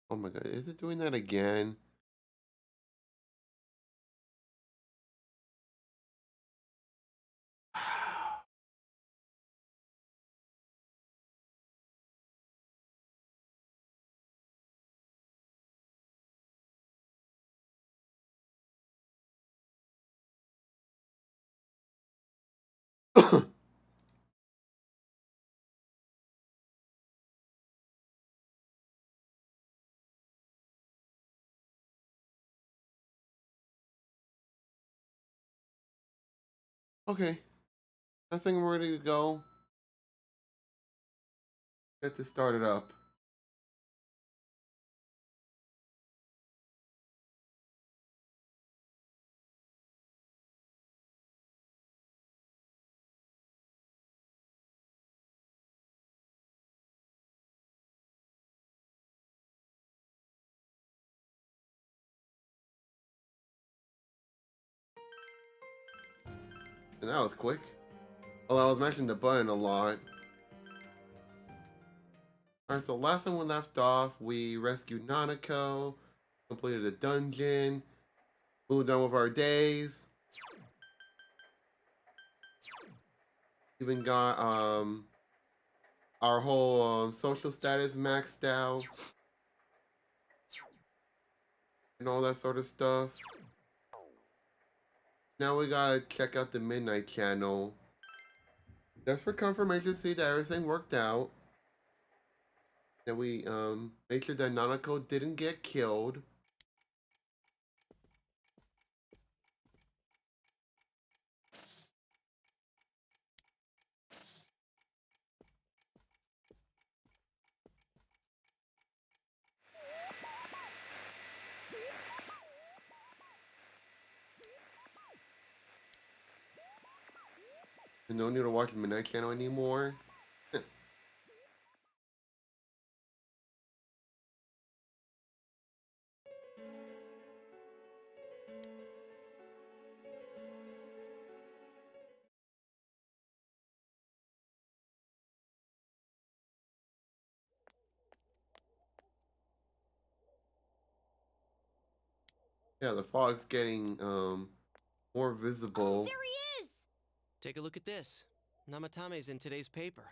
Oh my god, is it doing that again? Okay, I think I'm ready to go. Get this started up. And that was quick. Although I was mashing the button a lot. Alright, so last time we left off, we rescued Nanako, completed a dungeon, moved on with our days, even got our whole social status maxed out and all that sort of stuff. Now we gotta check out the Midnight Channel just for confirmation, see that everything worked out. That we made sure that Nanako didn't get killed. And no need to watch the Midnight Channel anymore. Yeah, the fog's getting more Oh, visible. there he is! Take a look at this. Namatame's in today's paper.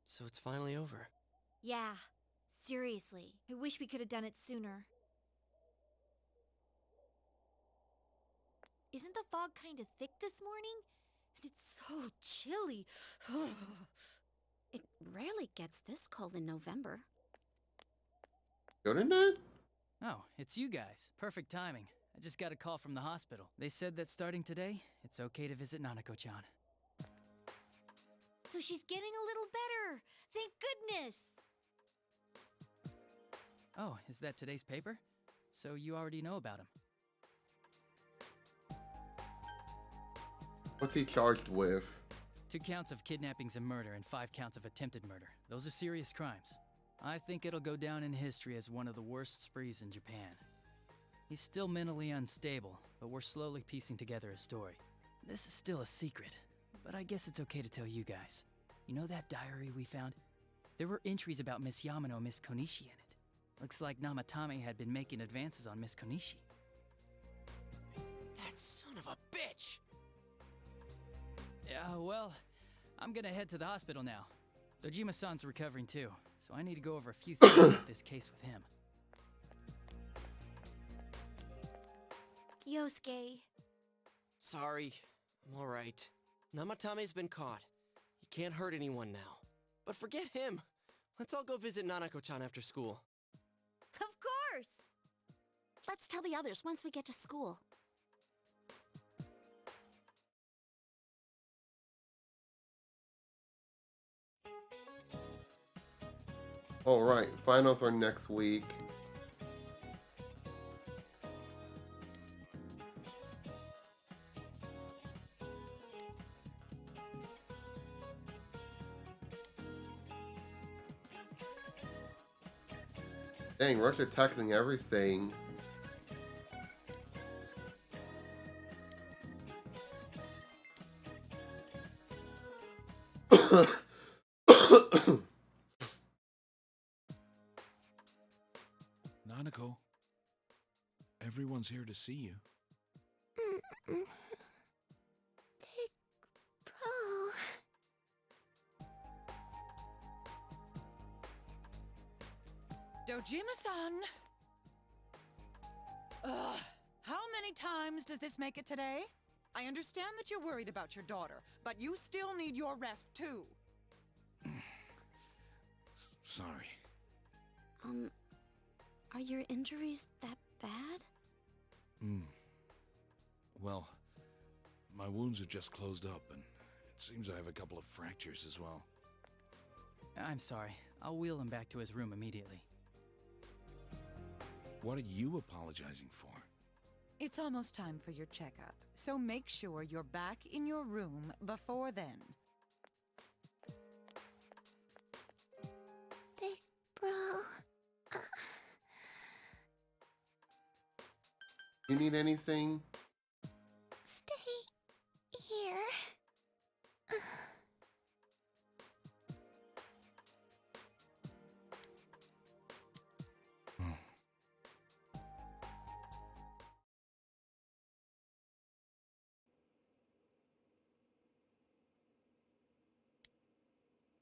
So it's finally over. Yeah, seriously. I wish we could have done it sooner. Isn't the fog kind of thick this morning? And it's so chilly. It rarely gets this cold in November. Shouldn't it? Oh, it's you guys. Perfect timing. I just got a call from the hospital. They said that starting today, it's okay to visit Nanako-chan. So she's getting a little better. Thank goodness. Oh, is that today's paper? So you already know about him. What's he charged with? 2 counts of kidnappings and murder and 5 counts of attempted murder. Those are serious crimes. I think it'll go down in history as one of the worst sprees in Japan. He's still mentally unstable, but we're slowly piecing together a story. This is still a secret, but I guess it's okay to tell you guys. You know that diary we found? There were entries about Miss Yamano and Miss Konishi in it. Looks like Namatame had been making advances on Miss Konishi. That son of a bitch! Yeah, well, I'm gonna head to the hospital now. Dojima-san's recovering too, so I need to go over a few things about this case with him. Yosuke. Sorry, I'm alright. Namatame's been caught. He can't hurt anyone now. But forget him. Let's all go visit Nanako-chan after school. Of course! Let's tell the others once we get to school. Alright, finals are next week. Dang, Russia tackling everything. Nanako, everyone's here to see you. Mm-mm. Big bro. Dojima-san! Ugh, how many times does this make it today? I understand that you're worried about your daughter, but you still need your rest too. Sorry. Are your injuries that bad? Well, my wounds are just closed up, and it seems I have a couple of fractures as well. I'm sorry. I'll wheel him back to his room immediately. What are you apologizing for? It's almost time for your checkup, so make sure you're back in your room before then. Big bro. You need anything? Stay here.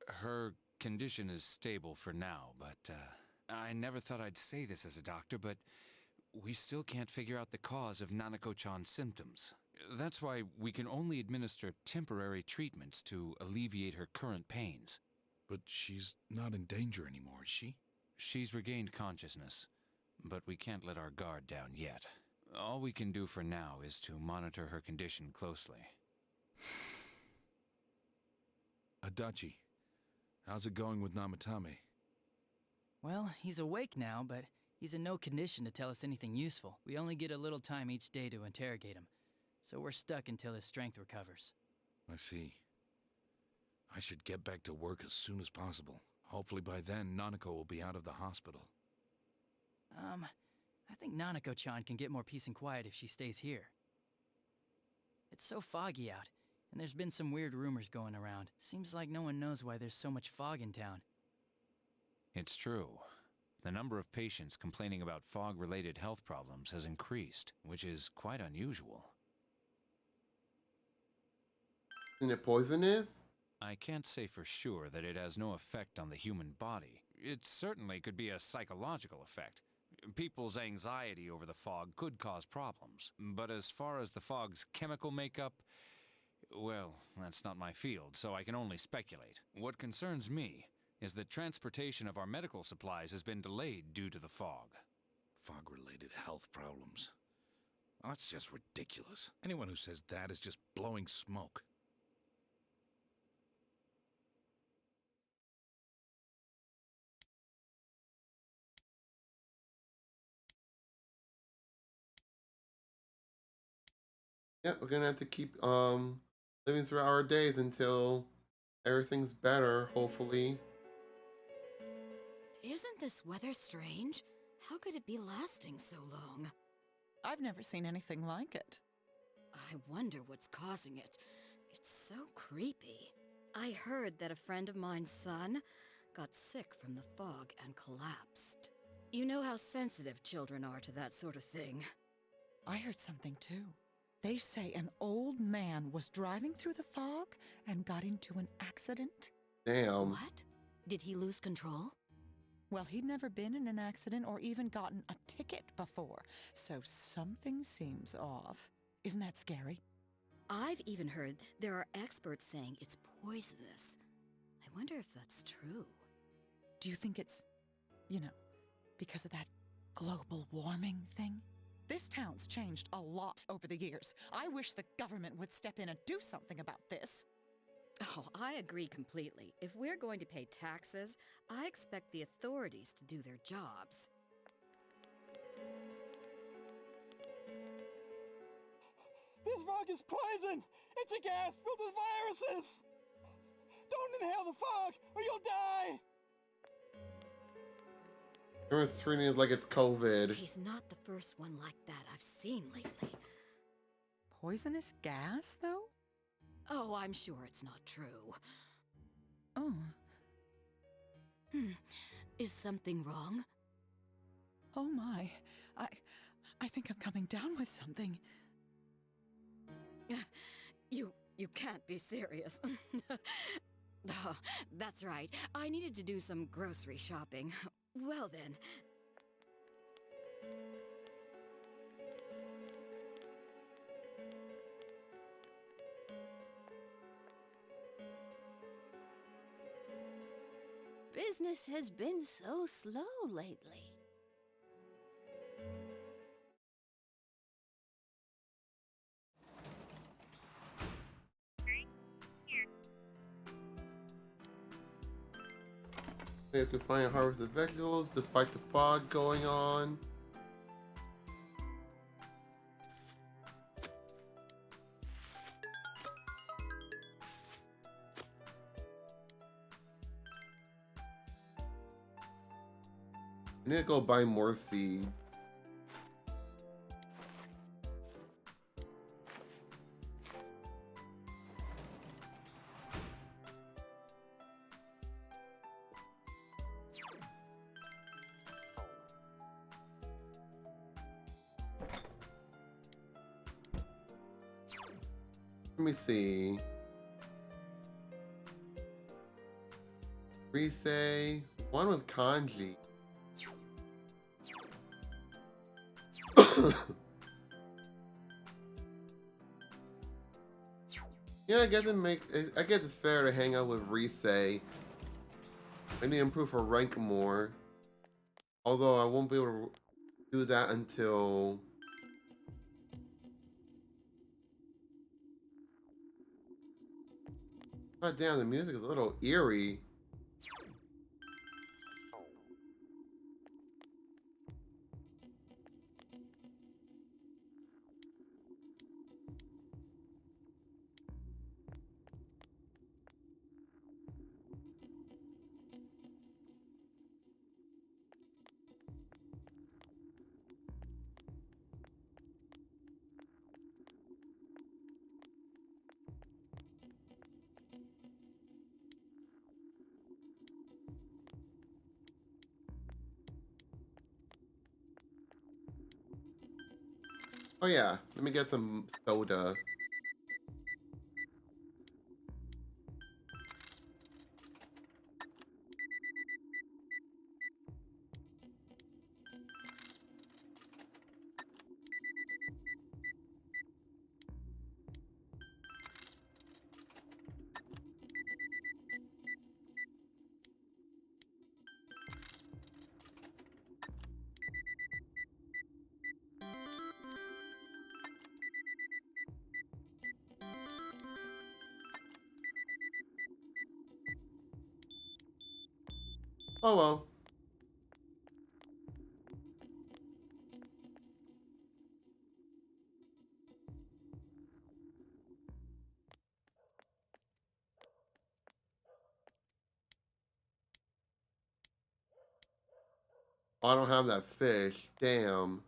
Her condition is stable for now, but I never thought I'd say this as a doctor, but we still can't figure out the cause of Nanako-chan's symptoms. That's why we can only administer temporary treatments to alleviate her current pains. But she's not in danger anymore, is she? She's regained consciousness, but we can't let our guard down yet. All we can do for now is to monitor her condition closely. Adachi, how's it going with Namatame? Well, he's awake now, but he's in no condition to tell us anything useful. We only get a little time each day to interrogate him, so we're stuck until his strength recovers. I see. I should get back to work as soon as possible. Hopefully by then, Nanako will be out of the hospital. I think Nanako-chan can get more peace and quiet if she stays here. It's so foggy out, and there's been some weird rumors going around. Seems like no one knows why there's so much fog in town. It's true. The number of patients complaining about fog-related health problems has increased, which is quite unusual. And it poisonous? I can't say for sure that it has no effect on the human body. It certainly could be a psychological effect. People's anxiety over the fog could cause problems. But as far as the fog's chemical makeup, well, that's not my field, so I can only speculate. What concerns me is that transportation of our medical supplies has been delayed due to the fog. Fog-related health problems. Well, that's just ridiculous. Anyone who says that is just blowing smoke. Yeah, we're gonna have to keep living through our days until everything's better, hopefully. Isn't this weather strange? How could it be lasting so long? I've never seen anything like it. I wonder what's causing it. It's so creepy. I heard that a friend of mine's son got sick from the fog and collapsed. You know how sensitive children are to that sort of thing. I heard something too. They say an old man was driving through the fog and got into an accident. Damn. What? Did he lose control? Well, he'd never been in an accident or even gotten a ticket before, so something seems off. Isn't that scary? I've even heard there are experts saying it's poisonous. I wonder if that's true. Do you think it's, because of that global warming thing? This town's changed a lot over the years. I wish the government would step in and do something about this. Oh, I agree completely. If we're going to pay taxes, I expect the authorities to do their jobs. This fog is poison! It's a gas filled with viruses! Don't inhale the fog, or you'll die! Everyone's treating it like it's COVID. He's not the first one like that I've seen lately. Poisonous gas, though? Oh, I'm sure it's not true. Oh. Is something wrong? Oh my. I think I'm coming down with something. You can't be serious. Oh, that's right. I needed to do some grocery shopping. Well then. Business has been so slow lately. You can find and harvest the vegetables despite the fog going on. I need to go buy more seeds. Let me see. Rise, one with kanji. Yeah, I guess I guess it's fair to hang out with Rise. I need to improve her rank more. Although I won't be able to do that until God damn, the music is a little eerie. Oh yeah, let me get some soda. Oh well. Oh, I don't have that fish. Damn.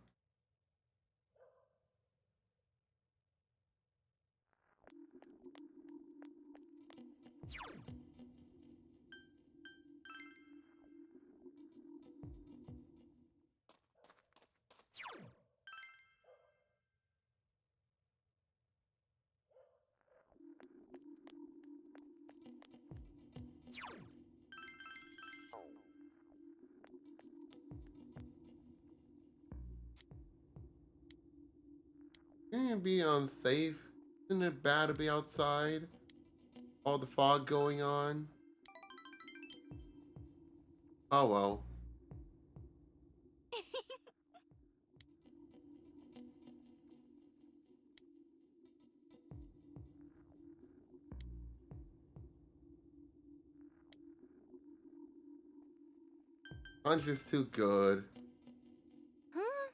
Can you be safe? Isn't it bad to be outside? All the fog going on. Oh well. Punch is too good. Huh?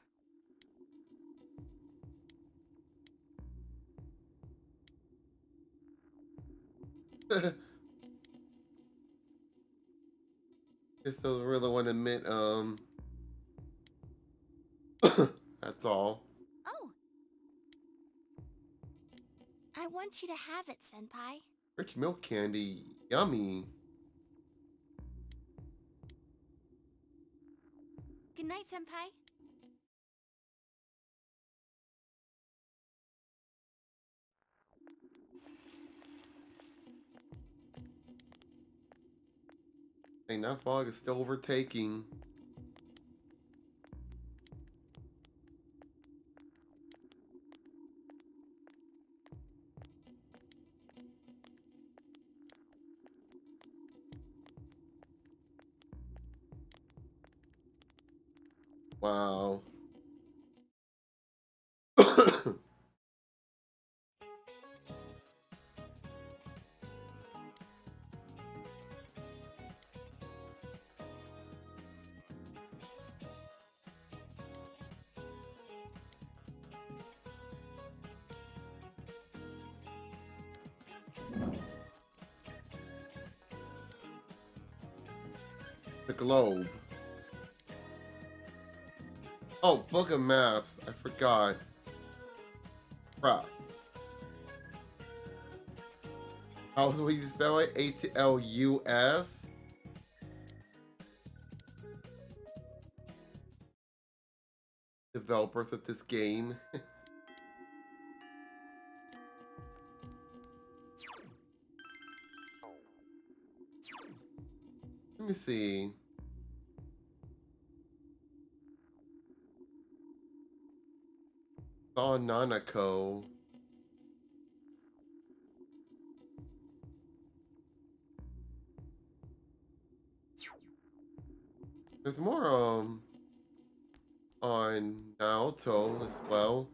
I still really want to admit That's all. Oh, I want you to have it, Senpai. Rich milk candy. Yummy. Good night, Senpai. Dang, that fog is still overtaking. Wow. The globe. Oh, book of maps. I forgot. Crap. How's what you spell it? ATLUS? Developers of this game. Let me see. Saw Nanako. There's more on Naoto as well.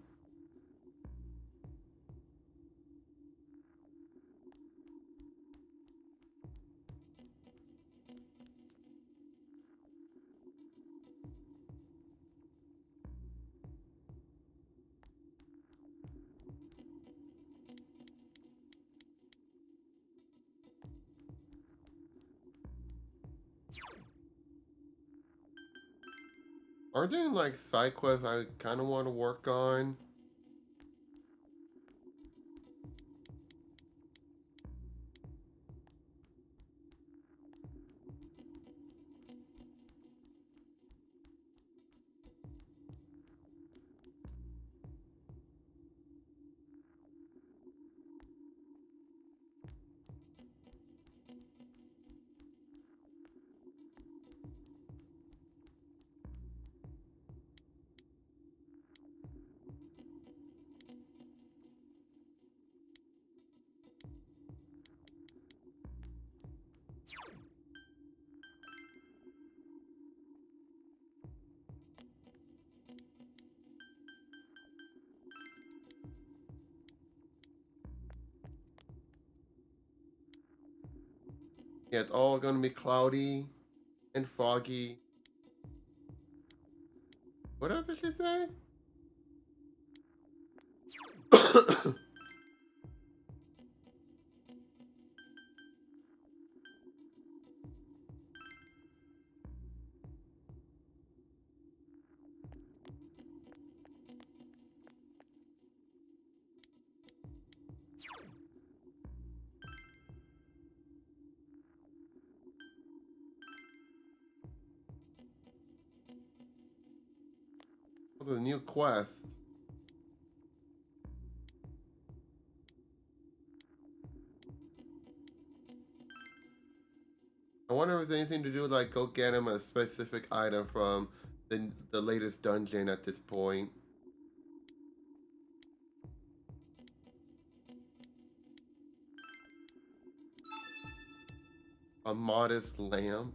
Are there any like side quests I kind of want to work on? Yeah, it's all gonna be cloudy and foggy. What else did she say? What's a new quest? I wonder if there's anything to do with like go get him a specific item from the latest dungeon at this point. A modest lamp.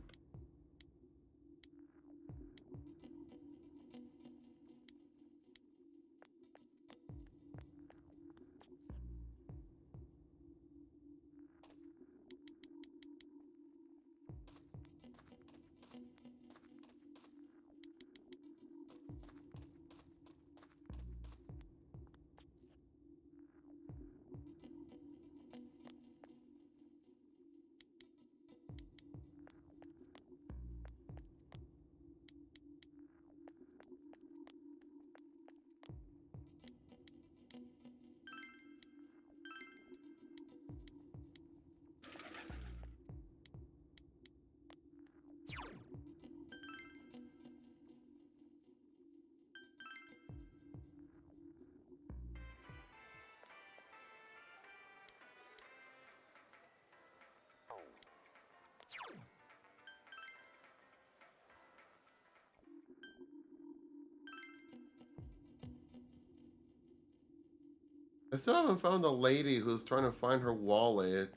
I still haven't found the lady who's trying to find her wallet.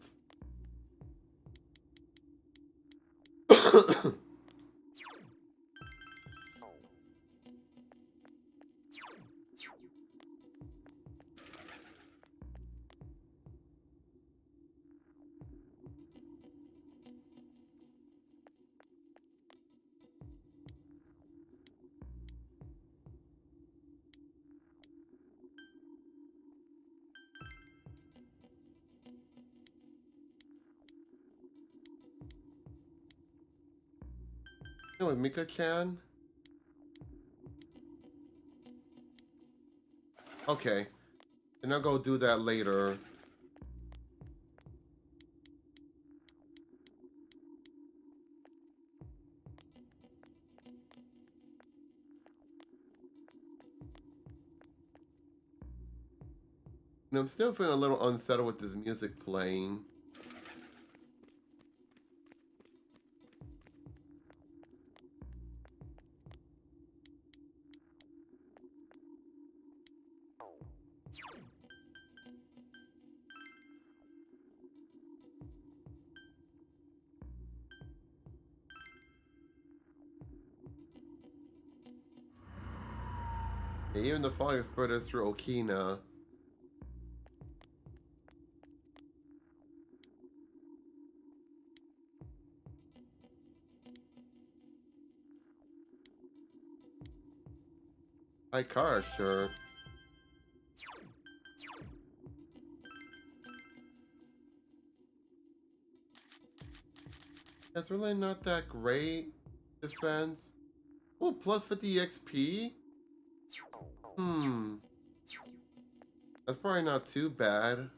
Anyway, Mika-chan. Okay. And I'll go do that later. And I'm still feeling a little unsettled with this music playing. Yeah, even the fog spread us through Okina. Hi, car, sure. That's really not that great defense. Oh, plus 50 XP? Hmm. That's probably not too bad.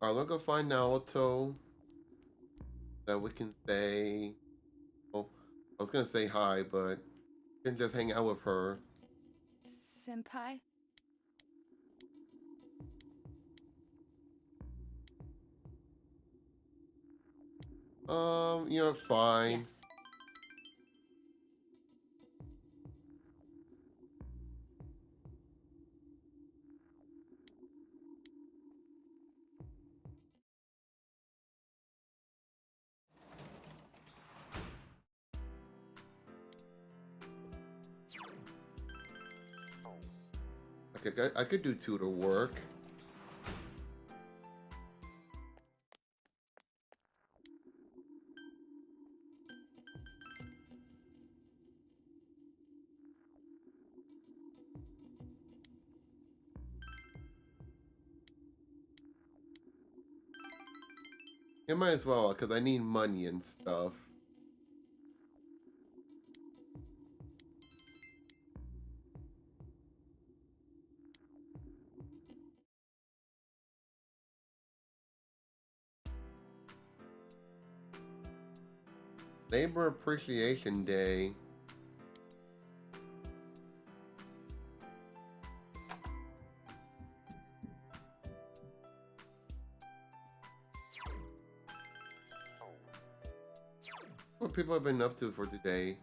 Alright, let's go find Naoto. That we can say. Oh, I was gonna say hi, but we can just hang out with her. Senpai? Fine. Yes. I could do tutor work. It might as well, because I need money and stuff. Labor Appreciation Day. What people have been up to for today?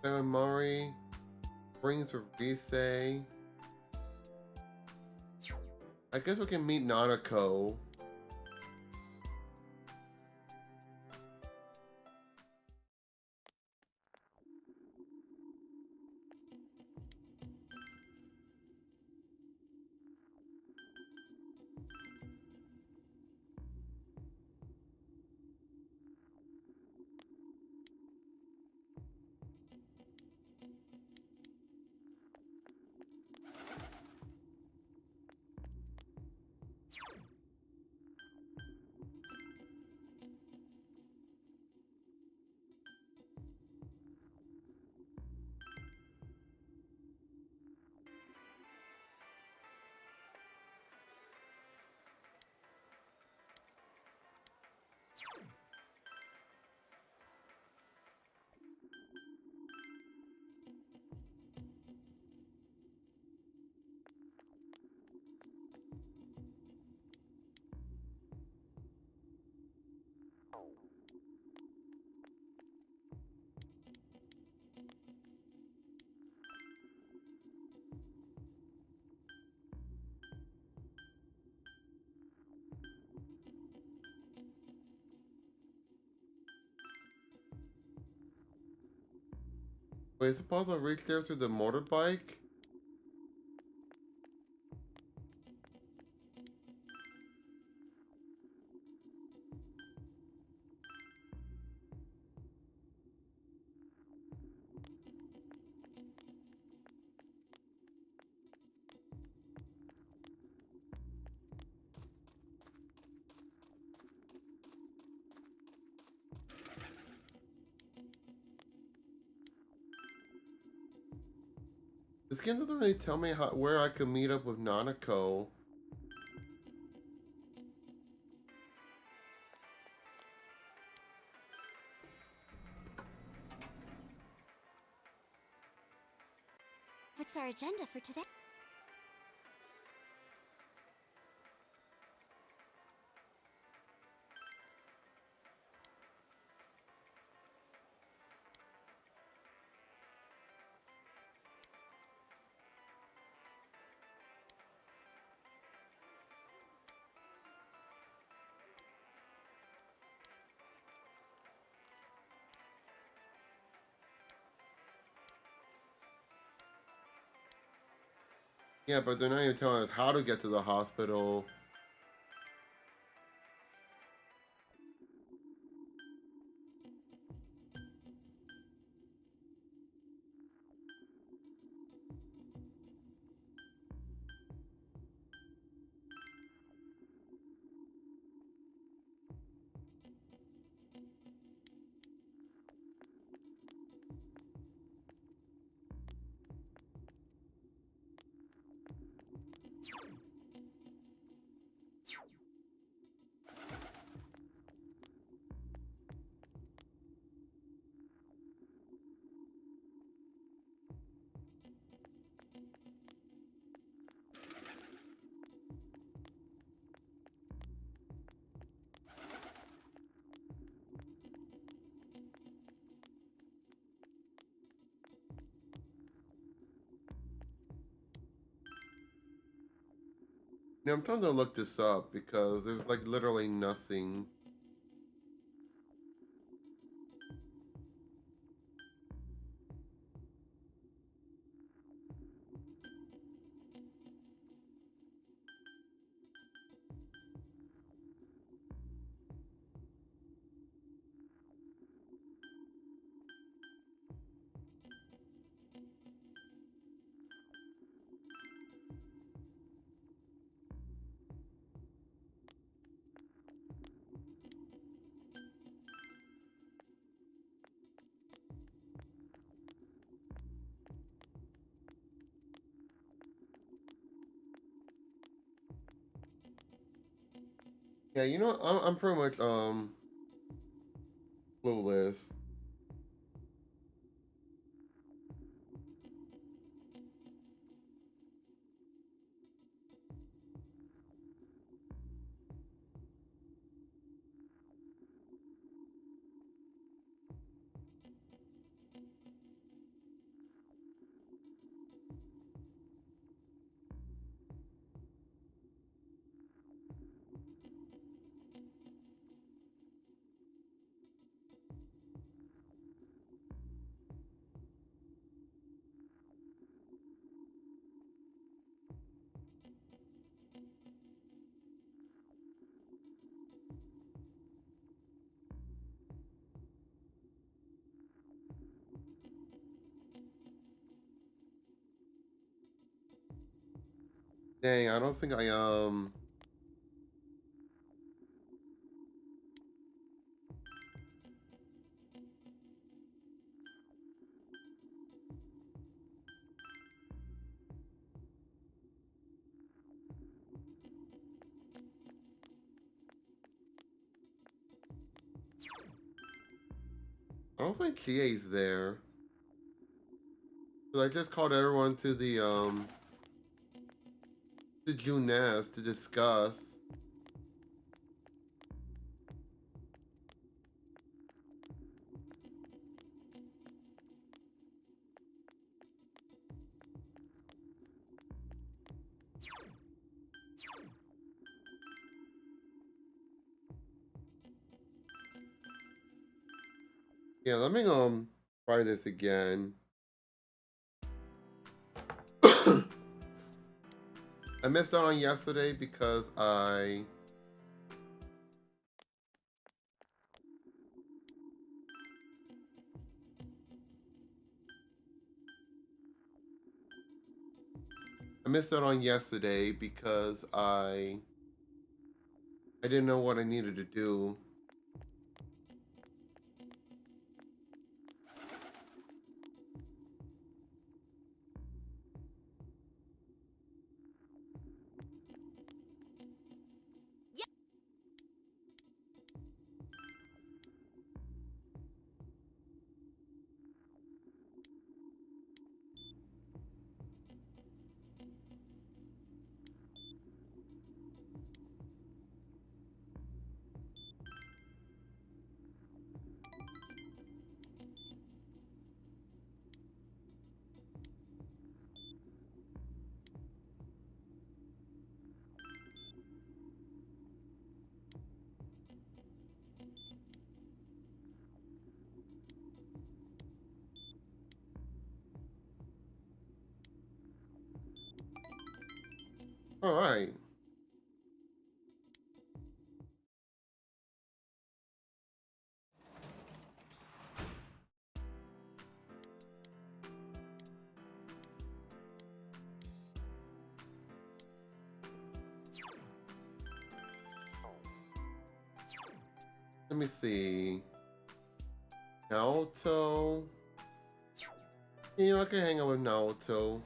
Mari brings a Rise. I guess we can meet Nanako. Wait, suppose I'll reach there through the motorbike? This game doesn't really tell me where I could meet up with Nanako. What's our agenda for today? Yeah, but they're not even telling us how to get to the hospital. Yeah, I'm trying to look this up because there's like literally nothing. Yeah, you know, I'm pretty much clueless. Dang, I don't think I don't think Chie's there. 'Cause I just called everyone to Juness to discuss. Yeah, let me try this again. I missed out on yesterday because I missed out on yesterday because I didn't know what I needed to do. All right. Let me see. Naoto. You know, I can hang out with Naoto.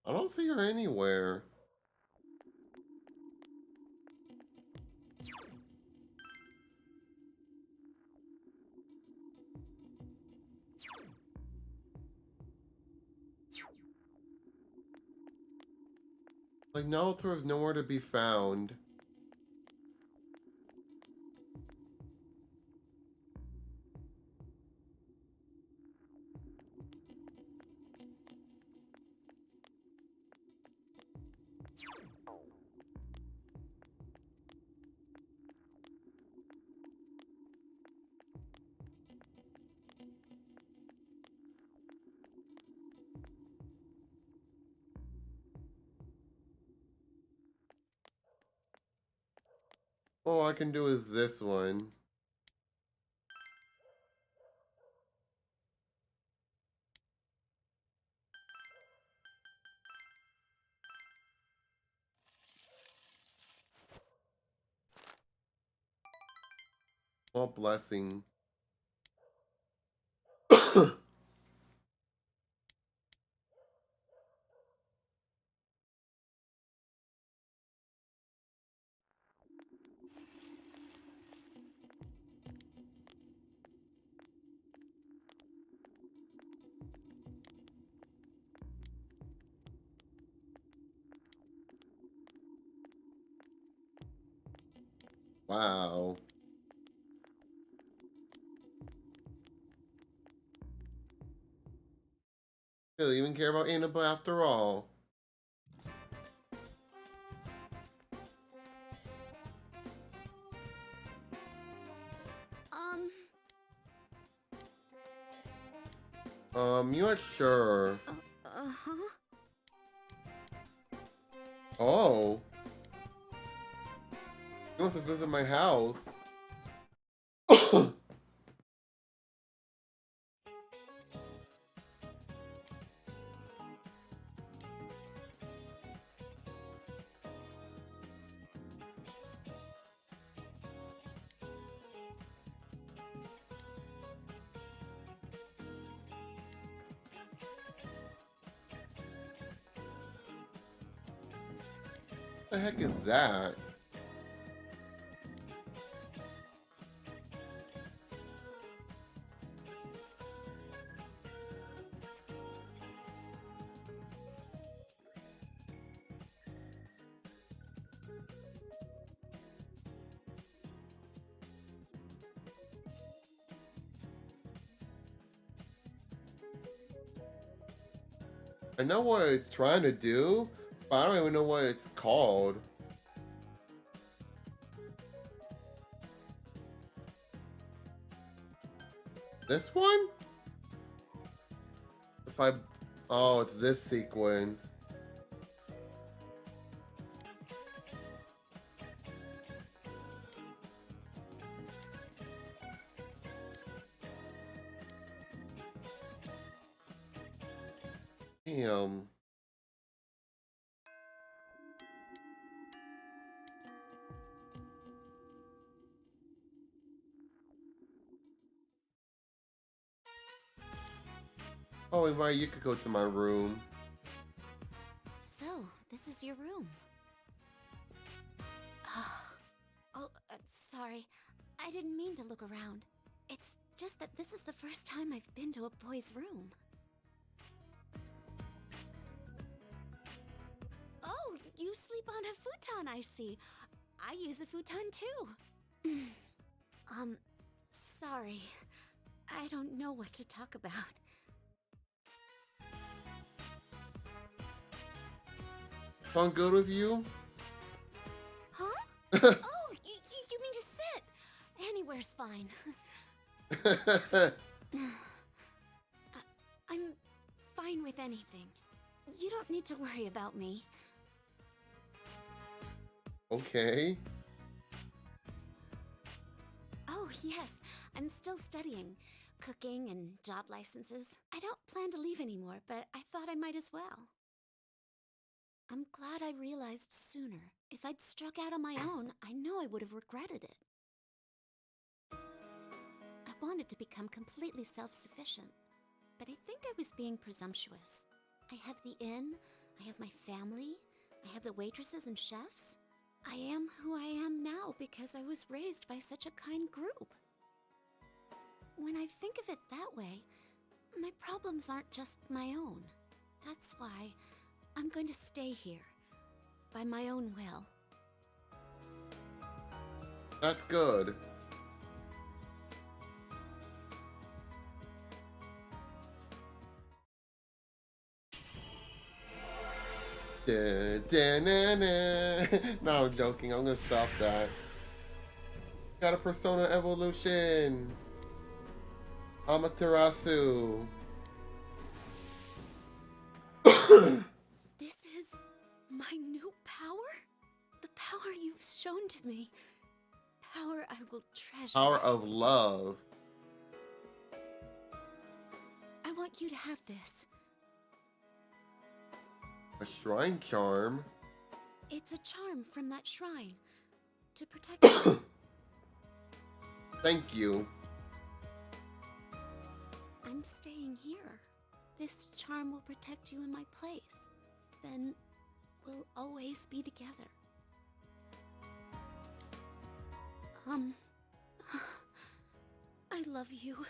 I don't see her anywhere. Like, Naoto is nowhere to be found. All I can do is this one. Oh, blessing. Wow. Really even care about Annabelle after all. You not sure? Uh-huh. Oh. He wants to visit my house. The heck is that? I know what it's trying to do, but I don't even know what it's called. This one? If I... Oh, it's this sequence. Damn. Oh, invite you could go to my room. So, this is your room. Oh, sorry. I didn't mean to look around. It's just that this is the first time I've been to a boy's room. Oh, you sleep on a futon, I see. I use a futon too. Sorry. I don't know what to talk about. Sound good with you? Huh? Oh, you mean to sit? Anywhere's fine. I'm fine with anything. You don't need to worry about me. Okay. Oh, yes. I'm still studying. Cooking and job licenses. I don't plan to leave anymore, but I thought I might as well. I'm glad I realized sooner. If I'd struck out on my own, I know I would have regretted it. I wanted to become completely self-sufficient, but I think I was being presumptuous. I have the inn, I have my family, I have the waitresses and chefs. I am who I am now because I was raised by such a kind group. When I think of it that way, my problems aren't just my own. That's why I'm going to stay here, by my own will. That's good. No, I'm joking. I'm gonna stop that. Got a Persona Evolution. Amaterasu. This is my new power? The power you've shown to me. Power I will treasure. Power of love. I want you to have this. A shrine charm. It's a charm from that shrine. To protect you. Thank you. I'm staying here. This charm will protect you in my place. Then we'll always be together. I love you.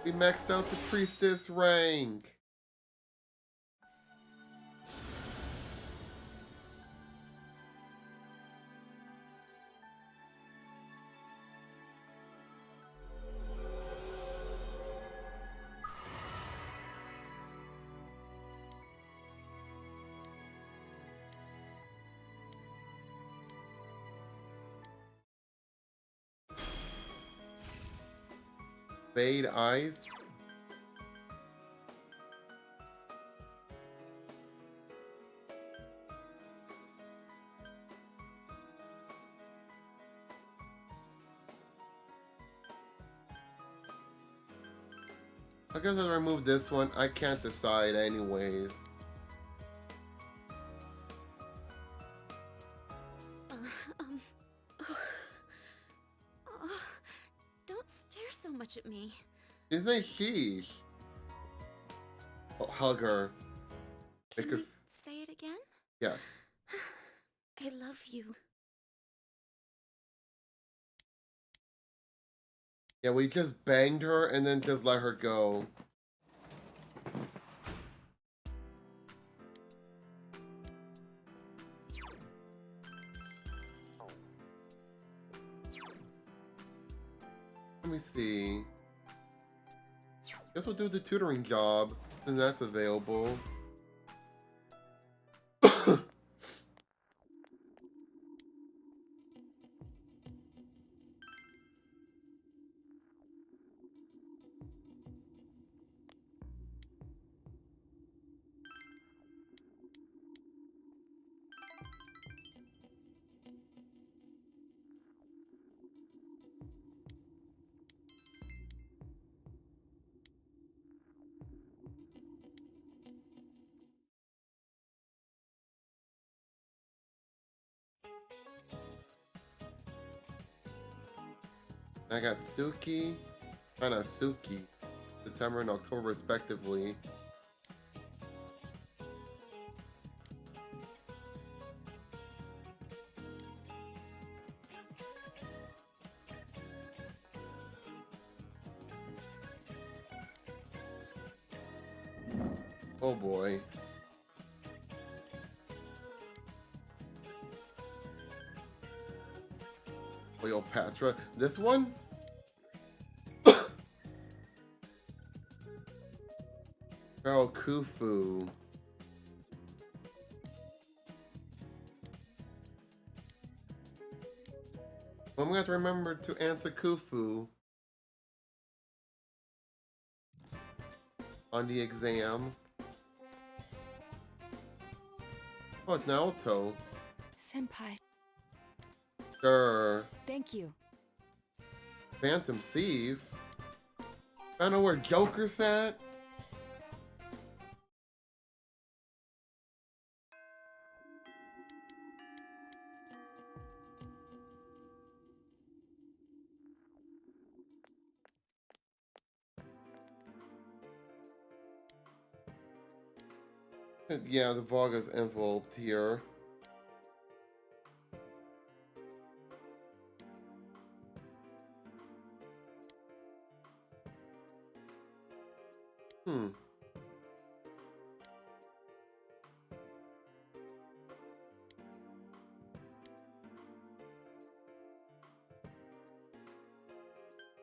We maxed out the priestess rank. Fade Ice. I guess I'll remove this one. I can't decide anyways. Don't stare so much at me. Isn't it sheesh? Oh, hug her. Can Make her we say it again? yes. I love you. Yeah, we just banged her and then just let her go. Let me see. Guess we'll do the tutoring job since that's available. I got Suki, Suki, September and October respectively. Oh boy. Cleopatra. This one? Pharaoh Khufu. I'm gonna have to remember to answer Khufu on the exam. Oh, it's Naoto. Senpai, Sure. thank you. Phantom Thief. I know where Joker's at. Yeah, the Vaga's enveloped here. Hmm.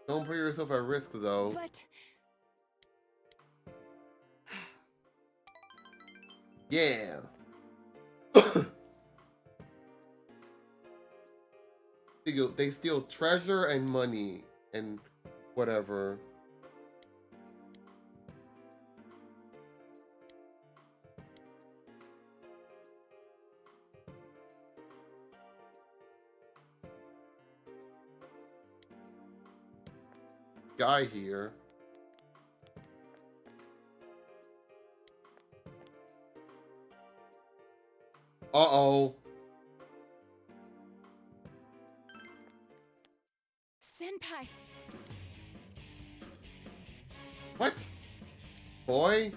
Don't put yourself at risk, though. But Yeah. They steal treasure and money and whatever. Guy here. Uh-oh. Senpai, What? Boy?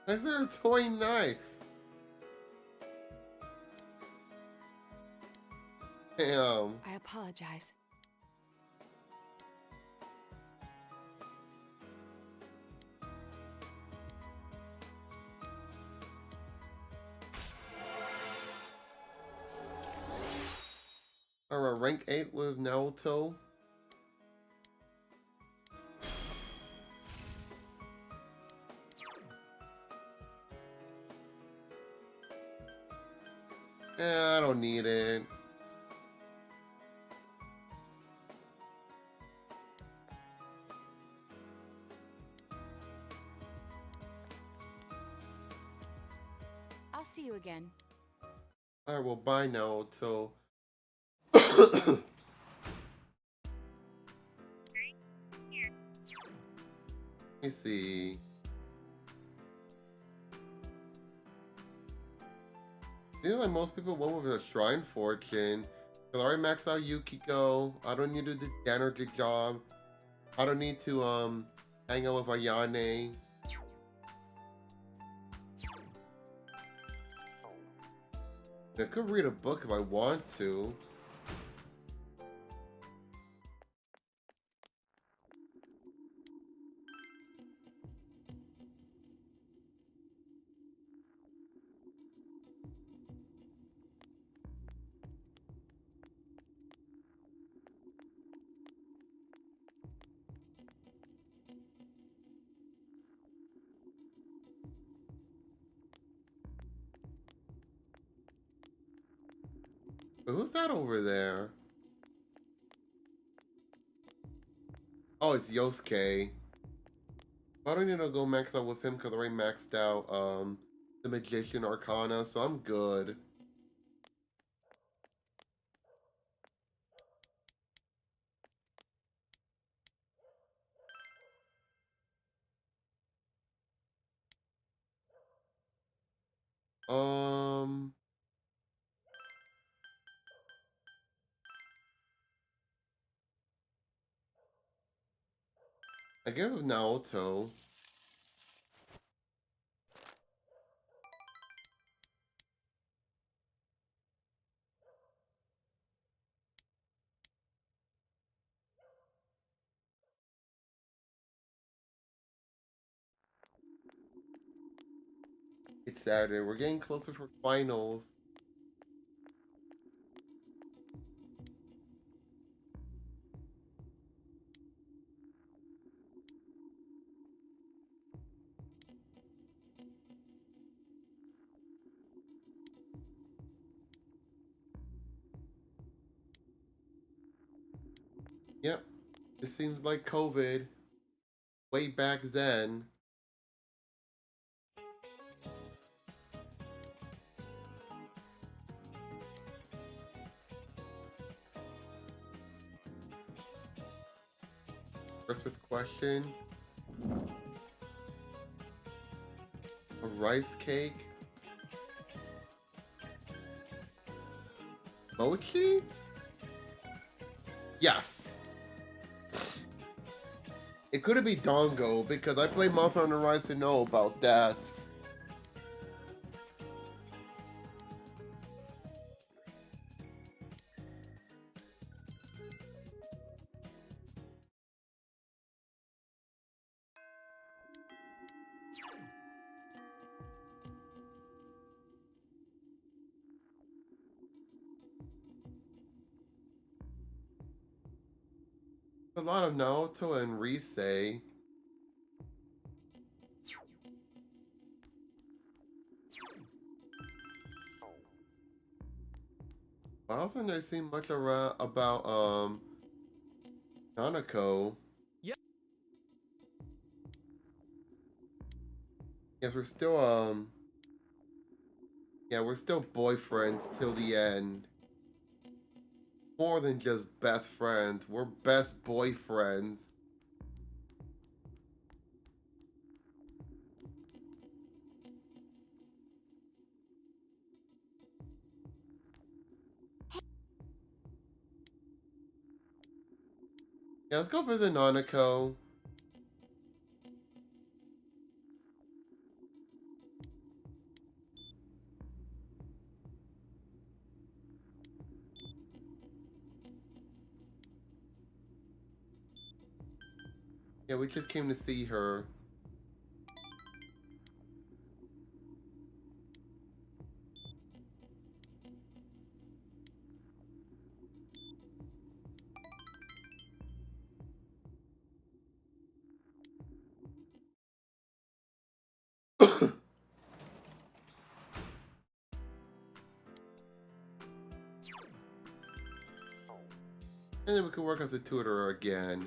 Is there a toy knife? Damn. I apologize. Alright, rank 8 with Naoto. I don't need it. I'll see you again. Alright, well, bye, Naoto. Let me see. Seems like most people went with a Shrine Fortune. Cause I already maxed out Yukiko. I don't need to do the janitor job. I don't need to hang out with Ayane. I could read a book if I want to. But who's that over there? Oh, it's Yosuke. I don't need to go max out with him because I already maxed out the Magician Arcana, so I'm good. Um, I guess with Naoto. It's Saturday. We're getting closer for finals. Yep. It seems like COVID way back then. Christmas question. A rice cake. Mochi? Yes. It couldn't be Dongo because I play Monster on the Rise to know about that. A lot of Naoto and Rise. I also never seen much around about Nanako. Yep. Yes, we're still yeah, we're still boyfriends till the end. More than just best friends. We're best boyfriends. Yeah, let's go visit Nanako. Yeah, we just came to see her. And then we could work as a tutor again.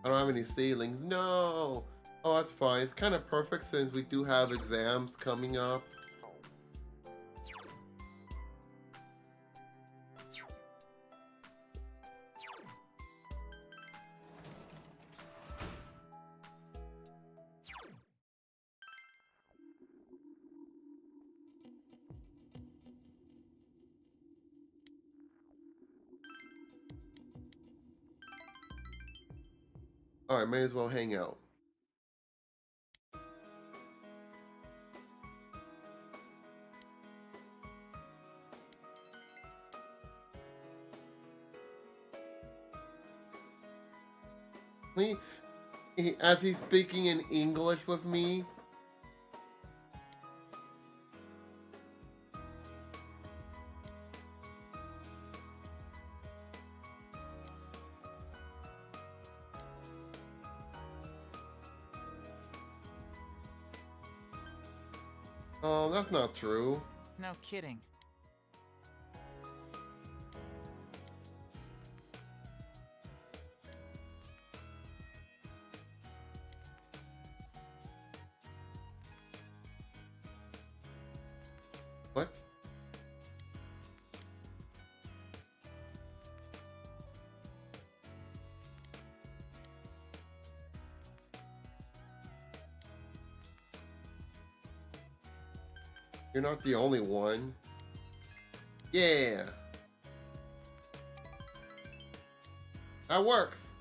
I don't have any ceilings. No! Oh, that's fine. It's kind of perfect since we do have exams coming up. Alright, may as well hang out. As he's speaking in English with me. Oh, that's not true. No kidding. What? You're not the only one. Yeah. That works.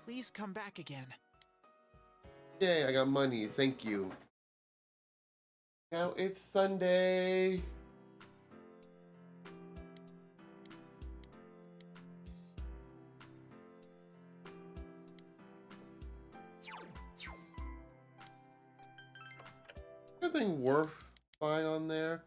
Please come back again. Yay, I got money. Thank you. Now it's Sunday. Anything worth buying on there?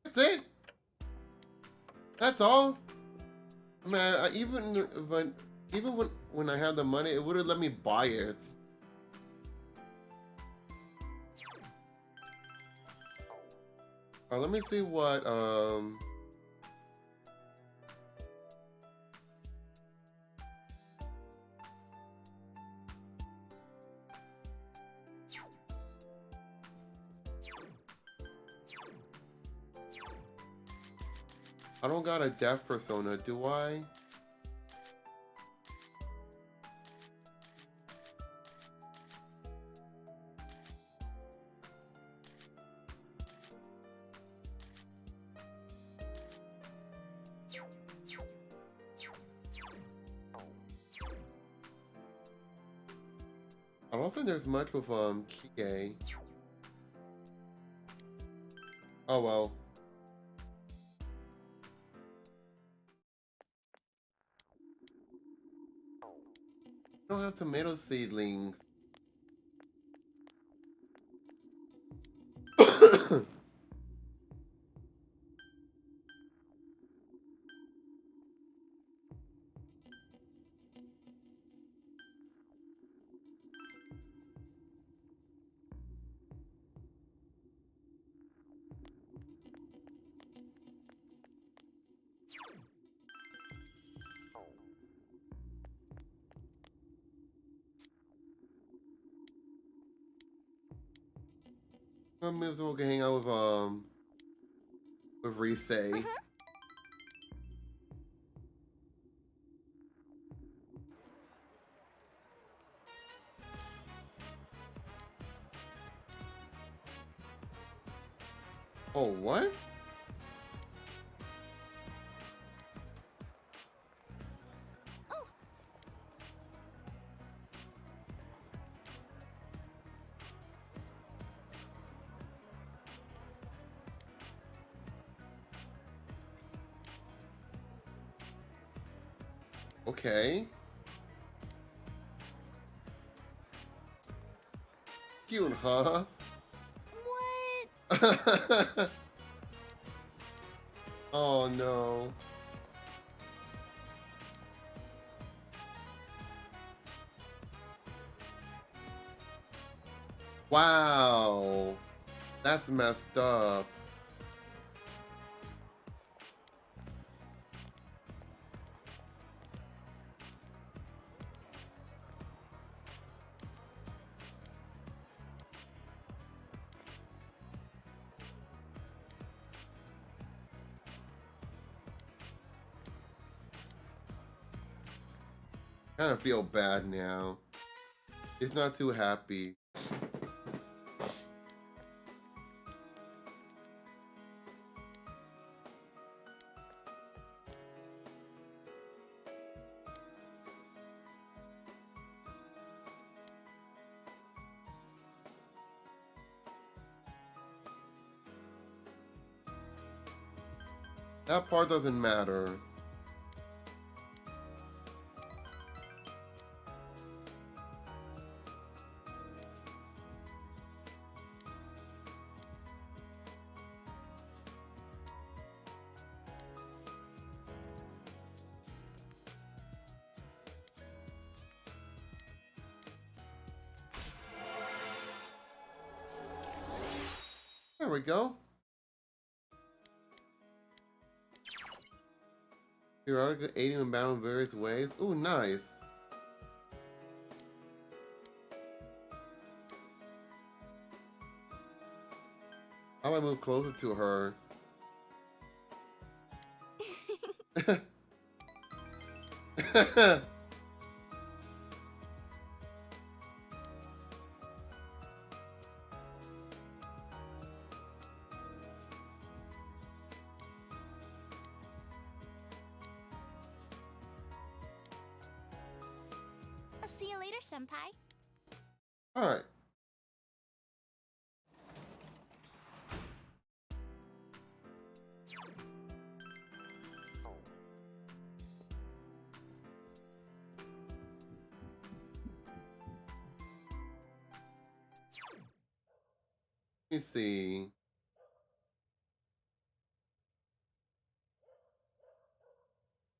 That's it. That's all. I mean, even when I had the money, it would have let me buy it. Let me see what I don't got a deaf persona, do I? I don't think there's much with Chie. Oh well. I don't have tomato seedlings. Maybe we can hang out with Rise. Oh, what? Okay. Cute, huh? What? Oh no. Wow. That's messed up. Kind of feel bad now. He's not too happy. That part doesn't matter. There we go. Periodically aiding in battle in various ways. Ooh, nice. How do I move closer to her? I'll see you later, Senpai. Alright. Let me see.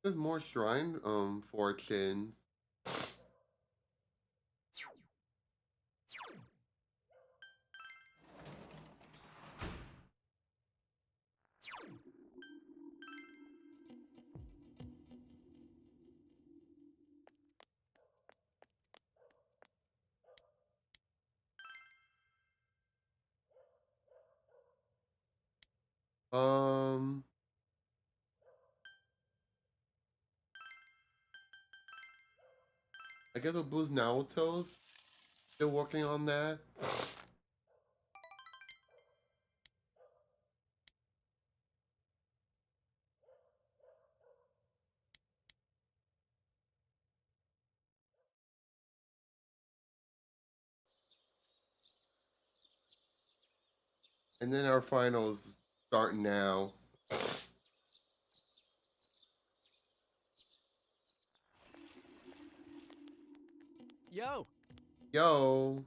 There's more shrine fortunes. Um I guess we'll boost Naoto's. Still working on that. And then our finals start now. Yo! Yo.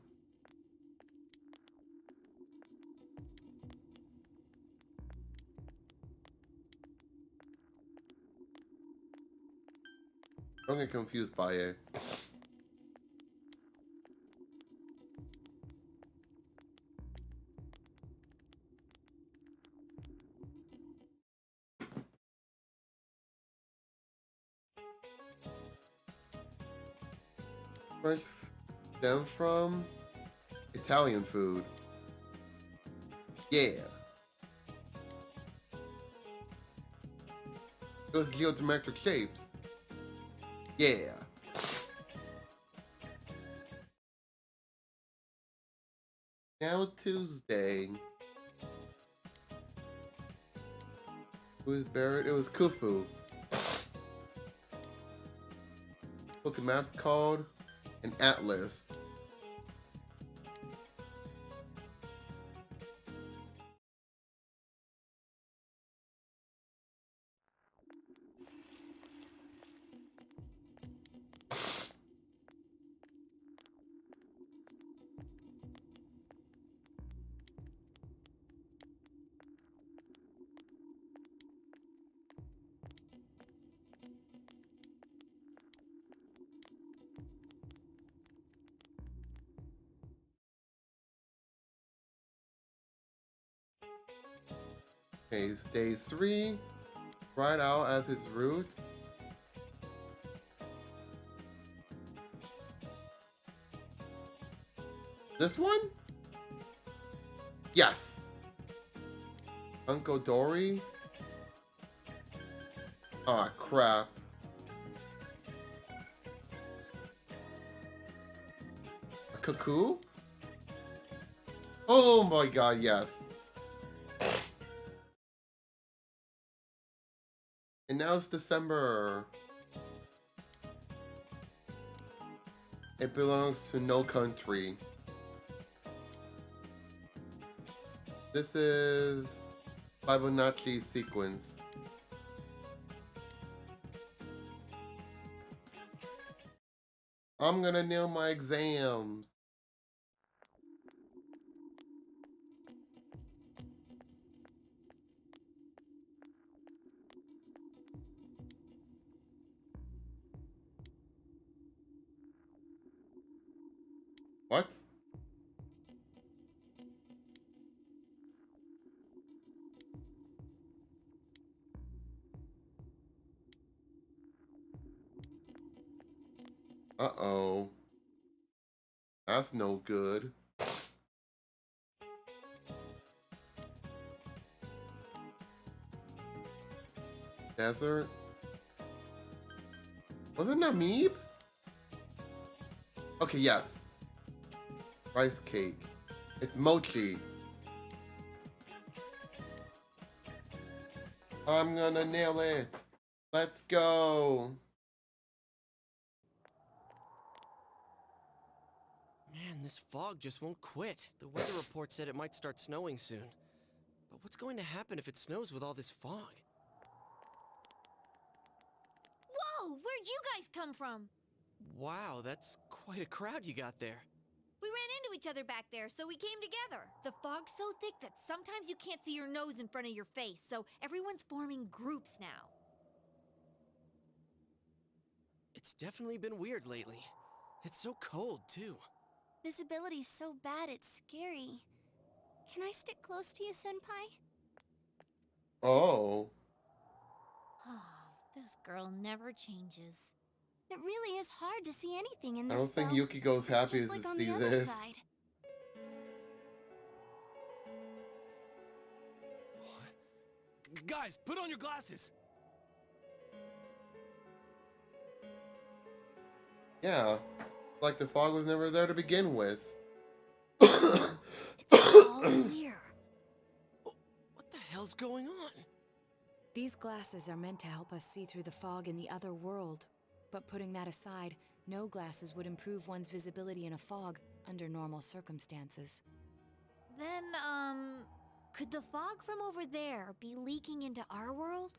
Don't get confused by it. Where's them from? Italian food. Yeah. Those geometric shapes. Yeah. Now Tuesday. Who was buried? It was Khufu. Book of Maps called an Atlas. Okay, stage 3. Right out as his roots. This one? Yes. Uncle Dory. Ah, crap. Cuckoo? Oh my god, yes. And now it's December. It belongs to no country. This is Fibonacci sequence. I'm gonna nail my exams. What? Uh-oh. That's no good. Desert? Wasn't that Meep? Okay, yes. Rice cake. It's mochi. I'm gonna nail it. Let's go. Man, this fog just won't quit. The weather report said it might start snowing soon. But what's going to happen if it snows with all this fog? Whoa! Where'd you guys come from? Wow, that's quite a crowd you got there. We ran into each other back there, so we came together. The fog's so thick that sometimes you can't see your nose in front of your face, so everyone's forming groups now. It's definitely been weird lately. It's so cold, too. Visibility's so bad it's scary. Can I stick close to you, Senpai? Oh. Oh, this girl never changes. It really is hard to see anything in I this, don't think though. Yukiko's It's happy just to like on see the other this. side. Guys, put on your glasses. Yeah. Like the fog was never there to begin with. All clear. What the hell's going on? These glasses are meant to help us see through the fog in the other world. But putting that aside, no glasses would improve one's visibility in a fog under normal circumstances. Then, could the fog from over there be leaking into our world?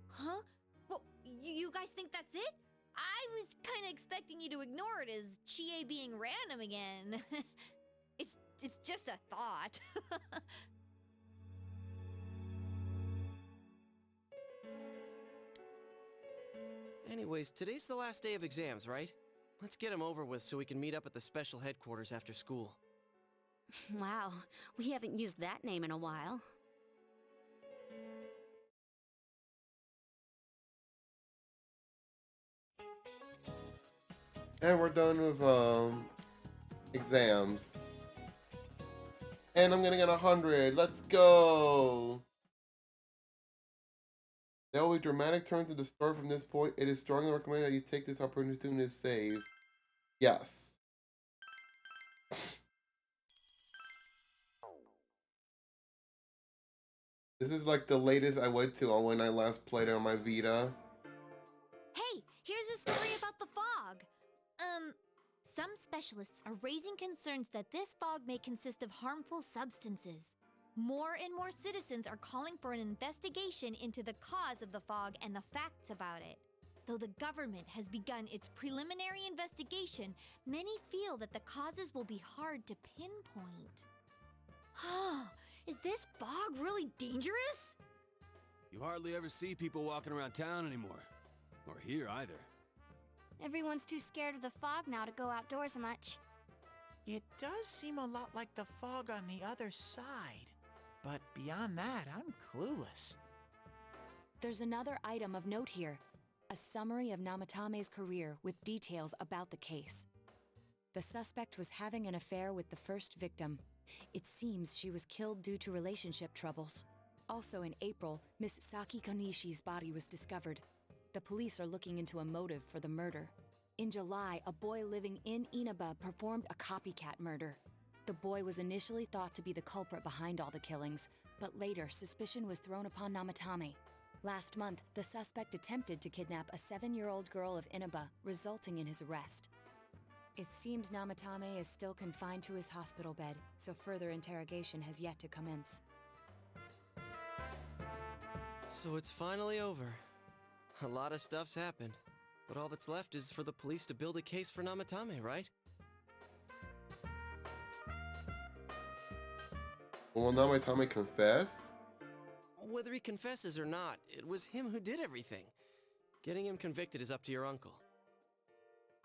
Huh? Well, you guys think that's it? I was kind of expecting you to ignore it as Chie being random again. it's just a thought. Anyways, today's the last day of exams, right? Let's get them over with so we can meet up at the special headquarters after school. Wow, we haven't used that name in a while. And we're done with exams. And I'm gonna get 100. Let's go. There will be dramatic turns in the story from this point. It is strongly recommended that you take this opportunity to save. Yes. This is like the latest I went to on when I last played it on my Vita. Hey, here's a story about the fog. Some specialists are raising concerns that this fog may consist of harmful substances. More and more citizens are calling for an investigation into the cause of the fog and the facts about it. Though the government has begun its preliminary investigation, many feel that the causes will be hard to pinpoint. Is this fog really dangerous? You hardly ever see people walking around town anymore. Or here either. Everyone's too scared of the fog now to go outdoors much. It does seem a lot like the fog on the other side. But beyond that, I'm clueless. There's another item of note here. A summary of Namatame's career with details about the case. The suspect was having an affair with the first victim. It seems she was killed due to relationship troubles. Also in April, Miss Saki Konishi's body was discovered. The police are looking into a motive for the murder. In July, a boy living in Inaba performed a copycat murder. The boy was initially thought to be the culprit behind all the killings, but later suspicion was thrown upon Namatame. Last month, the suspect attempted to kidnap a 7-year-old girl of Inaba, resulting in his arrest. It seems Namatame is still confined to his hospital bed, so further interrogation has yet to commence. So it's finally over. A lot of stuff's happened, but all that's left is for the police to build a case for Namatame, right? Will Namatame confess? Whether he confesses or not, it was him who did everything. Getting him convicted is up to your uncle.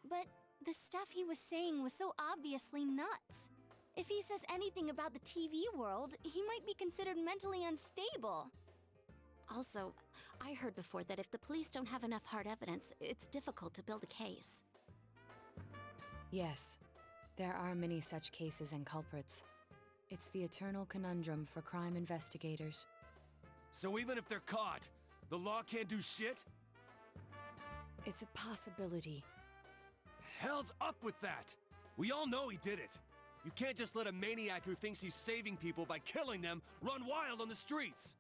But the stuff he was saying was so obviously nuts. If he says anything about the TV world, he might be considered mentally unstable. Also, I heard before that if the police don't have enough hard evidence, it's difficult to build a case. Yes, there are many such cases and culprits. It's the eternal conundrum for crime investigators. So even if they're caught, the law can't do shit? It's a possibility. Hell's up with that! We all know he did it. You can't just let a maniac who thinks he's saving people by killing them run wild on the streets!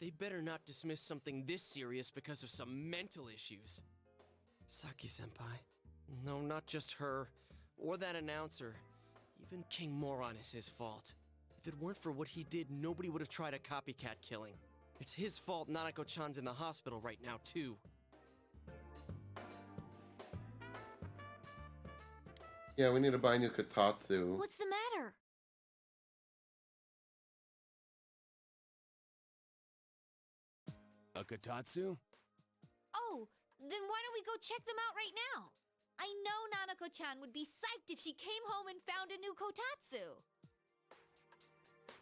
They better not dismiss something this serious because of some mental issues. Saki-senpai. No, not just her. Or that announcer. Even King Moron is his fault. If it weren't for what he did, nobody would have tried a copycat killing. It's his fault Nanako-chan's in the hospital right now, too. Yeah, we need to buy a new kotatsu. What's the matter? A kotatsu? Oh, then why don't we go check them out right now? I know Nanako-chan would be psyched if she came home and found a new kotatsu.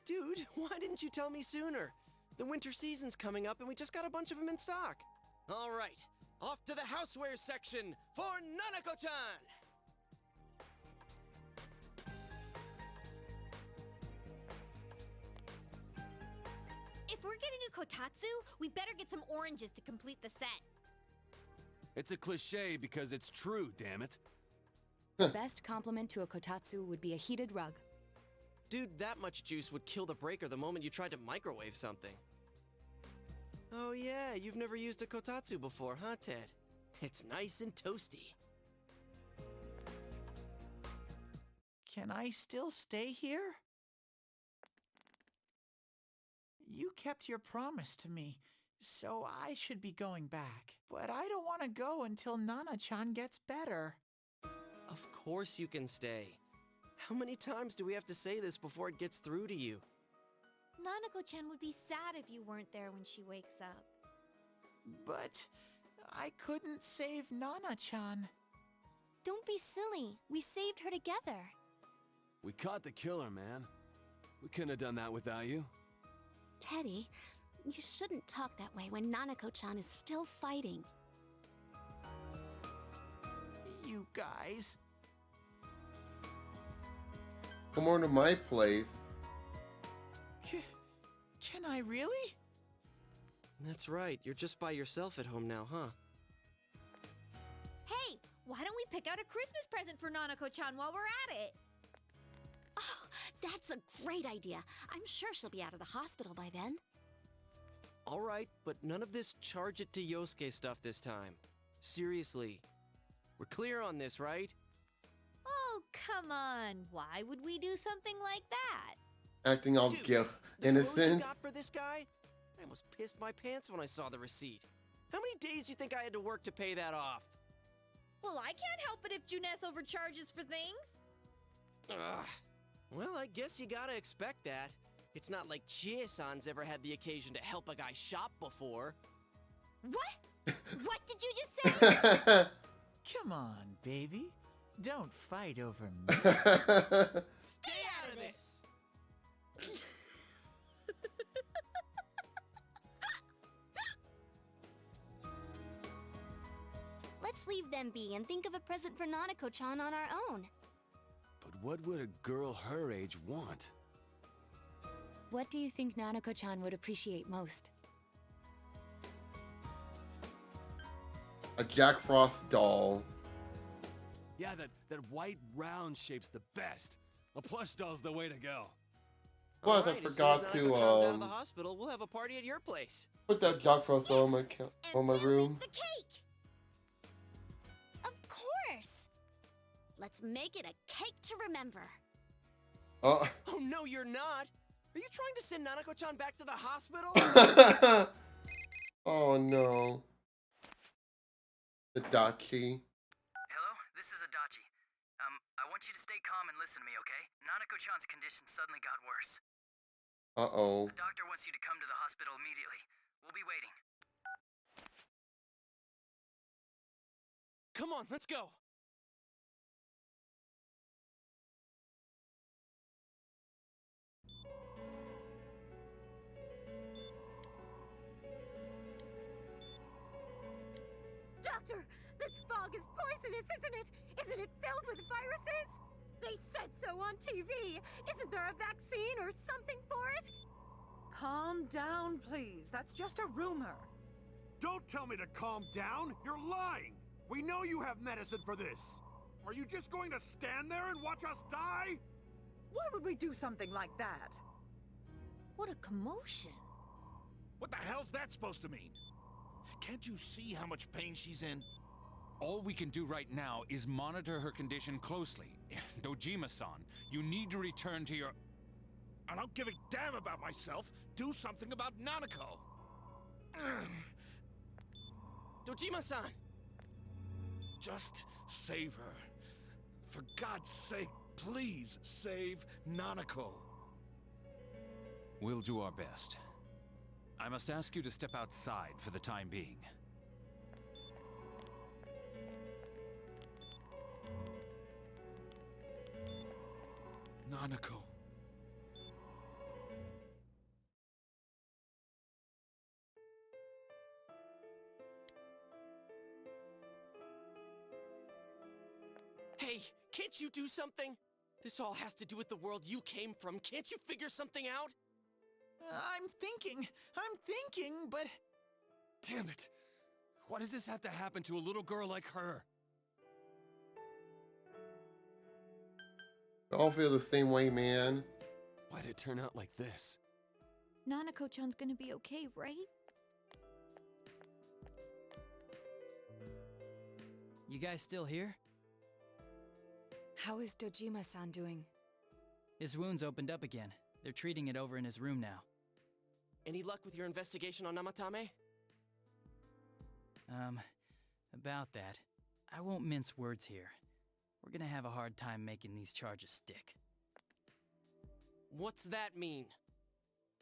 Dude, why didn't you tell me sooner? The winter season's coming up and we just got a bunch of them in stock. All right, off to the houseware section for Nanako-chan! If we're getting a kotatsu, we better get some oranges to complete the set. It's a cliche because it's true, damn it. The best compliment to a kotatsu would be a heated rug. Dude, that much juice would kill the breaker the moment you tried to microwave something. Oh yeah, you've never used a kotatsu before, huh, Ted? It's nice and toasty. Can I still stay here? You kept your promise to me, so I should be going back. But I don't want to go until Nana-chan gets better. Of course you can stay. How many times do we have to say this before it gets through to you? Nanako-chan would be sad if you weren't there when she wakes up. But I couldn't save Nana-chan. Don't be silly. We saved her together. We caught the killer, man. We couldn't have done that without you. Teddy, you shouldn't talk that way when Nanako-chan is still fighting. You guys. Come on to my place. Can I really? That's right, you're just by yourself at home now, huh? Hey, why don't we pick out a Christmas present for Nanako-chan while we're at it? Oh, that's a great idea. I'm sure she'll be out of the hospital by then. All right, but none of this charge it to Yosuke stuff this time. Seriously. We're clear on this, right? Oh, come on. Why would we do something like that? Acting all Dude, the innocent. clothes you got for this guy? I almost pissed my pants when I saw the receipt. How many days do you think I had to work to pay that off? Well, I can't help it if Juness overcharges for things. Ugh. Well, I guess you gotta expect that. It's not like Chie-san's ever had the occasion to help a guy shop before. What? What did you just say? Come on, baby. Don't fight over me. Stay out of this! Let's leave them be and think of a present for Nanako-chan on our own. But what would a girl her age want? What do you think Nanako-chan would appreciate most? A Jack Frost doll. Yeah, that white round shape's the best. A plush doll's the way to go. Plus, I Alright, as forgot soon as to Nanako-chan's out of the hospital, we'll have a party at your place. put that jog fossil on my on my room. The cake! Of course! Let's make it a cake to remember. Oh. Oh, no, you're not. Are you trying to send Nanako-chan back to the hospital? Oh no. Adachi. Hello, this is Adachi. I want you to stay calm and listen to me, okay? Nanako-chan's condition suddenly got worse. Uh-oh. The doctor wants you to come to the hospital immediately. We'll be waiting. Come on, let's go. Doctor, this fog is poisonous, isn't it? Isn't it filled with viruses? They said so on TV. Isn't there a vaccine or something for it? Calm down, please. That's just a rumor. Don't tell me to calm down! You're lying! We know you have medicine for this! Are you just going to stand there and watch us die? Why would we do something like that? What a commotion. What the hell's that supposed to mean? Can't you see how much pain she's in? All we can do right now is monitor her condition closely. Dojima-san, you need to return to your... I don't give a damn about myself. Do something about Nanako. Dojima-san! Just save her. For God's sake, please save Nanako. We'll do our best. I must ask you to step outside for the time being. Nanako. Hey, can't you do something? This all has to do with the world you came from. Can't you figure something out? I'm thinking, but... Damn it! Why does this have to happen to a little girl like her? We all feel the same way, man. Why'd it turn out like this? Nanako-chan's gonna be okay, right? You guys still here? How is Dojima-san doing? His wounds opened up again. They're treating it over in his room now. Any luck with your investigation on Namatame? About that, I won't mince words here. We're gonna have a hard time making these charges stick. What's that mean?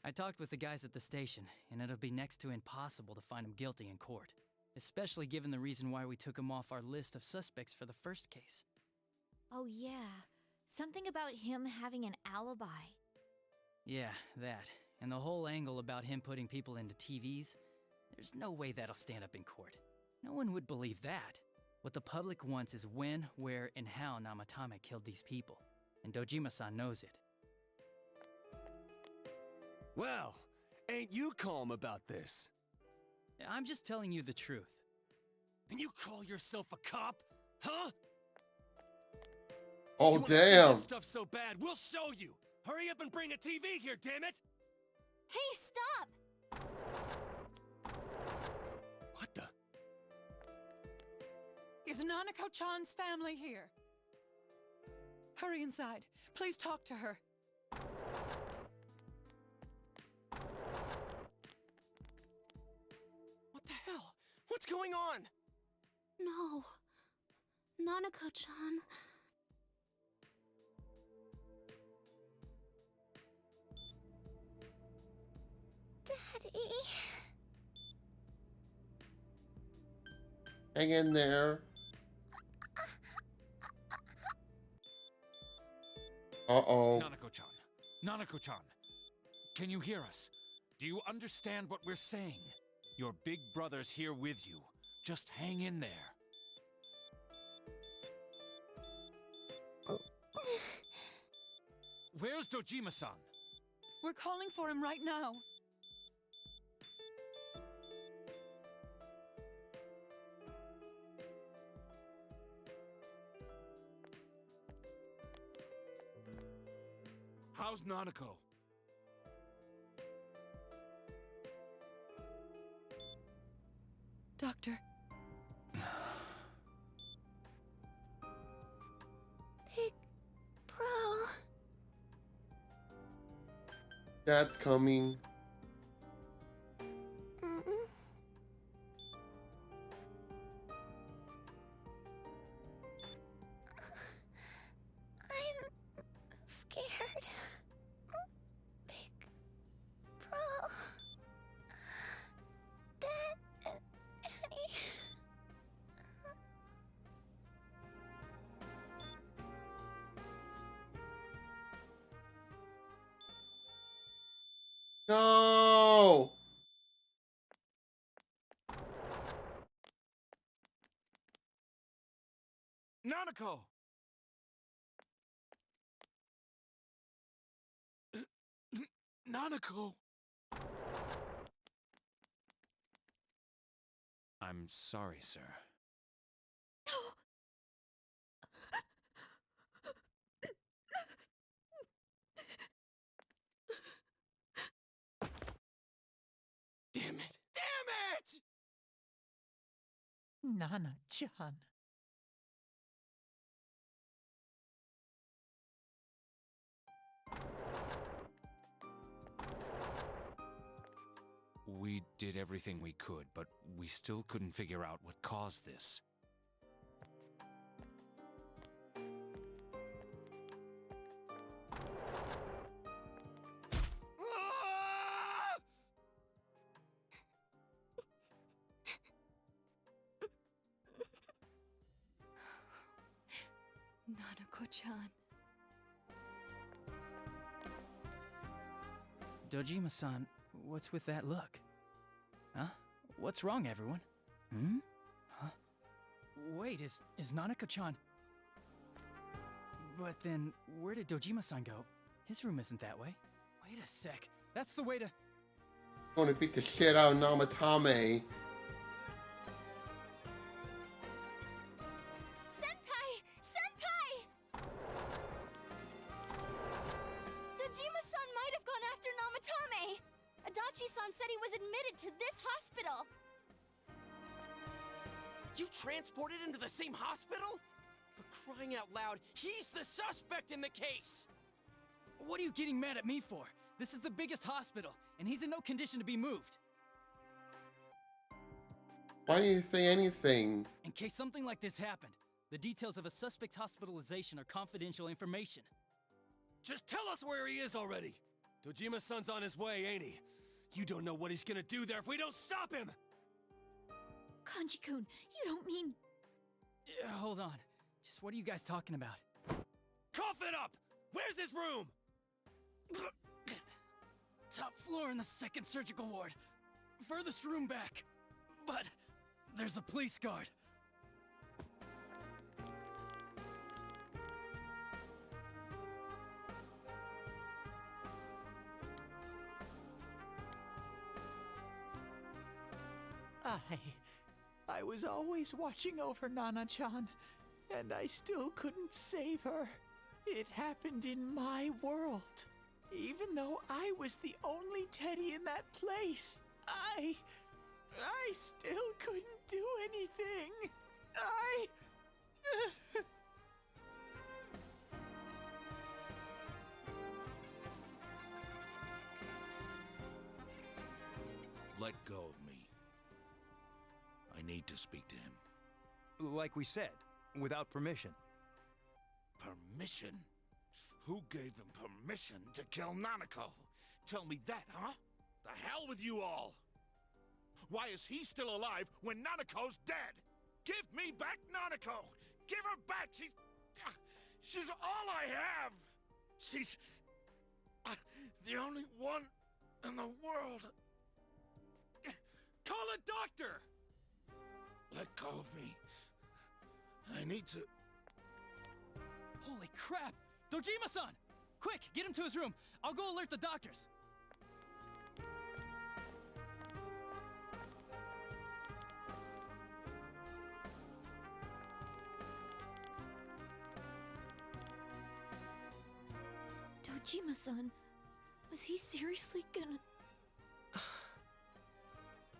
I talked with the guys at the station, and it'll be next to impossible to find him guilty in court. Especially given the reason why we took him off our list of suspects for the first case. Oh yeah, something about him having an alibi. Yeah, that. And the whole angle about him putting people into TVs, there's no way that'll stand up in court. No one would believe that. What the public wants is when, where, and how Namatame killed these people. And Dojima-san knows it. Well, ain't you calm about this? I'm just telling you the truth. And you call yourself a cop? Huh? Oh, you wanna see damn. this stuff so bad, we'll show you! Hurry up and bring a TV here, damn it! Hey, stop! What the? Is Nanako-chan's family here? Hurry inside. Please talk to her. What the hell? What's going on? No. Nanako-chan. Daddy. Hang in there. Uh-oh. Nanako-chan. Nanako-chan. Can you hear us? Do you understand what we're saying? Your big brother's here with you. Just hang in there. Where's Dojima-san? We're calling for him right now. How's Nanako? Doctor. Big Bro. Dad's coming. I'm scared. Big Bro. Dad and Annie. No! Nanako! Nanako! I'm sorry, sir. Damn it! Damn it! Nana-chan. We did everything we could, but we still couldn't figure out what caused this. Nanako-chan. Dojima-san, what's with that look? Huh? What's wrong, everyone? Hmm? Huh? Wait, is Nanako-chan... But then, where did Dojima-san go? His room isn't that way. Wait a sec. That's the way to... I want to beat the shit out of Namatame. Senpai! Senpai! Dojima-san might have gone after Namatame. Adachi-san said he was admitted to this hospital. You transported him to the same hospital? For crying out loud, he's the suspect in the case! What are you getting mad at me for? This is the biggest hospital, and he's in no condition to be moved. Why didn't you say anything? In case something like this happened, the details of a suspect's hospitalization are confidential information. Just tell us where he is already! Dojima-san's on his way, ain't he? You don't know what he's gonna do there if we don't stop him! Kanji-kun, you don't mean... Hold on. Just what are you guys talking about? Cough it up! Where's his room? Top floor in the second surgical ward. Furthest room back. But there's a police guard. I was always watching over Nana-chan, and I still couldn't save her. It happened in my world. Even though I was the only Teddy in that place, I still couldn't do anything. Let go of me. I need to speak to him. Like we said, without permission. Permission? Who gave them permission to kill Nanako? Tell me that, huh? The hell with you all! Why is he still alive when Nanako's dead? Give me back Nanako! Give her back! She's all I have! She's... the only one in the world. Call a doctor! Let go of me. I need to... Holy crap! Dojima-san! Quick, get him to his room. I'll go alert the doctors. Dojima-san, was he seriously gonna...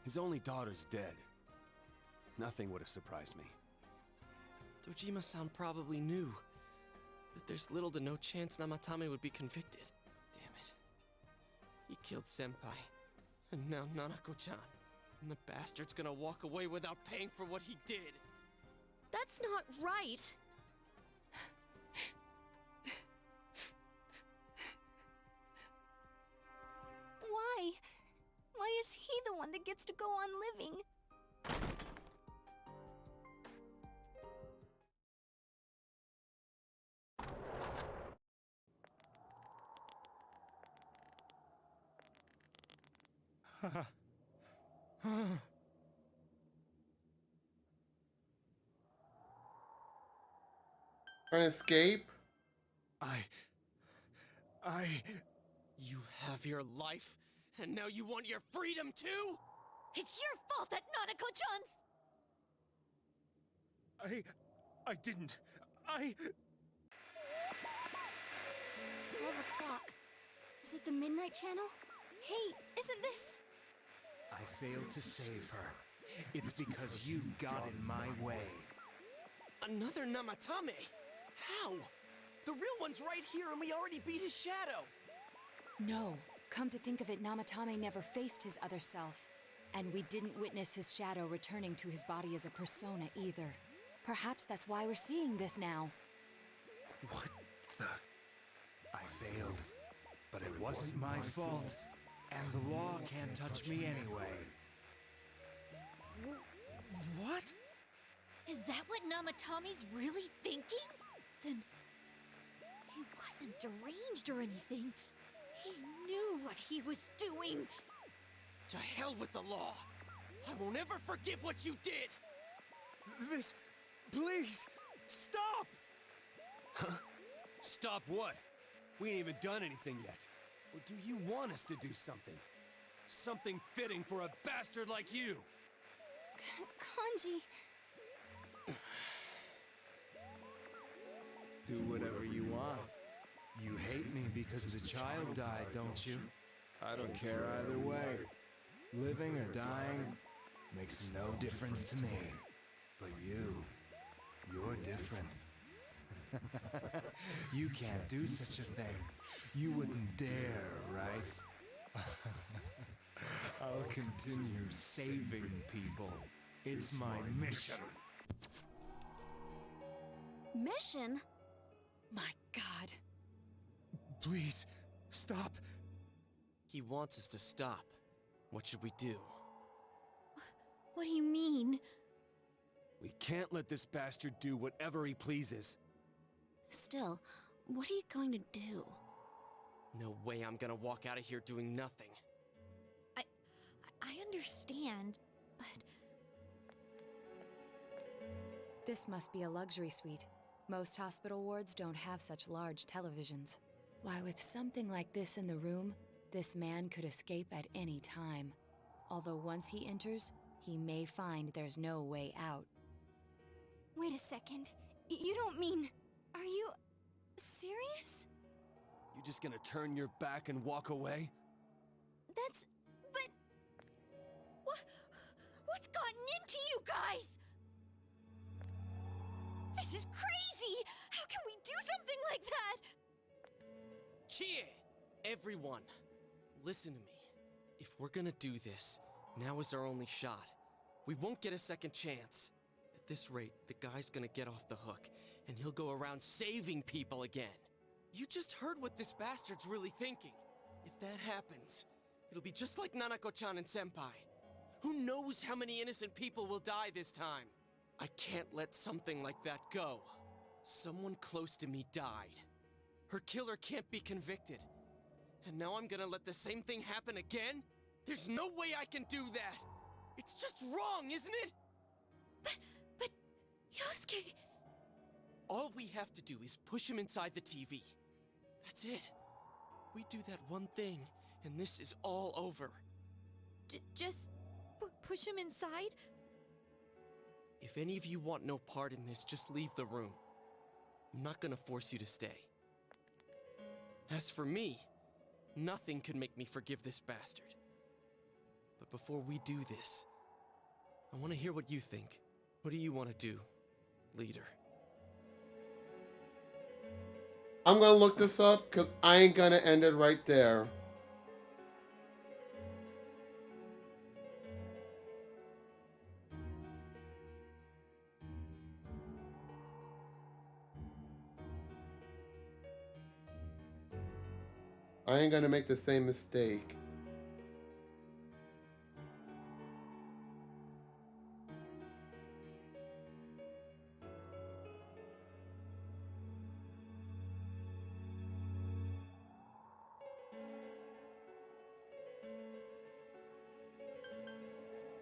His only daughter's dead. Nothing would have surprised me. Dojima-san probably knew that there's little to no chance Namatame would be convicted. Damn it. He killed Senpai, and now Nanako-chan. And the bastard's gonna walk away without paying for what he did. That's not right! Why? Why is he the one that gets to go on living? Trying to escape? You have your life, and now you want your freedom too? It's your fault that Nanako-chan's... I didn't. 12 o'clock. Is it the Midnight Channel? Hey, isn't this... I failed to save her. It's because you got in my way. Another Namatame? How? The real one's right here and we already beat his shadow! No. Come to think of it, Namatame never faced his other self. And we didn't witness his shadow returning to his body as a persona either. Perhaps that's why we're seeing this now. What the... I failed. But it wasn't my fault. And the law can't touch me anyway. What? Is that what Namatame's really thinking? Then... he wasn't deranged or anything. He knew what he was doing. To hell with the law! I won't ever forgive what you did! This... please! Stop! Huh? Stop what? We ain't even done anything yet. Or do you want us to do something? Something fitting for a bastard like you! Kanji... Do whatever you want. You hate me because the child died, don't you? I don't care either way. Living or dying makes no difference to me. But you're different. You can't do such a thing. You wouldn't dare, right? I'll continue saving people. It's my mission. Mission? My God. Please, stop. He wants us to stop. What should we do? What do you mean? We can't let this bastard do whatever he pleases. Still, what are you going to do? No way I'm gonna walk out of here doing nothing. I understand, but... This must be a luxury suite. Most hospital wards don't have such large televisions. Why, with something like this in the room, this man could escape at any time. Although once he enters, he may find there's no way out. Wait a second. You don't mean... Are you... serious? You just gonna turn your back and walk away? That's... but... What's gotten into you guys? This is crazy! How can we do something like that? Chie! Everyone, listen to me. If we're gonna do this, now is our only shot. We won't get a second chance. At this rate, the guy's gonna get off the hook, and he'll go around saving people again. You just heard what this bastard's really thinking. If that happens, it'll be just like Nanako-chan and Senpai. Who knows how many innocent people will die this time? I can't let something like that go. Someone close to me died. Her killer can't be convicted. And now I'm gonna let the same thing happen again? There's no way I can do that! It's just wrong, isn't it? But... Yosuke... All we have to do is push him inside the TV. That's it. We do that one thing, and this is all over. Just... push him inside? If any of you want no part in this, just leave the room. I'm not gonna force you to stay. As for me, nothing could make me forgive this bastard. But before we do this, I want to hear what you think. What do you want to do, leader? I'm gonna look this up because I ain't gonna end it right there. I ain't gonna make the same mistake.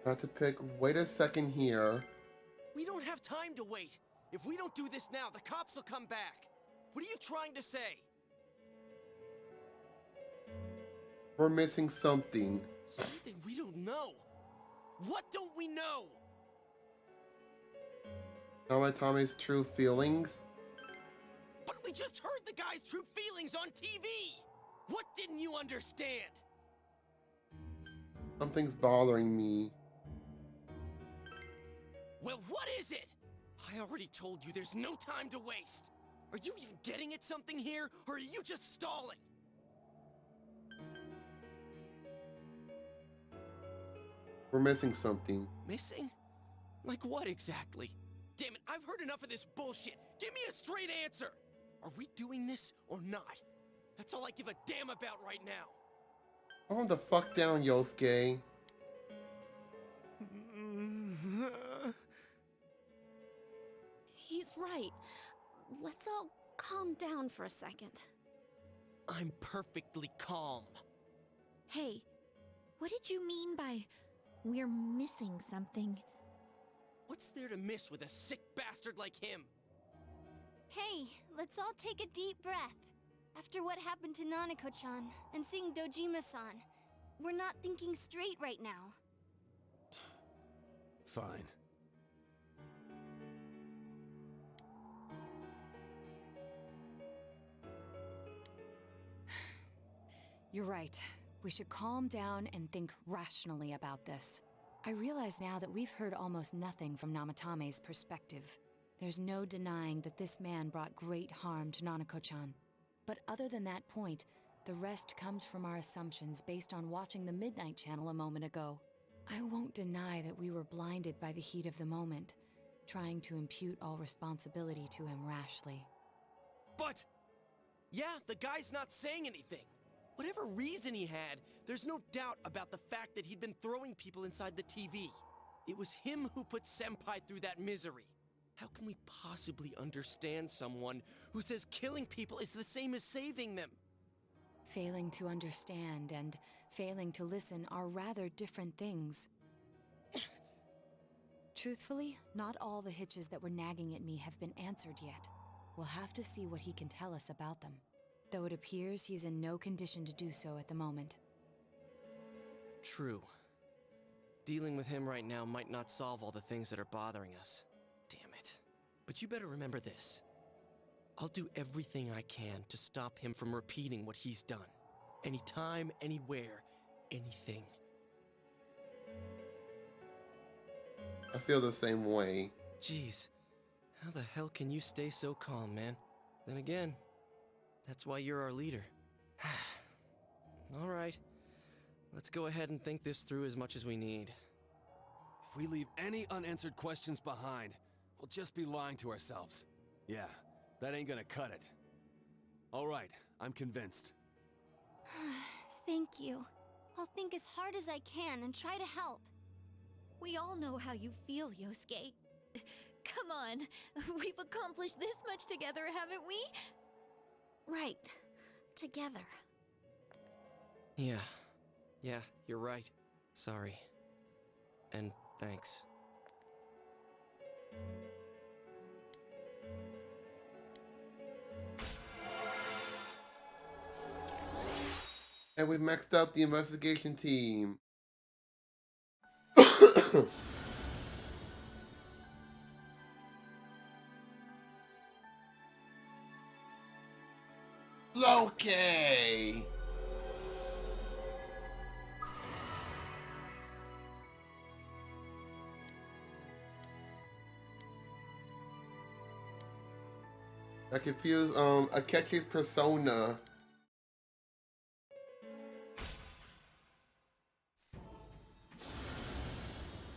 Not to pick. Wait a second here. We don't have time to wait. If we don't do this now, the cops will come back. What are you trying to say? We're missing something. Something we don't know. What don't we know? Namatome's true feelings. But we just heard the guy's true feelings on TV. What didn't you understand? Something's bothering me. Well, what is it? I already told you there's no time to waste. Are you even getting at something here, or are you just stalling? We're missing something. Missing? Like what exactly? Damn it, I've heard enough of this bullshit. Give me a straight answer. Are we doing this or not? That's all I give a damn about right now. Calm the fuck down, Yosuke. He's right. Let's all calm down for a second. I'm perfectly calm. Hey, what did you mean by we're missing something? What's there to miss with a sick bastard like him? Hey, let's all take a deep breath. After what happened to Nanako-chan and seeing Dojima-san, we're not thinking straight right now. Fine. You're right. We should calm down and think rationally about this. I realize now that we've heard almost nothing from Namatame's perspective. There's no denying that this man brought great harm to Nanako-chan. But other than that point, the rest comes from our assumptions based on watching the Midnight Channel a moment ago. I won't deny that we were blinded by the heat of the moment, trying to impute all responsibility to him rashly. But, yeah, the guy's not saying anything. Whatever reason he had, there's no doubt about the fact that he'd been throwing people inside the TV. It was him who put Senpai through that misery. How can we possibly understand someone who says killing people is the same as saving them? Failing to understand and failing to listen are rather different things. Truthfully, not all the hitches that were nagging at me have been answered yet. We'll have to see what he can tell us about them, though it appears he's in no condition to do so at the moment. True. Dealing with him right now might not solve all the things that are bothering us. Damn it. But you better remember this. I'll do everything I can to stop him from repeating what he's done. Anytime, anywhere, anything. I feel the same way. Jeez, how the hell can you stay so calm, man? Then again, that's why you're our leader. All right, let's go ahead and think this through as much as we need. If we leave any unanswered questions behind, we'll just be lying to ourselves. Yeah, that ain't gonna cut it. All right, I'm convinced. Thank you. I'll think as hard as I can and try to help. We all know how you feel, Yosuke. Come on, we've accomplished this much together, haven't we? Right. Together. Yeah, you're right. Sorry. And thanks. And we've maxed out the investigation team. Okay. I confuse Akechi's persona.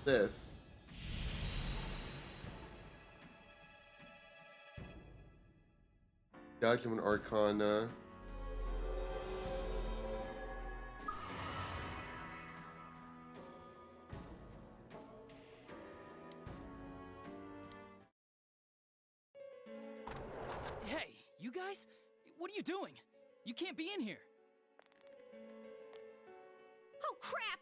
This. Judgment Arcana. Hey, you guys? What are you doing? You can't be in here. Oh, crap!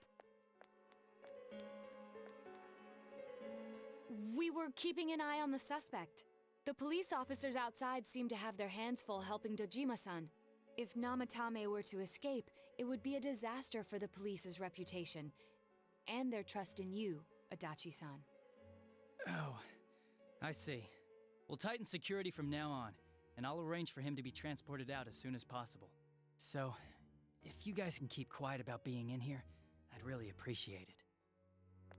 We were keeping an eye on the suspect. The police officers outside seem to have their hands full helping Dojima-san. If Namatame were to escape, it would be a disaster for the police's reputation. And their trust in you, Adachi-san. Oh, I see. We'll tighten security from now on, and I'll arrange for him to be transported out as soon as possible. So, if you guys can keep quiet about being in here, I'd really appreciate it.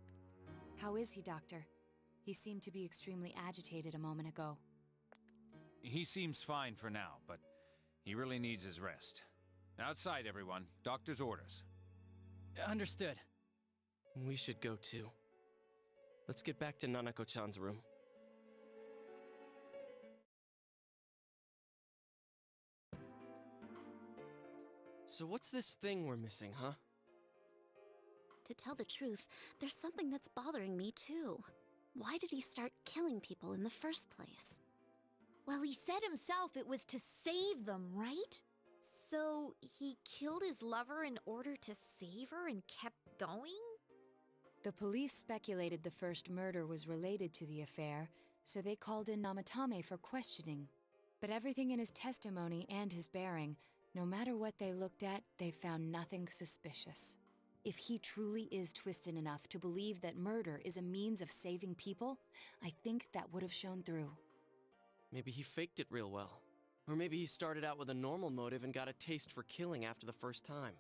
How is he, Doctor? He seemed to be extremely agitated a moment ago. He seems fine for now, but he really needs his rest. Outside, everyone. Doctor's orders. Understood. We should go too. Let's get back to Nanako-chan's room. So what's this thing we're missing, huh? To tell the truth, there's something that's bothering me too. Why did he start killing people in the first place? Well, he said himself it was to save them, right? So he killed his lover in order to save her and kept going? The police speculated the first murder was related to the affair, so they called in Namatame for questioning. But everything in his testimony and his bearing, no matter what they looked at, they found nothing suspicious. If he truly is twisted enough to believe that murder is a means of saving people, I think that would have shown through. Maybe he faked it real well. Or maybe he started out with a normal motive and got a taste for killing after the first time.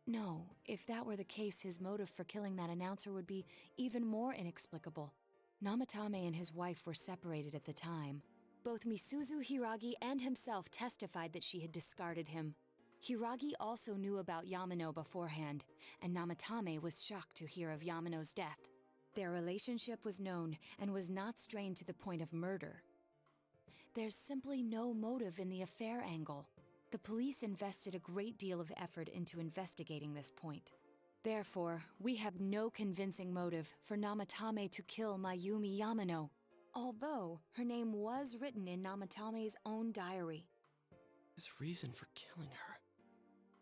No, if that were the case, his motive for killing that announcer would be even more inexplicable. Namatame and his wife were separated at the time. Both Misuzu Hiragi and himself testified that she had discarded him. Hiragi also knew about Yamano beforehand, and Namatame was shocked to hear of Yamano's death. Their relationship was known and was not strained to the point of murder. There's simply no motive in the affair angle. The police invested a great deal of effort into investigating this point. Therefore, we have no convincing motive for Namatame to kill Mayumi Yamano, although her name was written in Namatame's own diary. His reason for killing her.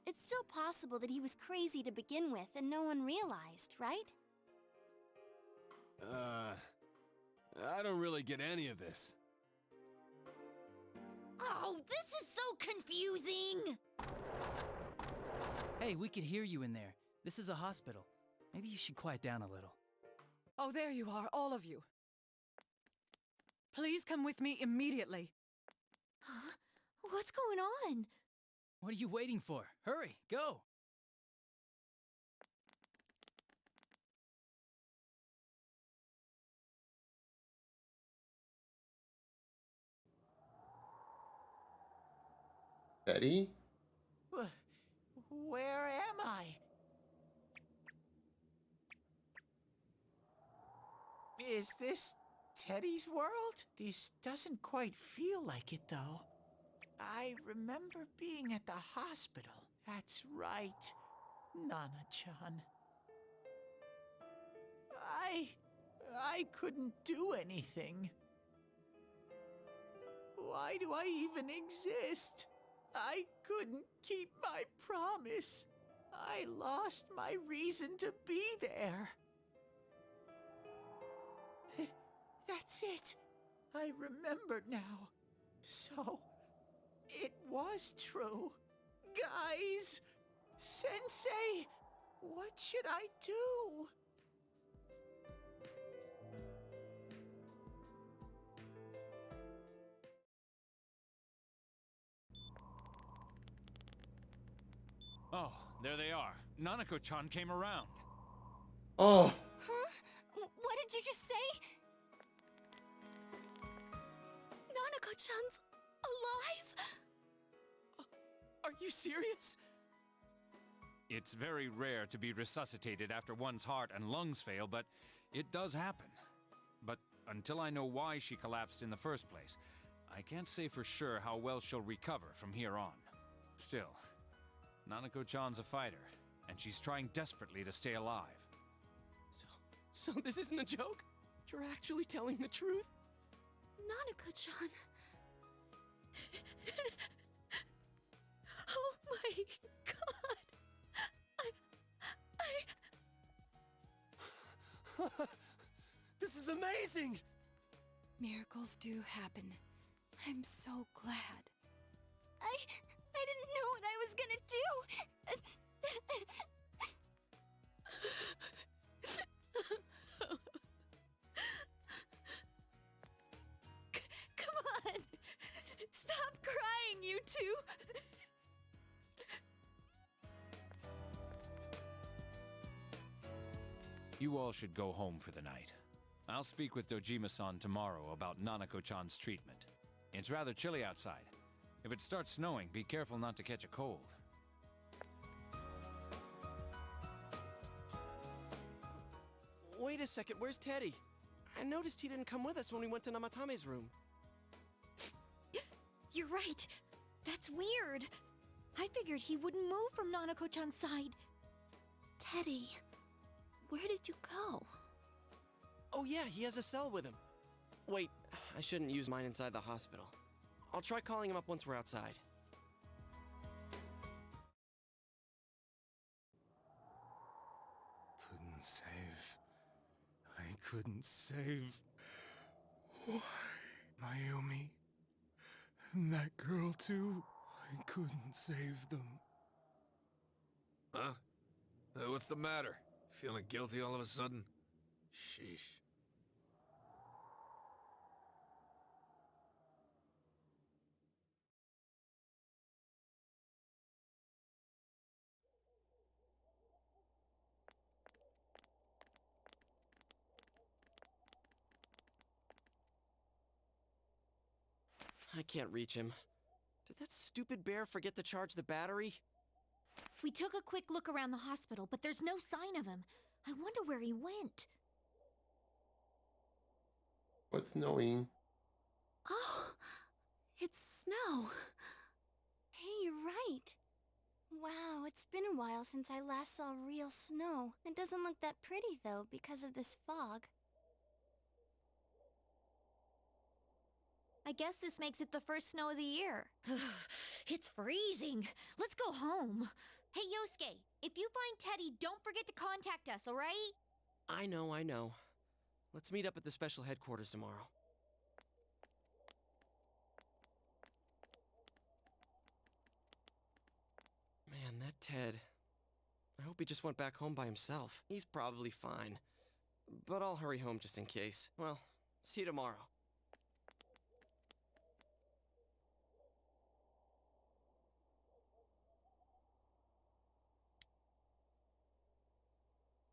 It's still possible that he was crazy to begin with and no one realized, right? I don't really get any of this. Oh, this is so confusing! Hey, we could hear you in there. This is a hospital. Maybe you should quiet down a little. Oh, there you are, all of you. Please come with me immediately. Huh? What's going on? What are you waiting for? Hurry, go! Betty? Where am I? Is this Teddy's world? This doesn't quite feel like it, though. I remember being at the hospital. That's right, Nana-chan. I couldn't do anything. Why do I even exist? I couldn't keep my promise. I lost my reason to be there. That's it. I remember now. So, it was true. Guys! Sensei! What should I do? There they are. Nanako-chan came around. Oh. Huh? What did you just say? Nanako-chan's alive? Are you serious? It's very rare to be resuscitated after one's heart and lungs fail, but it does happen. But until I know why she collapsed in the first place, I can't say for sure how well she'll recover from here on. Still, Nanako-chan's a fighter, and she's trying desperately to stay alive. So this isn't a joke? You're actually telling the truth? Nanako-chan. Oh my god. This is amazing! Miracles do happen. I'm so glad. I didn't know what I was gonna do. Come on. Stop crying, you two. You all should go home for the night. I'll speak with Dojima-san tomorrow about Nanako-chan's treatment. It's rather chilly outside. If it starts snowing, be careful not to catch a cold. Wait a second, where's Teddy? I noticed he didn't come with us when we went to Namatame's room. You're right. That's weird. I figured he wouldn't move from Nanako-chan's side. Teddy, where did you go? Oh yeah, he has a cell with him. Wait, I shouldn't use mine inside the hospital. I'll try calling him up once we're outside. Couldn't save. I couldn't save. Why? Mayumi. And that girl too. I couldn't save them. Huh? What's the matter? Feeling guilty all of a sudden? Sheesh. I can't reach him. Did that stupid bear forget to charge the battery? We took a quick look around the hospital, but there's no sign of him. I wonder where he went. What's snowing? Oh, it's snow. Hey, you're right. Wow, it's been a while since I last saw real snow. It doesn't look that pretty, though, because of this fog. I guess this makes it the first snow of the year. It's freezing. Let's go home. Hey, Yosuke, if you find Teddy, don't forget to contact us, all right? I know. Let's meet up at the special headquarters tomorrow. Man, that Ted. I hope he just went back home by himself. He's probably fine. But I'll hurry home just in case. Well, see you tomorrow.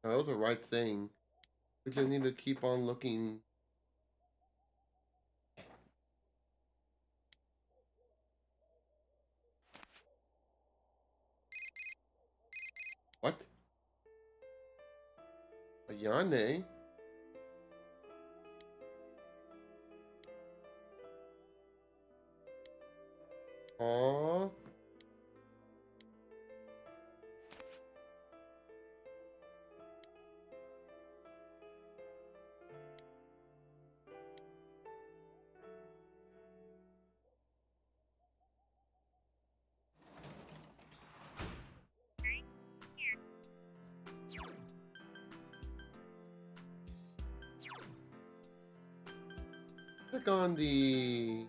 That was the right thing. We just need to keep on looking. What? Ayane? Aww. Click on the...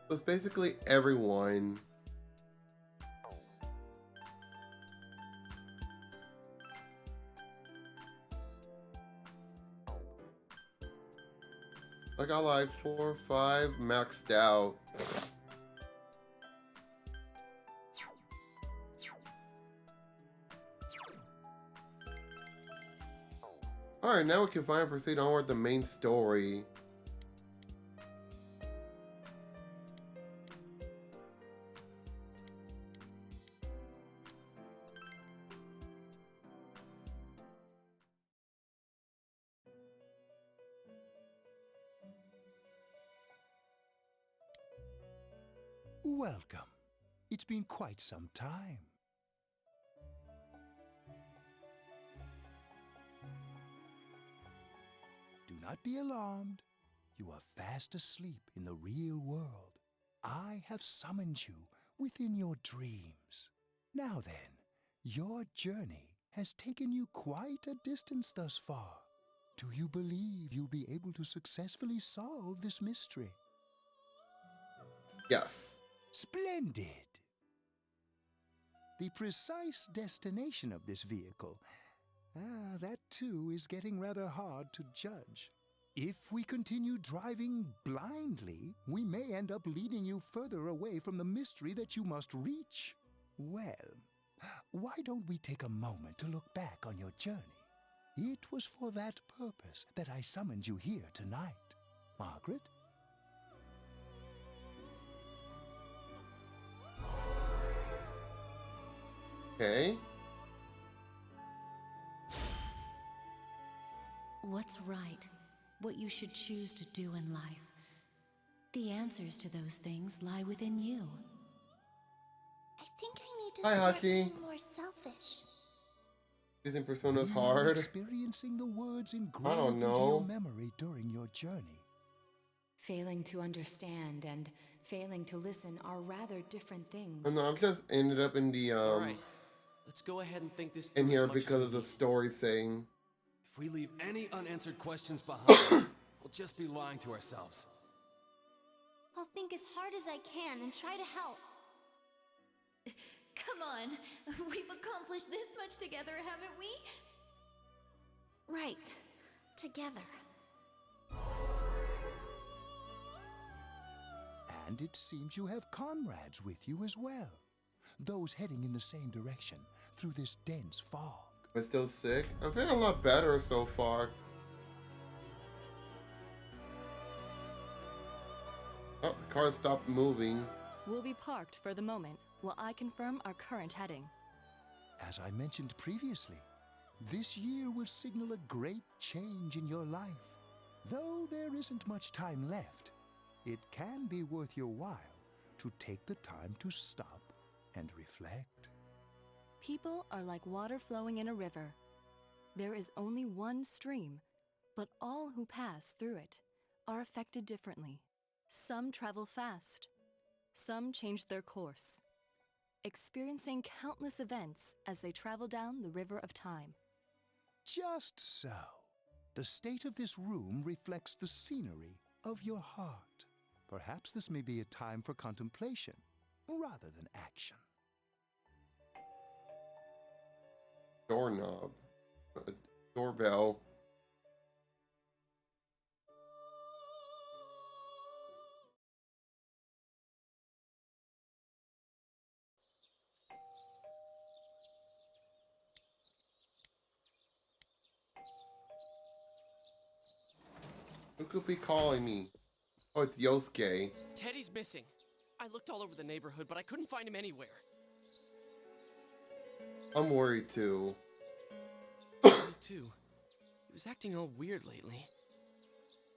So it's basically everyone. I got like 4 or 5 maxed out. Alright, now we can finally proceed onward the main story. Welcome. It's been quite some time. Do not be alarmed. You are fast asleep in the real world. I have summoned you within your dreams. Now then, your journey has taken you quite a distance thus far. Do you believe you'll be able to successfully solve this mystery? Yes. Splendid! The precise destination of this vehicle, that too is getting rather hard to judge. If we continue driving blindly, we may end up leading you further away from the mystery that you must reach. Well, why don't we take a moment to look back on your journey? It was for that purpose that I summoned you here tonight. Margaret? Okay. What's right? What you should choose to do in life? The answers to those things lie within you. I think I need to Hi, start Hachi. being more selfish. Using Persona's You are hard. experiencing the words I engraved don't into your know. memory during your journey. Failing to understand and failing to listen are rather different things. Oh, no, I'm just ended up in the Alright, let's go ahead and think this through in here as much because as of we the need. story thing. If we leave any unanswered questions behind, we'll just be lying to ourselves. I'll think as hard as I can and try to help. Come on, we've accomplished this much together, haven't we? Right. Together. And it seems you have comrades with you as well. Those heading in the same direction through this dense fog. I'm still sick. I'm feeling a lot better so far. Oh, the car stopped moving. We'll be parked for the moment while I confirm our current heading. As I mentioned previously, this year will signal a great change in your life. Though there isn't much time left, it can be worth your while to take the time to stop and reflect. People are like water flowing in a river. There is only one stream, but all who pass through it are affected differently. Some travel fast. Some change their course, experiencing countless events as they travel down the river of time. Just so. The state of this room reflects the scenery of your heart. Perhaps this may be a time for contemplation rather than action. Doorknob. Doorbell. Who could be calling me? Oh, it's Yosuke. Teddy's missing. I looked all over the neighborhood, but I couldn't find him anywhere. I'm worried too. Me too. He was acting all weird lately.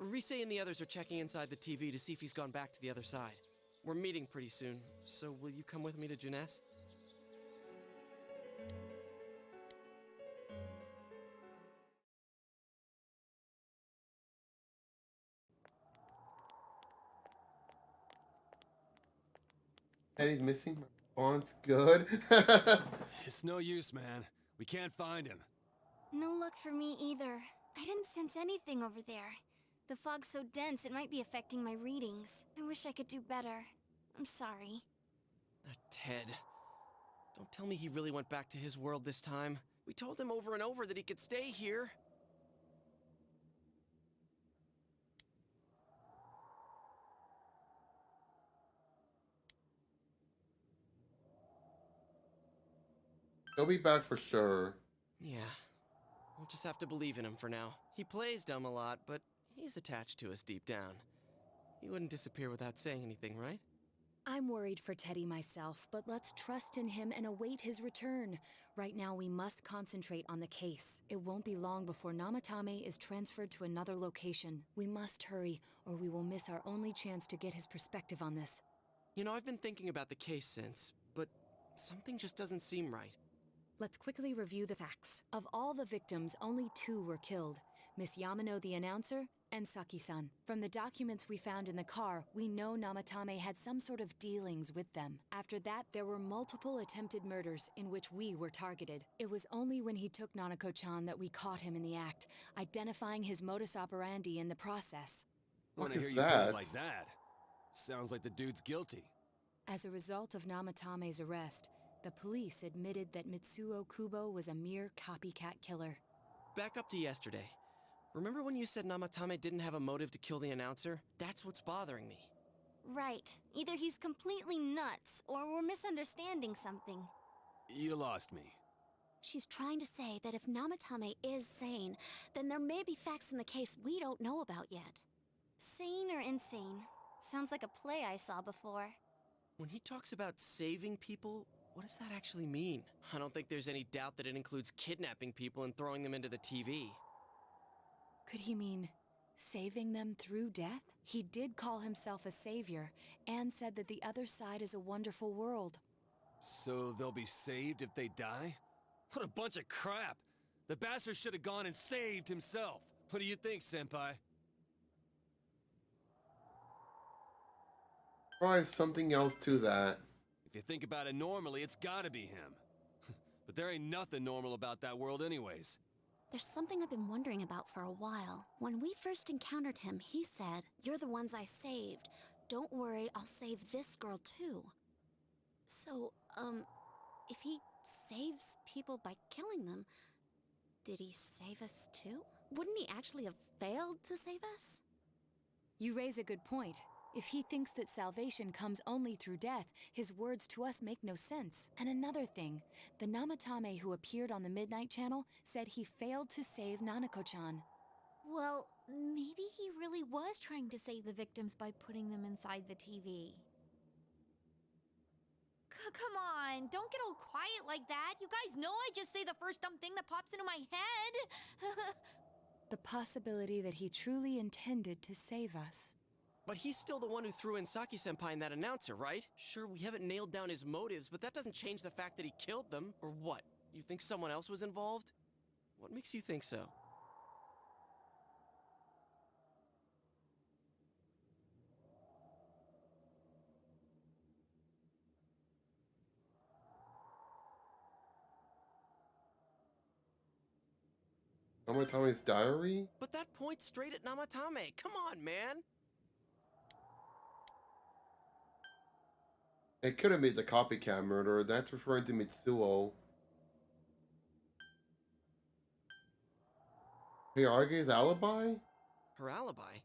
Rise and the others are checking inside the TV to see if he's gone back to the other side. We're meeting pretty soon, so will you come with me to Jeunesse? Eddie's missing. My response good. It's no use, man. We can't find him. No luck for me either. I didn't sense anything over there. The fog's so dense it might be affecting my readings. I wish I could do better. I'm sorry. Ted. Don't tell me he really went back to his world this time. We told him over and over that he could stay here. He'll be back for sure. Yeah. We'll just have to believe in him for now. He plays dumb a lot, but he's attached to us deep down. He wouldn't disappear without saying anything, right? I'm worried for Teddy myself, but let's trust in him and await his return. Right now, we must concentrate on the case. It won't be long before Namatame is transferred to another location. We must hurry, or we will miss our only chance to get his perspective on this. You know, I've been thinking about the case since, but something just doesn't seem right. Let's quickly review the facts. Of all the victims, only 2 were killed. Miss Yamano the announcer, and Saki-san. From the documents we found in the car, we know Namatame had some sort of dealings with them. After that, there were multiple attempted murders in which we were targeted. It was only when he took Nanako-chan that we caught him in the act, identifying his modus operandi in the process. Wanna What hear is you put that? it like that? Sounds like the dude's guilty. As a result of Namatame's arrest, the police admitted that Mitsuo Kubo was a mere copycat killer. Back up to yesterday. Remember when you said Namatame didn't have a motive to kill the announcer? That's what's bothering me. Right. Either he's completely nuts, or we're misunderstanding something. You lost me. She's trying to say that if Namatame is sane, then there may be facts in the case we don't know about yet. Sane or insane? Sounds like a play I saw before. When he talks about saving people, what does that actually mean? I don't think there's any doubt that it includes kidnapping people and throwing them into the TV. Could he mean saving them through death? He did call himself a savior and said that the other side is a wonderful world. So they'll be saved if they die? What a bunch of crap! The bastard should have gone and saved himself. What do you think, Senpai? Probably something else to that. If you think about it normally, it's gotta be him. But there ain't nothing normal about that world anyways. There's something I've been wondering about for a while. When we first encountered him, he said, "You're the ones I saved. Don't worry, I'll save this girl too." So, if he saves people by killing them, did he save us too? Wouldn't he actually have failed to save us? You raise a good point. If he thinks that salvation comes only through death, his words to us make no sense. And another thing, the Namatame who appeared on the Midnight Channel said he failed to save Nanako-chan. Well, maybe he really was trying to save the victims by putting them inside the TV. Come on, don't get all quiet like that. You guys know I just say the first dumb thing that pops into my head. The possibility that he truly intended to save us. But he's still the one who threw in Saki-senpai and that announcer, right? Sure, we haven't nailed down his motives, but that doesn't change the fact that he killed them. Or what? You think someone else was involved? What makes you think so? Namatame's diary? But that points straight at Namatame. Come on, man. It could have made the copycat murderer. That's referring to Mitsuo. Hey, Arge's alibi? Her alibi?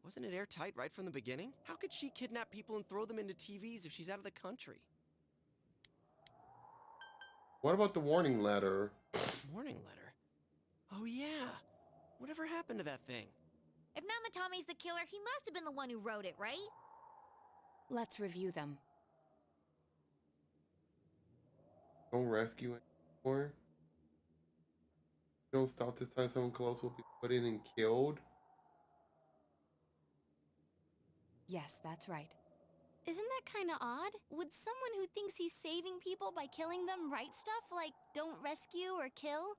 Wasn't it airtight right from the beginning? How could she kidnap people and throw them into TVs if she's out of the country? What about the warning letter? Warning letter? Oh yeah. Whatever happened to that thing? If Namatame's the killer, he must have been the one who wrote it, right? Let's review them. Don't rescue anymore. Don't stop this time. Someone close will be put in and killed. Yes, that's right. Isn't that kind of odd? Would someone who thinks he's saving people by killing them write stuff like "don't rescue" or "kill"?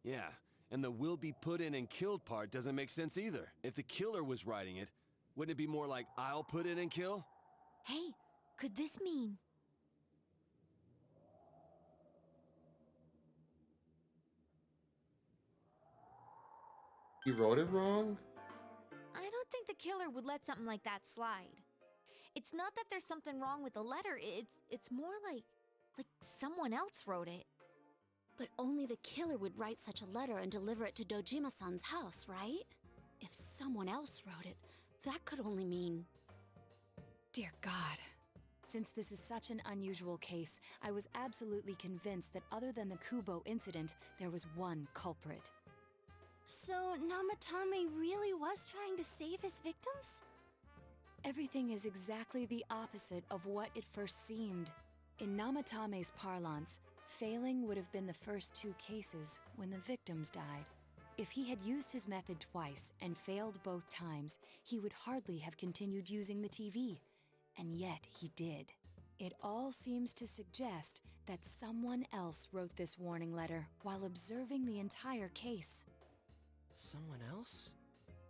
Yeah, and the "will be put in and killed" part doesn't make sense either. If the killer was writing it, wouldn't it be more like "I'll put in and kill"? Hey, could this mean... He wrote it wrong? I don't think the killer would let something like that slide. It's not that there's something wrong with the letter, it's more like someone else wrote it. But only the killer would write such a letter and deliver it to Dojima-san's house, right? If someone else wrote it, that could only mean... Dear God, Since this is such an unusual case, I was absolutely convinced that other than the Kubo incident, there was one culprit. So, Namatame really was trying to save his victims? Everything is exactly the opposite of what it first seemed. In Namatame's parlance, failing would have been the first two cases when the victims died. If he had used his method twice and failed both times, he would hardly have continued using the TV. And yet he did. It all seems to suggest that someone else wrote this warning letter while observing the entire case. Someone else?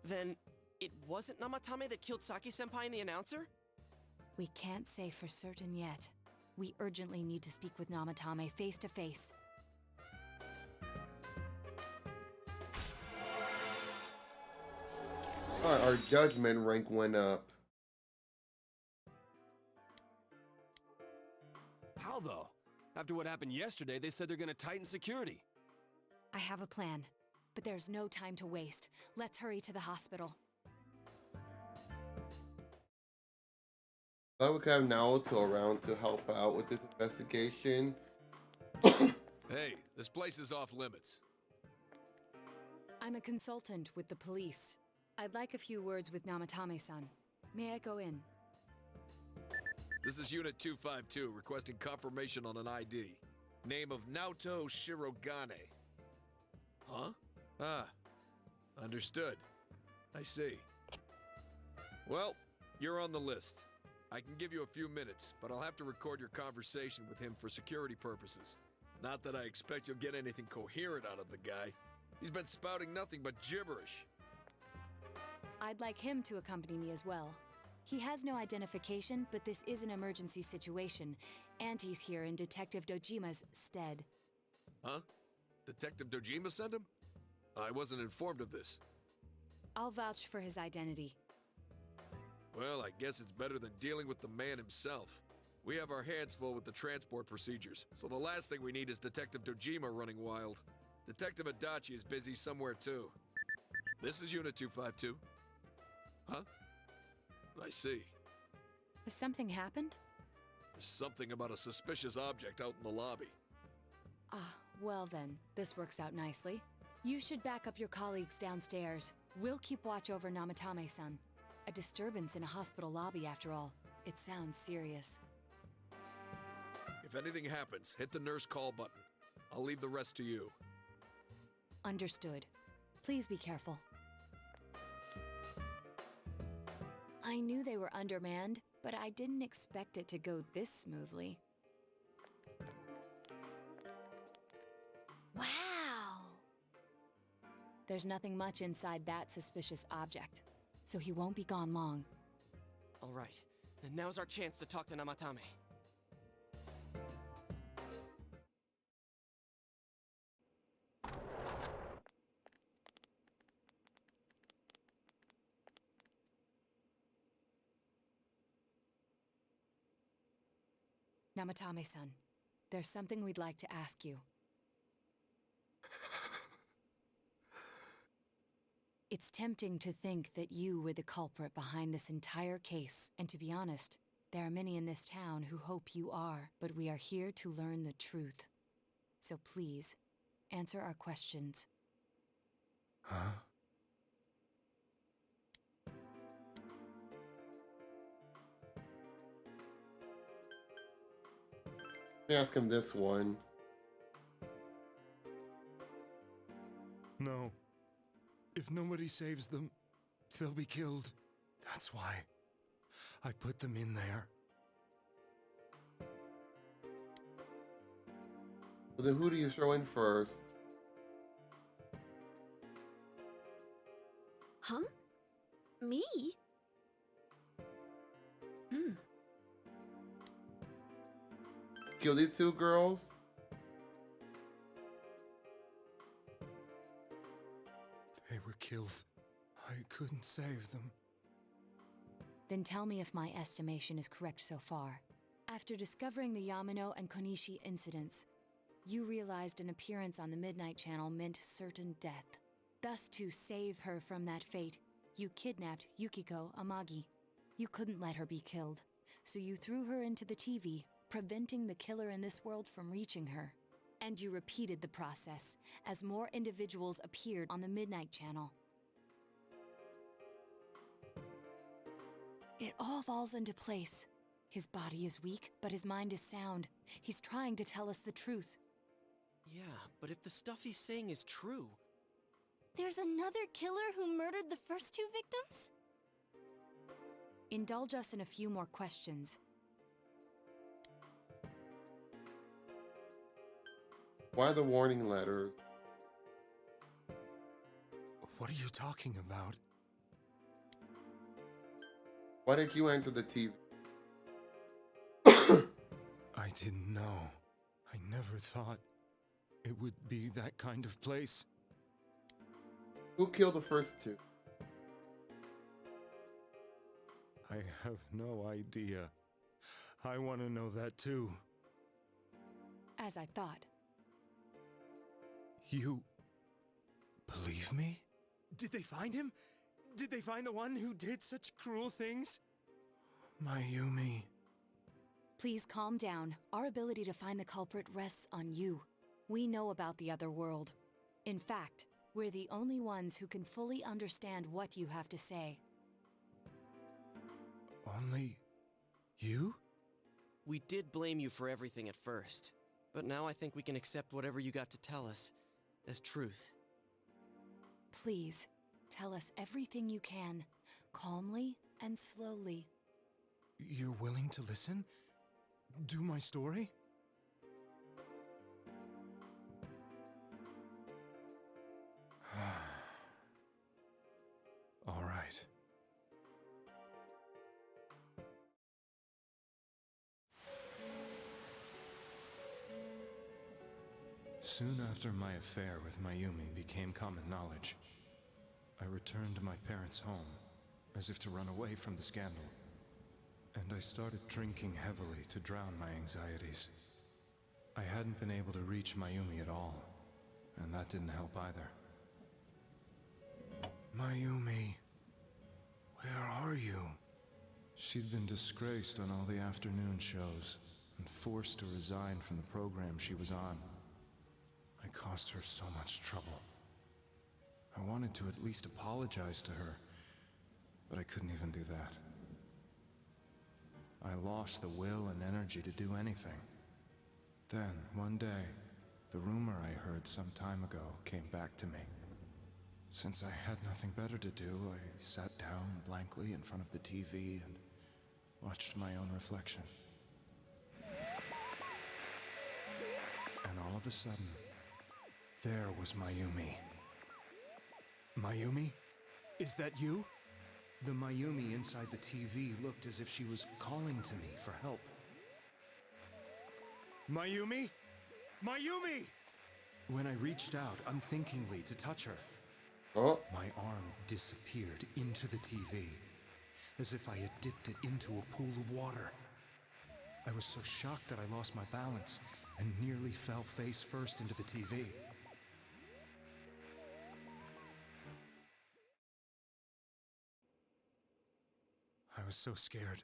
Then it wasn't Namatame that killed Saki-senpai and the announcer? We can't say for certain yet. We urgently need to speak with Namatame face to face. Alright, our judgment rank went up. How though? After what happened yesterday, they said they're gonna tighten security. I have a plan, but there's no time to waste. Let's hurry to the hospital. Glad we could have Naoto around to help out with this investigation. Hey, this place is off limits. I'm a consultant with the police. I'd like a few words with Namatame-san. May I go in? This is Unit 252, requesting confirmation on an ID. Name of Naoto Shirogane. Huh? Ah, understood. I see. Well, you're on the list. I can give you a few minutes, but I'll have to record your conversation with him for security purposes. Not that I expect you'll get anything coherent out of the guy. He's been spouting nothing but gibberish. I'd like him to accompany me as well. He has no identification, but this is an emergency situation, and he's here in Detective Dojima's stead. Huh? Detective Dojima sent him? I wasn't informed of this. I'll vouch for his identity. Well, I guess it's better than dealing with the man himself. We have our hands full with the transport procedures, so the last thing we need is Detective Dojima running wild. Detective Adachi is busy somewhere too. This is Unit 252. Huh? I see. Has something happened? There's something about a suspicious object out in the lobby. Ah, well then, this works out nicely. You should back up your colleagues downstairs. We'll keep watch over Namatame-san. A disturbance in a hospital lobby, after all. It sounds serious. If anything happens, hit the nurse call button. I'll leave the rest to you. Understood. Please be careful. I knew they were undermanned, but I didn't expect it to go this smoothly. Wow! There's nothing much inside that suspicious object, so he won't be gone long. All right, and now's our chance to talk to Namatame. Namatame-san, there's something we'd like to ask you. It's tempting to think that you were the culprit behind this entire case, and to be honest, there are many in this town who hope you are, but we are here to learn the truth. So please, answer our questions. Huh? Let me ask him this one. No. If nobody saves them, they'll be killed. That's why I put them in there. Well, then who do you throw in first? Huh? Me? Kill these two girls? They were killed. I couldn't save them. Then tell me if my estimation is correct so far. After discovering the Yamano and Konishi incidents, you realized an appearance on the Midnight Channel meant certain death. Thus, to save her from that fate, you kidnapped Yukiko Amagi. You couldn't let her be killed, so you threw her into the TV, preventing the killer in this world from reaching her. And you repeated the process as more individuals appeared on the Midnight Channel. It all falls into place. His body is weak, but his mind is sound. He's trying to tell us the truth. Yeah, but if the stuff he's saying is true... There's another killer who murdered the first two victims? Indulge us in a few more questions. Why the warning letters? What are you talking about? Why did you enter the TV? I didn't know. I never thought it would be that kind of place. Who killed the first two? I have no idea. I want to know that too. As I thought. You believe me? Did they find him? Did they find the one who did such cruel things? Mayumi. Please calm down. Our ability to find the culprit rests on you. We know about the other world. In fact, we're the only ones who can fully understand what you have to say. Only you? We did blame you for everything at first, but now I think we can accept whatever you got to tell us as truth. Please, tell us everything you can, calmly and slowly. You're willing to listen? Do my story? All right. Soon after my affair with Mayumi became common knowledge, I returned to my parents' home, as if to run away from the scandal. And I started drinking heavily to drown my anxieties. I hadn't been able to reach Mayumi at all, and that didn't help either. Mayumi, where are you? She'd been disgraced on all the afternoon shows and forced to resign from the program she was on. I caused her so much trouble. I wanted to at least apologize to her, but I couldn't even do that. I lost the will and energy to do anything. Then, one day, the rumor I heard some time ago came back to me. Since I had nothing better to do, I sat down blankly in front of the TV and watched my own reflection. And all of a sudden, there was Mayumi. Mayumi? Is that you? The Mayumi inside the TV looked as if she was calling to me for help. Mayumi? Mayumi! When I reached out unthinkingly to touch her, my arm disappeared into the TV, as if I had dipped it into a pool of water. I was so shocked that I lost my balance and nearly fell face first into the TV. I was so scared.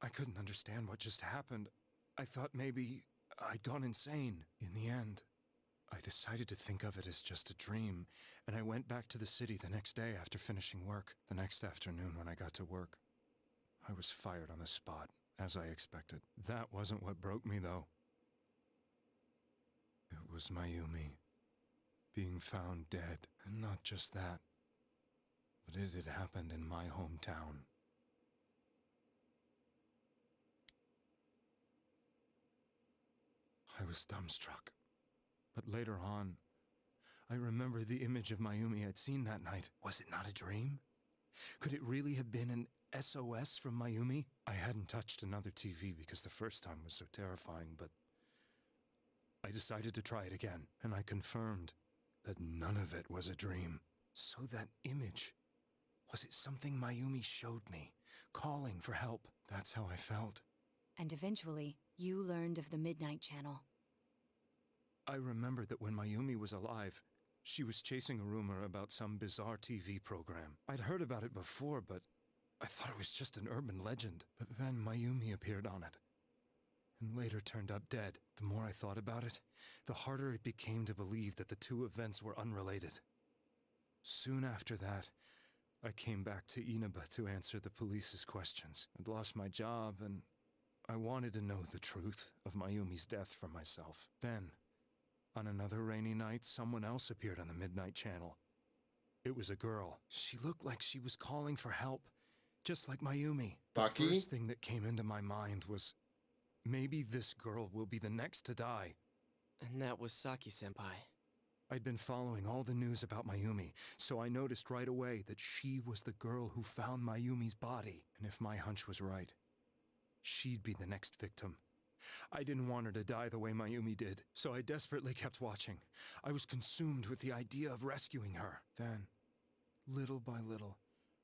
I couldn't understand what just happened. I thought maybe I'd gone insane. In the end, I decided to think of it as just a dream, and I went back to the city the next day after finishing work. The next afternoon when I got to work, I was fired on the spot, as I expected. That wasn't what broke me, though. It was Mayumi being found dead, and not just that, but it had happened in my hometown. I was dumbstruck. But later on, I remember the image of Mayumi I'd seen that night. Was it not a dream? Could it really have been an SOS from Mayumi? I hadn't touched another TV because the first time was so terrifying, but I decided to try it again, and I confirmed that none of it was a dream. So that image, was it something Mayumi showed me, calling for help? That's how I felt. And eventually, you learned of the Midnight Channel. I remembered that when Mayumi was alive, she was chasing a rumor about some bizarre TV program. I'd heard about it before, but I thought it was just an urban legend, but then Mayumi appeared on it, and later turned up dead. The more I thought about it, the harder it became to believe that the two events were unrelated. Soon after that, I came back to Inaba to answer the police's questions. I'd lost my job, and I wanted to know the truth of Mayumi's death for myself. Then, on another rainy night, someone else appeared on the Midnight Channel. It was a girl. She looked like she was calling for help, just like Mayumi. The Foggy? first thing that came into my mind was, maybe this girl will be the next to die. And that was Saki-senpai. I'd been following all the news about Mayumi, so I noticed right away that she was the girl who found Mayumi's body. And if my hunch was right, she'd be the next victim. I didn't want her to die the way Mayumi did, so I desperately kept watching. I was consumed with the idea of rescuing her. Then, little by little,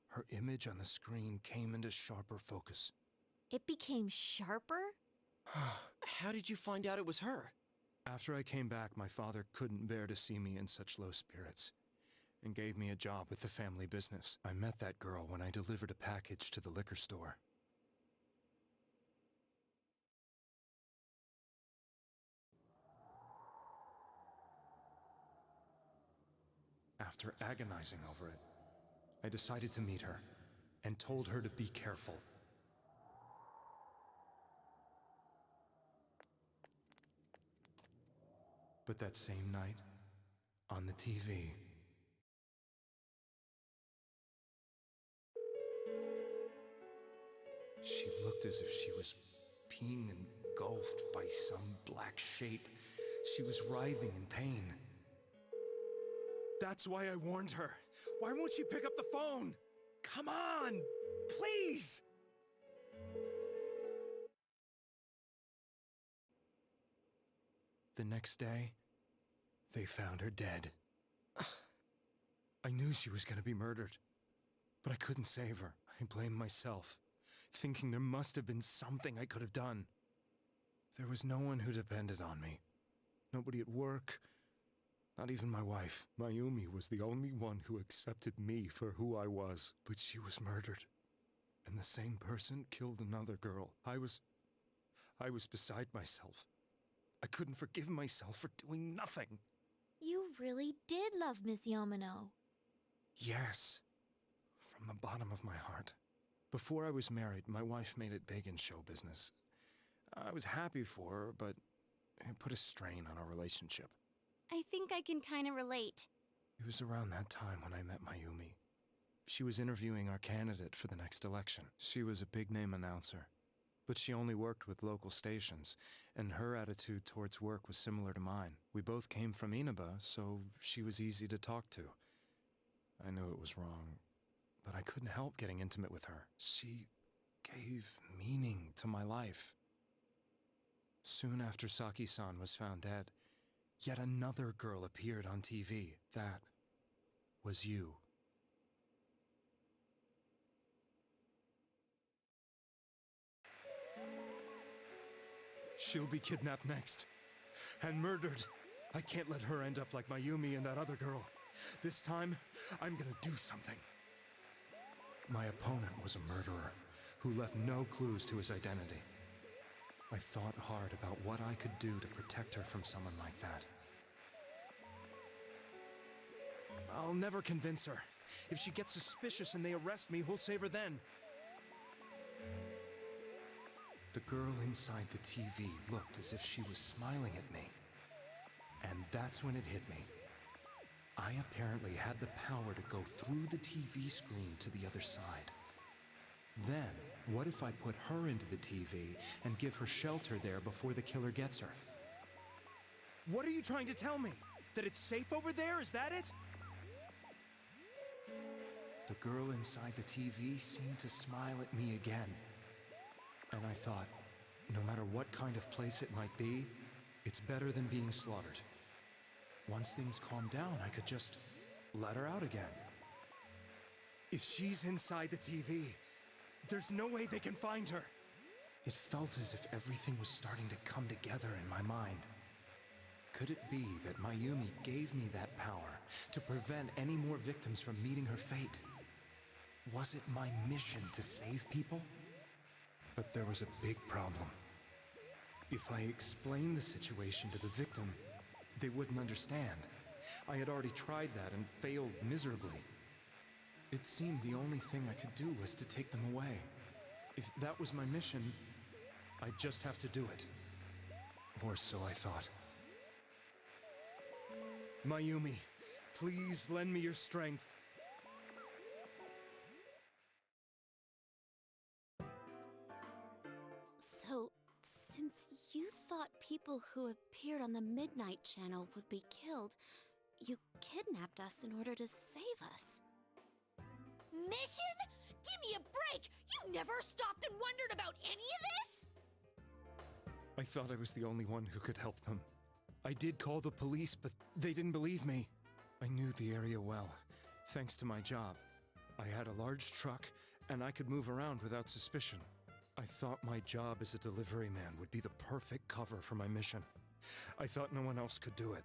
her image on the screen came into sharper focus. It became sharper? How did you find out it was her? After I came back, my father couldn't bear to see me in such low spirits, and gave me a job with the family business. I met that girl when I delivered a package to the liquor store. After agonizing over it, I decided to meet her, and told her to be careful. But that same night, on the TV, she looked as if she was being engulfed by some black shape. She was writhing in pain. That's why I warned her. Why won't she pick up the phone? Come on, please! The next day, they found her dead. I knew she was gonna be murdered, but I couldn't save her. I blamed myself, thinking there must have been something I could have done. There was no one who depended on me. Nobody at work, not even my wife. Mayumi was the only one who accepted me for who I was, but she was murdered. And the same person killed another girl. I was beside myself. I couldn't forgive myself for doing nothing. You really did love Miss Yamano. Yes, from the bottom of my heart. Before I was married, my wife made it big in show business. I was happy for her, but it put a strain on our relationship. I think I can kind of relate. It was around that time when I met Mayumi. She was interviewing our candidate for the next election. She was a big-name announcer, but she only worked with local stations, and her attitude towards work was similar to mine. We both came from Inaba, so she was easy to talk to. I knew it was wrong, but I couldn't help getting intimate with her. She gave meaning to my life. Soon after Saki-san was found dead, yet another girl appeared on TV. That was you. She'll be kidnapped next, and murdered. I can't let her end up like Mayumi and that other girl. This time, I'm gonna do something. My opponent was a murderer who left no clues to his identity. I thought hard about what I could do to protect her from someone like that. I'll never convince her. If she gets suspicious and they arrest me, who'll save her then? The girl inside the TV looked as if she was smiling at me. And that's when it hit me. I apparently had the power to go through the TV screen to the other side. Then, what if I put her into the TV and give her shelter there before the killer gets her? What are you trying to tell me? That it's safe over there? Is that it? The girl inside the TV seemed to smile at me again. And I thought, no matter what kind of place it might be, it's better than being slaughtered. Once things calmed down, I could just let her out again. If she's inside the TV, there's no way they can find her. It felt as if everything was starting to come together in my mind. Could it be that Mayumi gave me that power to prevent any more victims from meeting her fate? Was it my mission to save people? But there was a big problem. If I explained the situation to the victim, they wouldn't understand. I had already tried that and failed miserably. It seemed the only thing I could do was to take them away. If that was my mission, I'd just have to do it. Or so I thought. Mayumi, please lend me your strength. So, since you thought people who appeared on the Midnight Channel would be killed, you kidnapped us in order to save us. Mission? Give me a break! You never stopped and wondered about any of this? I thought I was the only one who could help them. I did call the police, but they didn't believe me. I knew the area well, thanks to my job. I had a large truck, and I could move around without suspicion. I thought my job as a delivery man would be the perfect cover for my mission. I thought no one else could do it.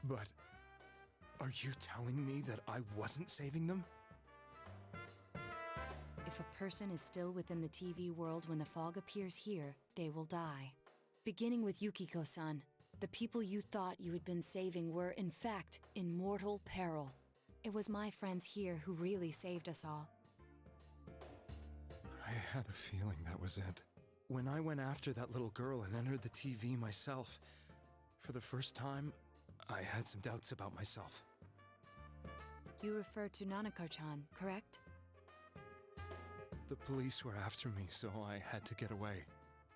But are you telling me that I wasn't saving them? If a person is still within the TV world when the fog appears here, they will die. Beginning with Yukiko-san, the people you thought you had been saving were, in fact, in mortal peril. It was my friends here who really saved us all. I had a feeling that was it. When I went after that little girl and entered the TV myself, for the first time, I had some doubts about myself. You refer to Nanako-chan, correct? The police were after me, so I had to get away.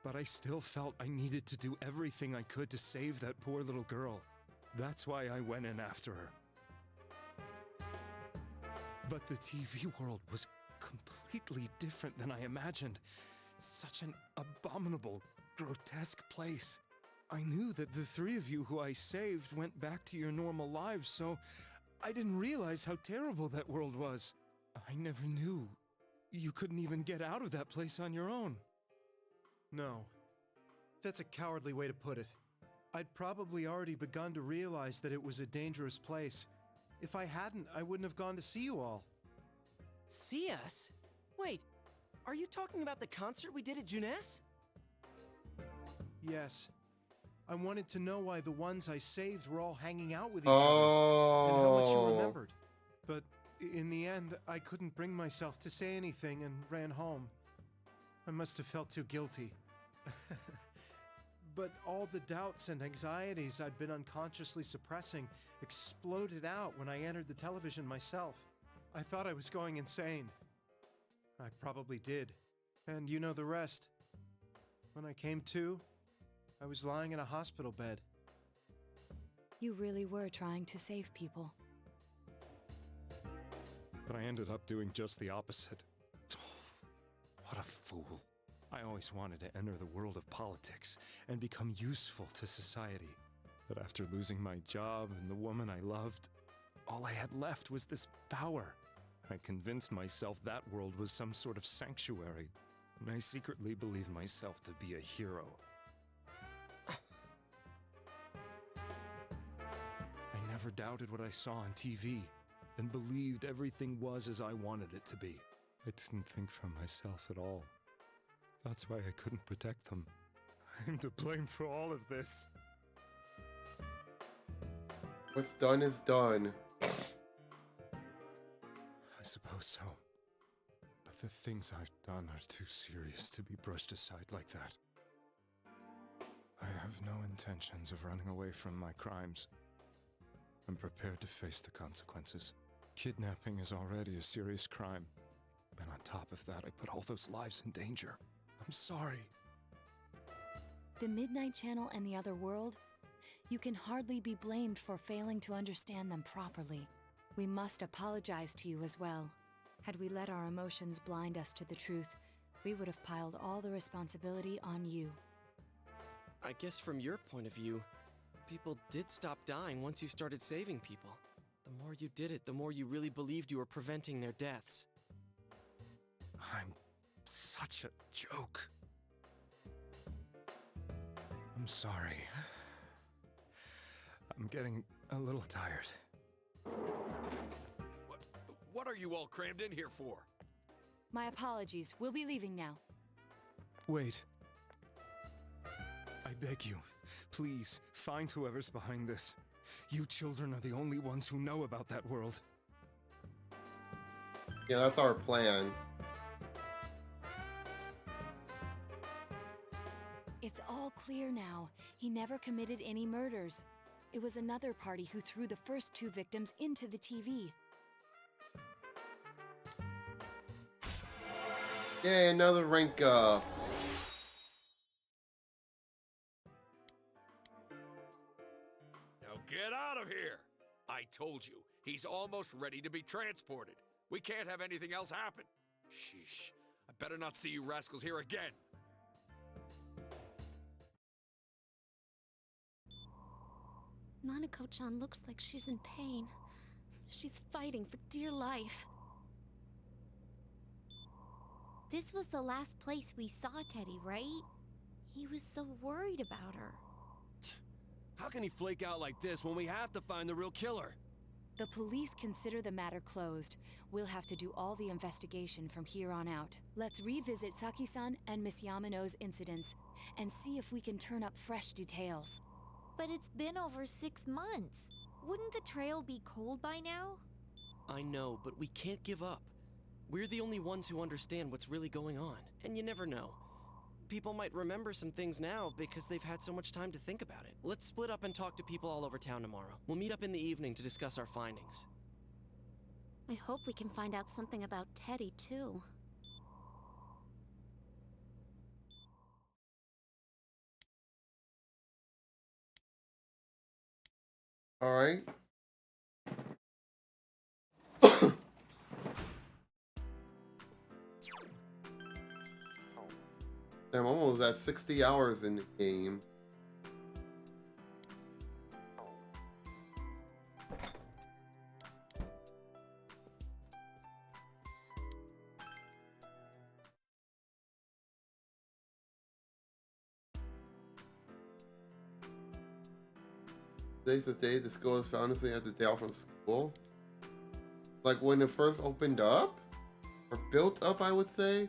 But I still felt I needed to do everything I could to save that poor little girl. That's why I went in after her. But the TV world was completely different than I imagined. Such an abominable, grotesque place. I knew that the three of you who I saved went back to your normal lives, so I didn't realize how terrible that world was. I never knew you couldn't even get out of that place on your own. No. That's a cowardly way to put it. I'd probably already begun to realize that it was a dangerous place. If I hadn't, I wouldn't have gone to see you all. See us? Wait, are you talking about the concert we did at Junes? Yes. I wanted to know why the ones I saved were all hanging out with each other, and how much you remembered. But in the end, I couldn't bring myself to say anything and ran home. I must have felt too guilty. But all the doubts and anxieties I'd been unconsciously suppressing exploded out when I entered the television myself. I thought I was going insane. I probably did. And you know the rest. When I came to, I was lying in a hospital bed. You really were trying to save people. But I ended up doing just the opposite. What a fool. I always wanted to enter the world of politics and become useful to society. But after losing my job and the woman I loved, all I had left was this power. I convinced myself that world was some sort of sanctuary, and I secretly believed myself to be a hero. I never doubted what I saw on TV, and believed everything was as I wanted it to be. I didn't think for myself at all. That's why I couldn't protect them. I'm to blame for all of this. What's done is done. I suppose so. But the things I've done are too serious to be brushed aside like that. I have no intentions of running away from my crimes. I'm prepared to face the consequences. Kidnapping is already a serious crime. And on top of that, I put all those lives in danger. I'm sorry. The Midnight Channel and the other world? You can hardly be blamed for failing to understand them properly. We must apologize to you as well. Had we let our emotions blind us to the truth, we would have piled all the responsibility on you. I guess from your point of view, people did stop dying once you started saving people. The more you did it, the more you really believed you were preventing their deaths. I'm such a joke. I'm sorry. I'm getting a little tired. What are you all crammed in here for? My apologies. We'll be leaving now. Wait. I beg you, please, find whoever's behind this. You children are the only ones who know about that world. Yeah, that's our plan. It's all clear now. He never committed any murders. It was another party who threw the first 2 victims into the TV. Yay, another rank up. Now get out of here! I told you, he's almost ready to be transported. We can't have anything else happen. Sheesh. I better not see you rascals here again. Nanako-chan looks like she's in pain. She's fighting for dear life. This was the last place we saw Teddy, right? He was so worried about her. How can he flake out like this when we have to find the real killer? The police consider the matter closed. We'll have to do all the investigation from here on out. Let's revisit Saki-san and Miss Yamano's incidents and see if we can turn up fresh details. But it's been over 6 months. Wouldn't the trail be cold by now? I know, but we can't give up. We're the only ones who understand what's really going on. And you never know. People might remember some things now because they've had so much time to think about it. Let's split up and talk to people all over town tomorrow. We'll meet up in the evening to discuss our findings. I hope we can find out something about Teddy, too. All right. I'm almost at 60 hours in the game. Today's the day the school is found at the day off from school. Like when it first opened up? Or built up, I would say.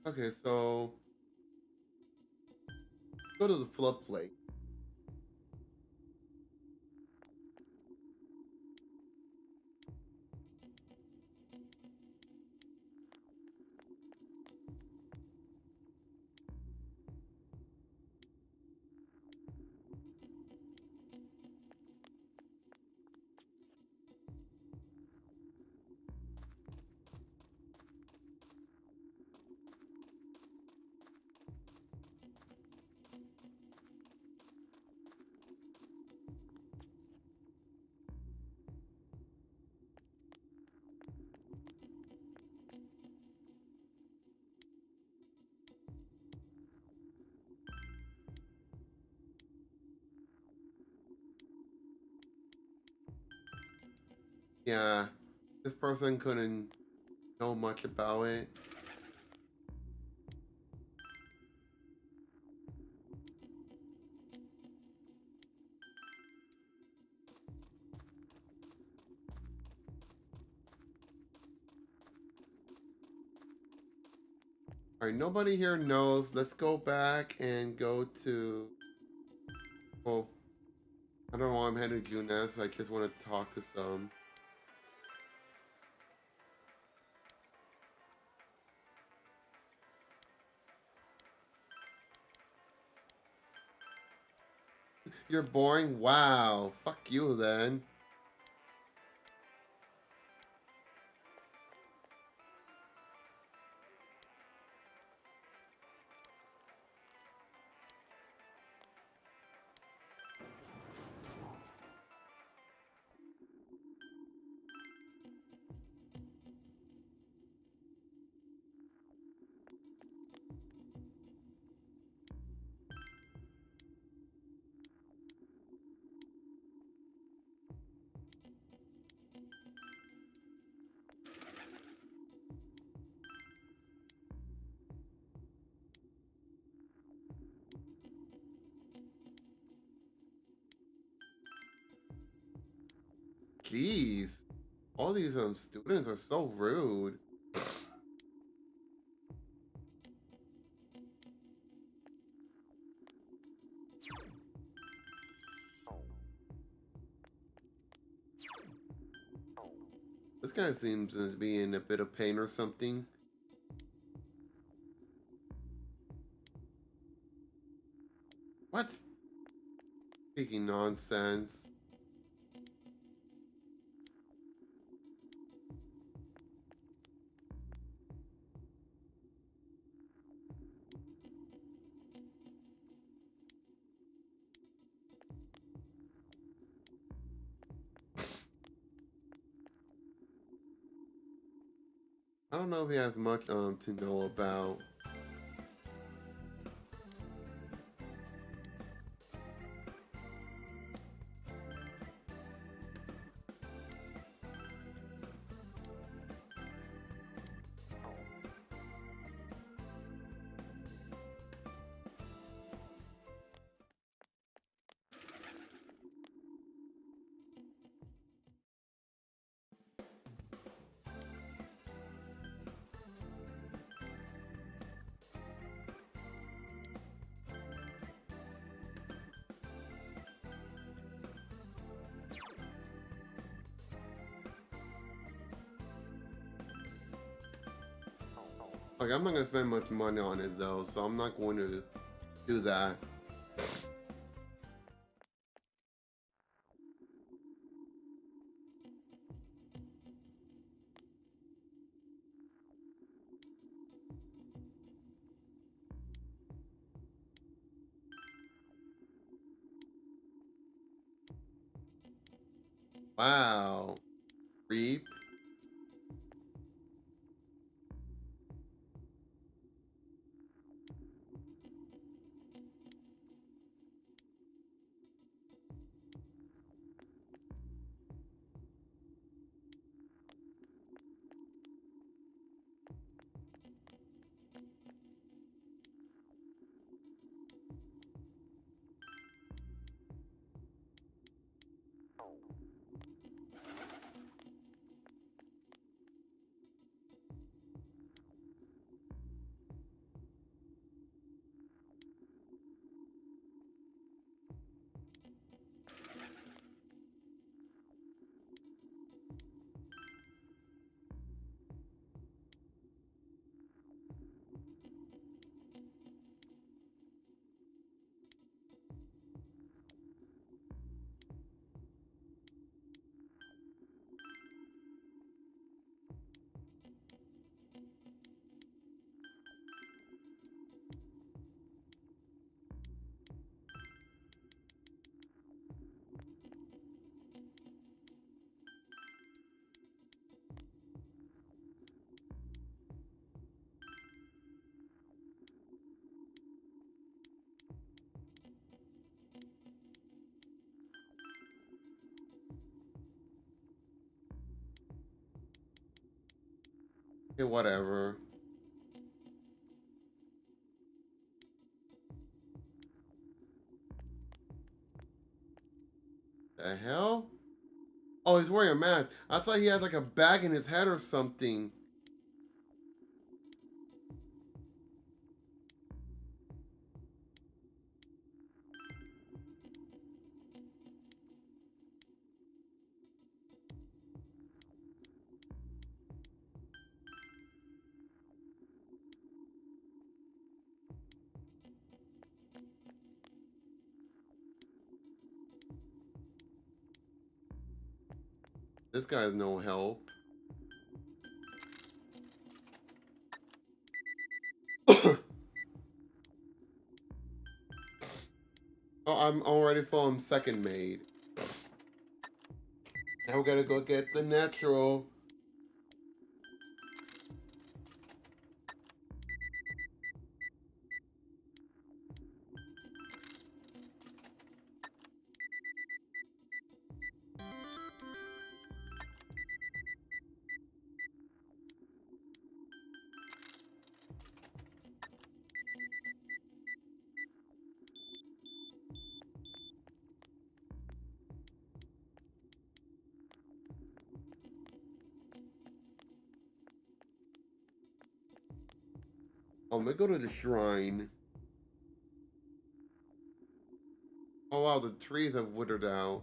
Okay, so go to the floodplain. Yeah, this person couldn't know much about it. Alright, nobody here knows. Let's go back and go to... Well, I don't know why I'm headed to Junes. I just want to talk to some. You're boring? Wow. Fuck you then. Jeez. All these students are so rude. This guy seems to be in a bit of pain or something. What? Speaking nonsense. I don't know if he has much to know about. Like, I'm not gonna spend much money on it though, so I'm not going to do that. Wow. Reap. Okay, whatever. The hell? Oh, he's wearing a mask. I thought he had like a bag in his head or something. This guy's no help. Oh, I'm already full second maid. Now we gotta go get the natural. Oh, let me go to the shrine. Oh wow, the trees have withered out.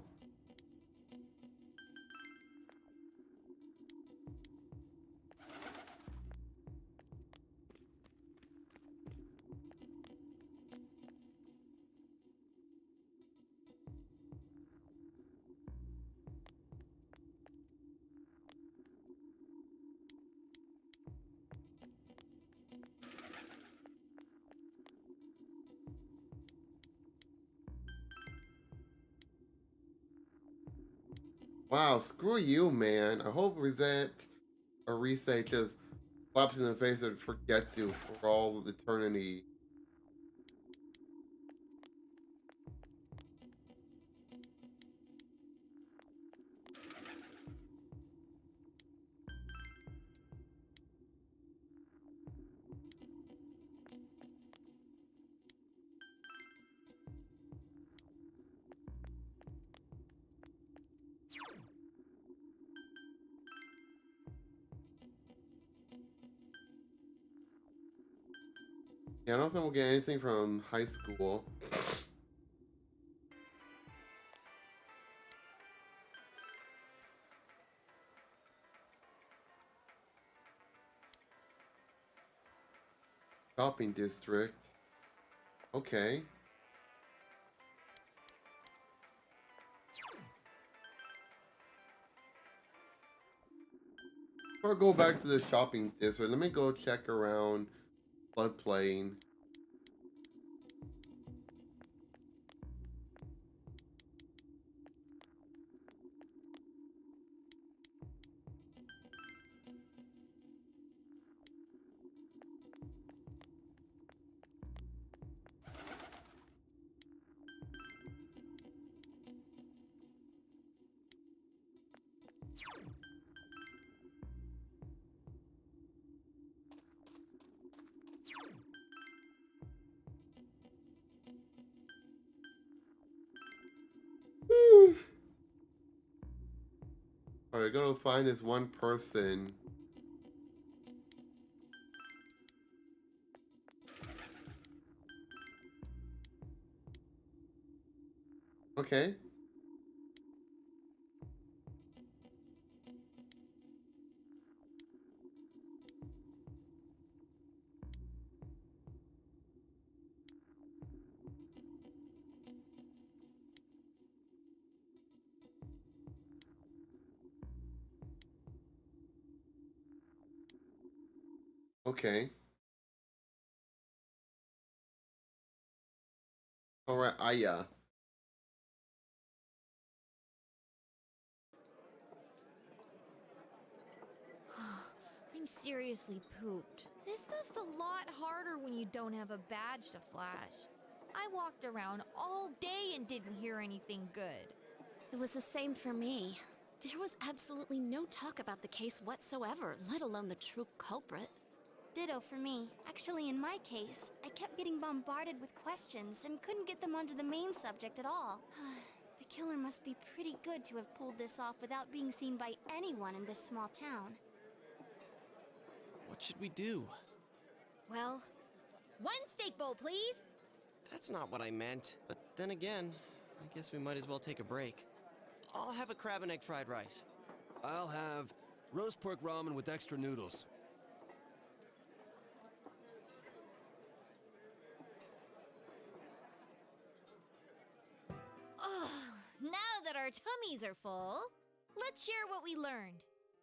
Wow, screw you, man. I hope Reset or Reset just slaps you in the face and forgets you for all of eternity. Yeah, I don't think we'll get anything from high school. Shopping district. Okay. Before I go back to the shopping district, let me go check around floodplain. Alright, gotta find this one person. Okay. Okay. Alright, Aya. I'm seriously pooped. This stuff's a lot harder when you don't have a badge to flash. I walked around all day and didn't hear anything good. It was the same for me. There was absolutely no talk about the case whatsoever, let alone the true culprit. Ditto for me. Actually, in my case, I kept getting bombarded with questions and couldn't get them onto the main subject at all. The killer must be pretty good to have pulled this off without being seen by anyone in this small town. What should we do? Well, one steak bowl, please! That's not what I meant. But then again, I guess we might as well take a break. I'll have a crab and egg fried rice. I'll have roast pork ramen with extra noodles. Ugh, now that our tummies are full, let's share what we learned,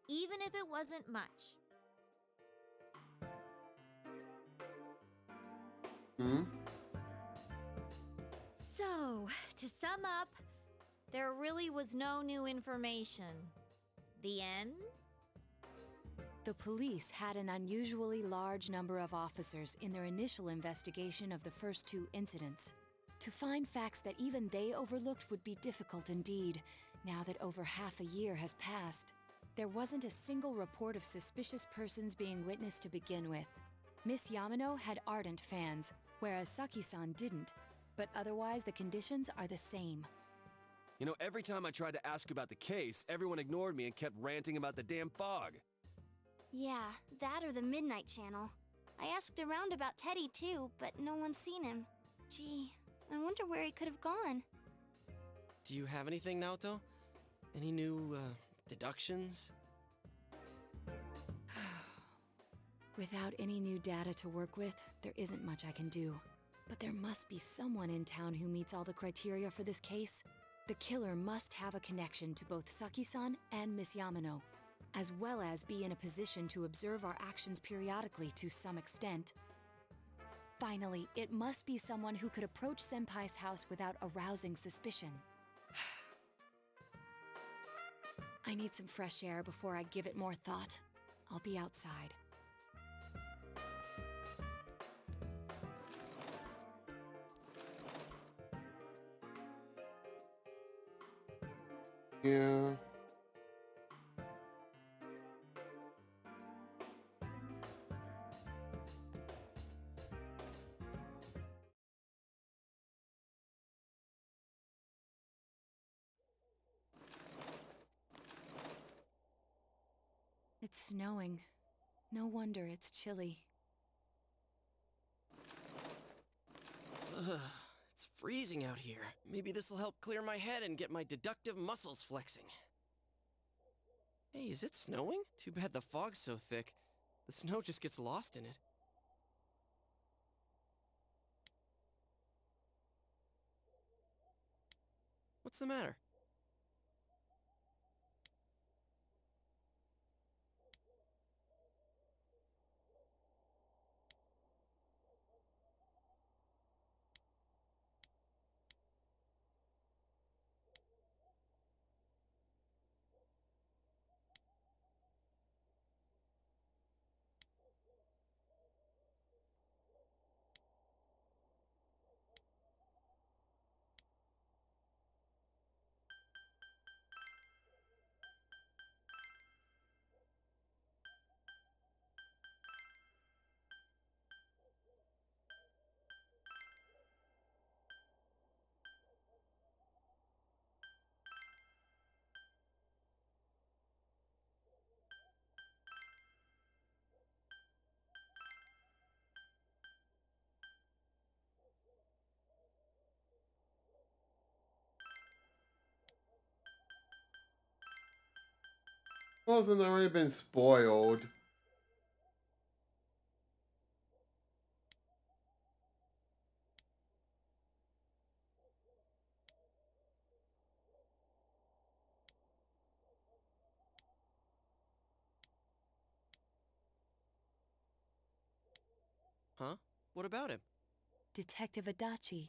even if it wasn't much. So, to sum up, there really was no new information. The end? The police had an unusually large number of officers in their initial investigation of the first two incidents. To find facts that even they overlooked would be difficult indeed, now that over half a year has passed. There wasn't a single report of suspicious persons being witnessed to begin with. Miss Yamano had ardent fans, whereas Saki-san didn't, but otherwise the conditions are the same. You know, every time I tried to ask about the case, everyone ignored me and kept ranting about the damn fog. Yeah, that or the Midnight Channel. I asked around about Teddy too, but no one's seen him. Gee, I wonder where he could have gone. Do you have anything, Naoto? Any new, deductions? Without any new data to work with, there isn't much I can do. But there must be someone in town who meets all the criteria for this case. The killer must have a connection to both Saki-san and Miss Yamano, as well as be in a position to observe our actions periodically to some extent. Finally, it must be someone who could approach Senpai's house without arousing suspicion. I need some fresh air before I give it more thought. I'll be outside. Yeah. It's snowing. No wonder it's chilly. Ugh, it's freezing out here. Maybe this'll help clear my head and get my deductive muscles flexing. Hey, is it snowing? Too bad the fog's so thick. The snow just gets lost in it. What's the matter? Wasn't already been spoiled. Huh? What about him? Detective Adachi.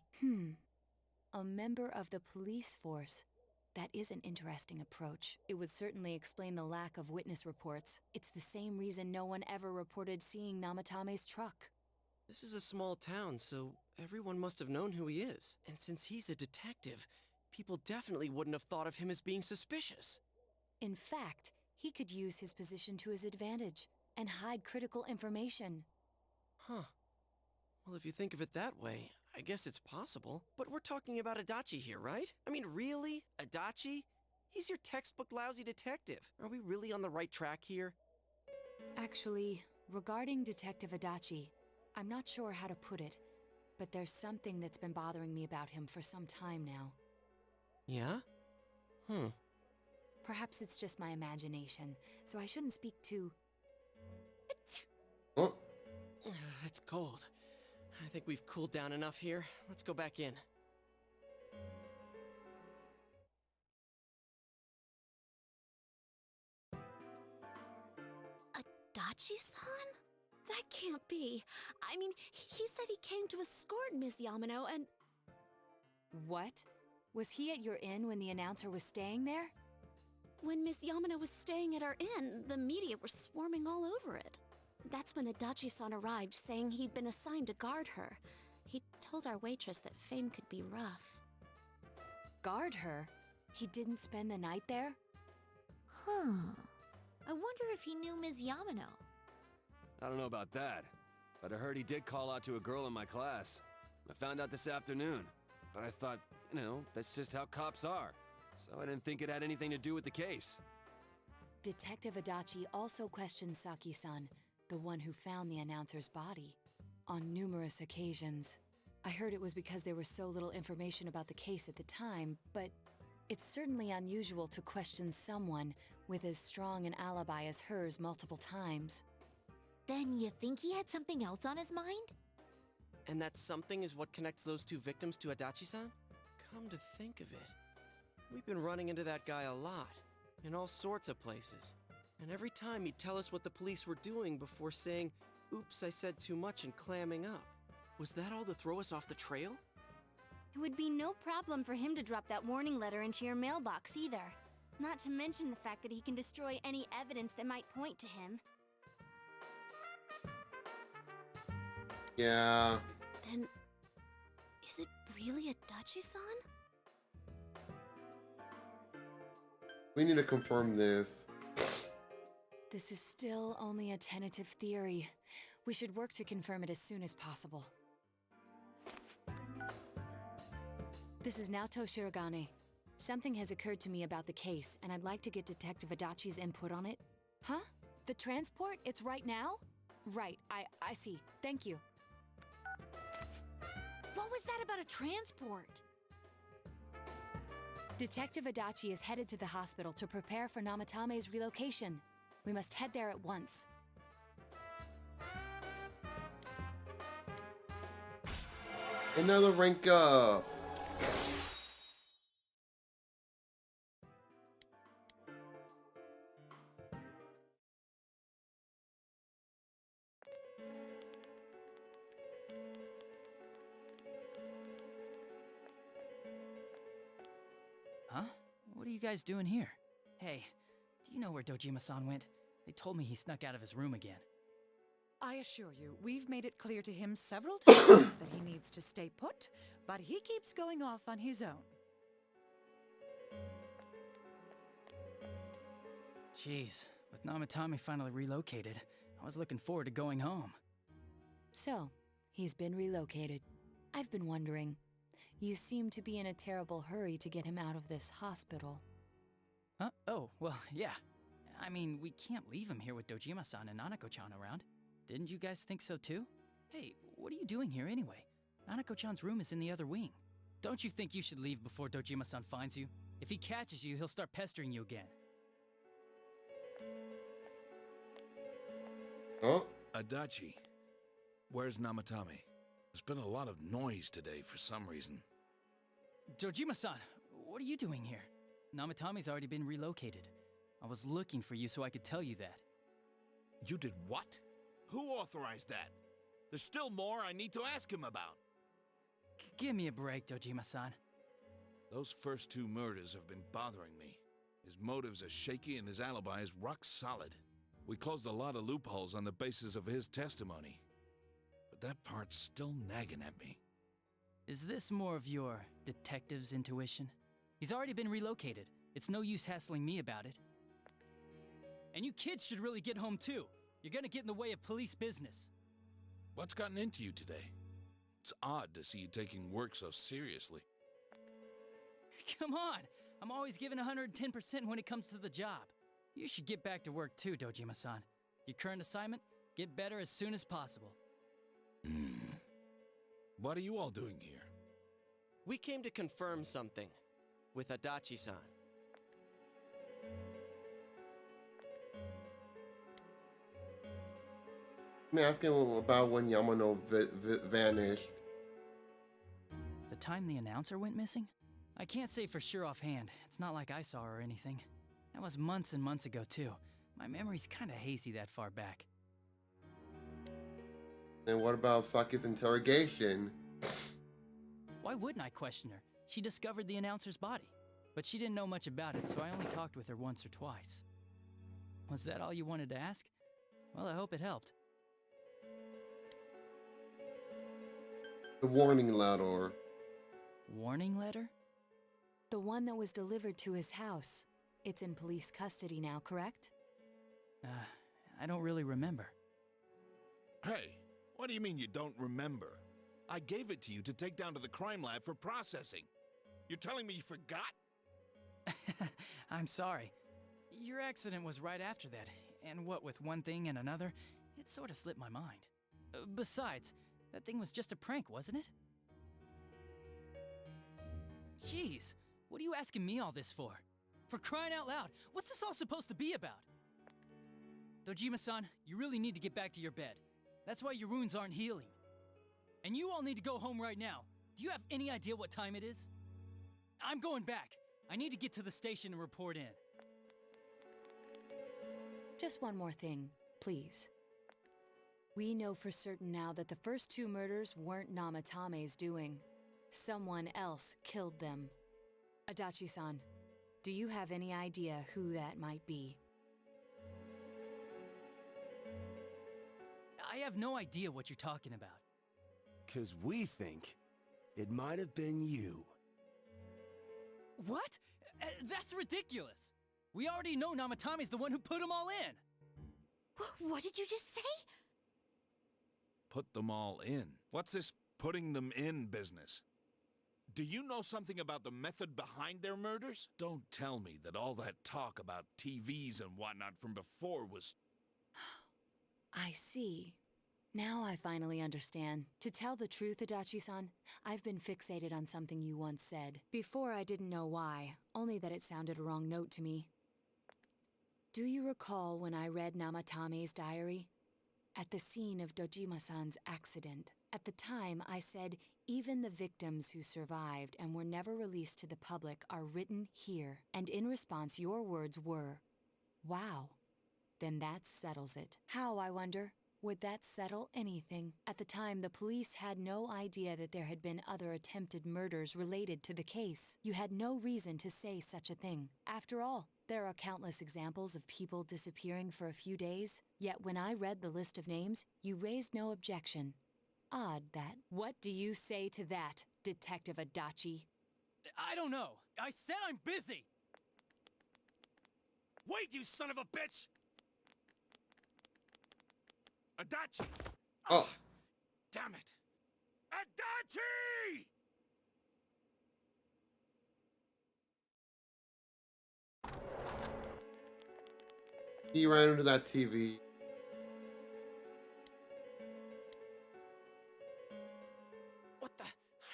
A member of the police force. That is an interesting approach. It would certainly explain the lack of witness reports. It's the same reason no one ever reported seeing Namatame's truck. This is a small town, so everyone must have known who he is. And since he's a detective, people definitely wouldn't have thought of him as being suspicious. In fact, he could use his position to his advantage and hide critical information. Huh. Well, if you think of it that way, I guess it's possible. But we're talking about Adachi here, right? I mean, really? Adachi? He's your textbook lousy detective. Are we really on the right track here? Actually, regarding Detective Adachi, I'm not sure how to put it, but there's something that's been bothering me about him for some time now. Yeah? Perhaps it's just my imagination, so I shouldn't speak too... Oh. It's cold. I think we've cooled down enough here. Let's go back in. Adachi-san? That can't be. I mean, he said he came to escort Miss Yamano and... What? Was he at your inn when the announcer was staying there? When Miss Yamano was staying at our inn, the media were swarming all over it. That's when Adachi-san arrived, saying he'd been assigned to guard her. He told our waitress that fame could be rough. Guard her? He didn't spend the night there? Huh. I wonder if he knew Ms. Yamano. I don't know about that, but I heard he did call out to a girl in my class. I found out this afternoon, but I thought, that's just how cops are. So I didn't think it had anything to do with the case. Detective Adachi also questioned Saki-san, the one who found the announcer's body. On numerous occasions. I heard it was because there was so little information about the case at the time, but it's certainly unusual to question someone with as strong an alibi as hers multiple times. Then you think he had something else on his mind? And that something is what connects those two victims to Adachi-san? Come to think of it, we've been running into that guy a lot, in all sorts of places. And every time he'd tell us what the police were doing before saying, "Oops, I said too much," and clamming up. Was that all to throw us off the trail? It would be no problem for him to drop that warning letter into your mailbox either. Not to mention the fact that he can destroy any evidence that might point to him. Yeah. Then, is it really Adachi-san? We need to confirm this. This is still only a tentative theory. We should work to confirm it as soon as possible. This is Naoto Shirogane. Something has occurred to me about the case, and I'd like to get Detective Adachi's input on it. Huh? The transport? It's right now? Right, I see. Thank you. What was that about a transport? Detective Adachi is headed to the hospital to prepare for Namatame's relocation. We must head there at once. Another rank up. Huh? What are you guys doing here? Hey, do you know where Dojima-san went? They told me he snuck out of his room again. I assure you, we've made it clear to him several times that he needs to stay put, but he keeps going off on his own. Jeez, with Namatame finally relocated, I was looking forward to going home. So, he's been relocated. I've been wondering. You seem to be in a terrible hurry to get him out of this hospital. Huh? Oh, well, yeah. I mean, we can't leave him here with Dojima-san and Nanako-chan around. Didn't you guys think so too? Hey, what are you doing here anyway? Nanako-chan's room is in the other wing. Don't you think you should leave before Dojima-san finds you? If he catches you, he'll start pestering you again. Oh? Adachi, where's Namatame? There's been a lot of noise today for some reason. Dojima-san, what are you doing here? Namatame's already been relocated. I was looking for you so I could tell you that. You did what? Who authorized that? There's still more I need to ask him about. Give me a break, Dojima-san. Those first two murders have been bothering me. His motives are shaky and his alibi is rock solid. We closed a lot of loopholes on the basis of his testimony. But that part's still nagging at me. Is this more of your detective's intuition? He's already been relocated. It's no use hassling me about it. And you kids should really get home too. You're gonna get in the way of police business. What's gotten into you today? It's odd to see you taking work so seriously. Come on! I'm always giving 110% when it comes to the job. You should get back to work too, Dojima-san. Your current assignment? Get better as soon as possible. What are you all doing here? We came to confirm something with Adachi-san. I'm asking about when Yamano vanished. The time the announcer went missing? I can't say for sure offhand. It's not like I saw her or anything. That was months and months ago too. My memory's kinda hazy that far back. And what about Saki's interrogation? Why wouldn't I question her? She discovered the announcer's body. But she didn't know much about it, so I only talked with her once or twice. Was that all you wanted to ask? Well, I hope it helped. The warning letter. Warning letter? The one that was delivered to his house. It's in police custody now, correct? I don't really remember. Hey, what do you mean you don't remember? I gave it to you to take down to the crime lab for processing. You're telling me you forgot? I'm sorry. Your accident was right after that, and what with one thing and another, It sort of slipped my mind. Besides, that thing was just a prank, wasn't it? Jeez, what are you asking me all this for? For crying out loud, what's this all supposed to be about? Dojima-san, you really need to get back to your bed. That's why your wounds aren't healing. And you all need to go home right now. Do you have any idea what time it is? I'm going back. I need to get to the station and report in. Just one more thing, please. We know for certain now that the first 2 murders weren't Namatame's doing. Someone else killed them. Adachi-san, do you have any idea who that might be? I have no idea what you're talking about. 'Cause we think it might have been you. What? That's ridiculous! We already know Namatame's the one who put them all in! What did you just say? Put them all in? What's this putting them in business? Do you know something about the method behind their murders? Don't tell me that all that talk about TVs and whatnot from before was... I see. Now I finally understand. To tell the truth, Adachi-san, I've been fixated on something you once said. Before I didn't know why, only that it sounded a wrong note to me. Do you recall when I read Namatame's diary? At the scene of Dojima-san's accident, at the time I said, even the victims who survived and were never released to the public are written here. And in response, your words were, wow. Then that settles it. How, I wonder? Would that settle anything? At the time, the police had no idea that there had been other attempted murders related to the case. You had no reason to say such a thing. After all, there are countless examples of people disappearing for a few days. Yet when I read the list of names, you raised no objection. Odd that. What do you say to that, Detective Adachi? I don't know. I said I'm busy! Wait, you son of a bitch! Adachi! Oh. Damn it! Adachi! He ran into that TV. What the?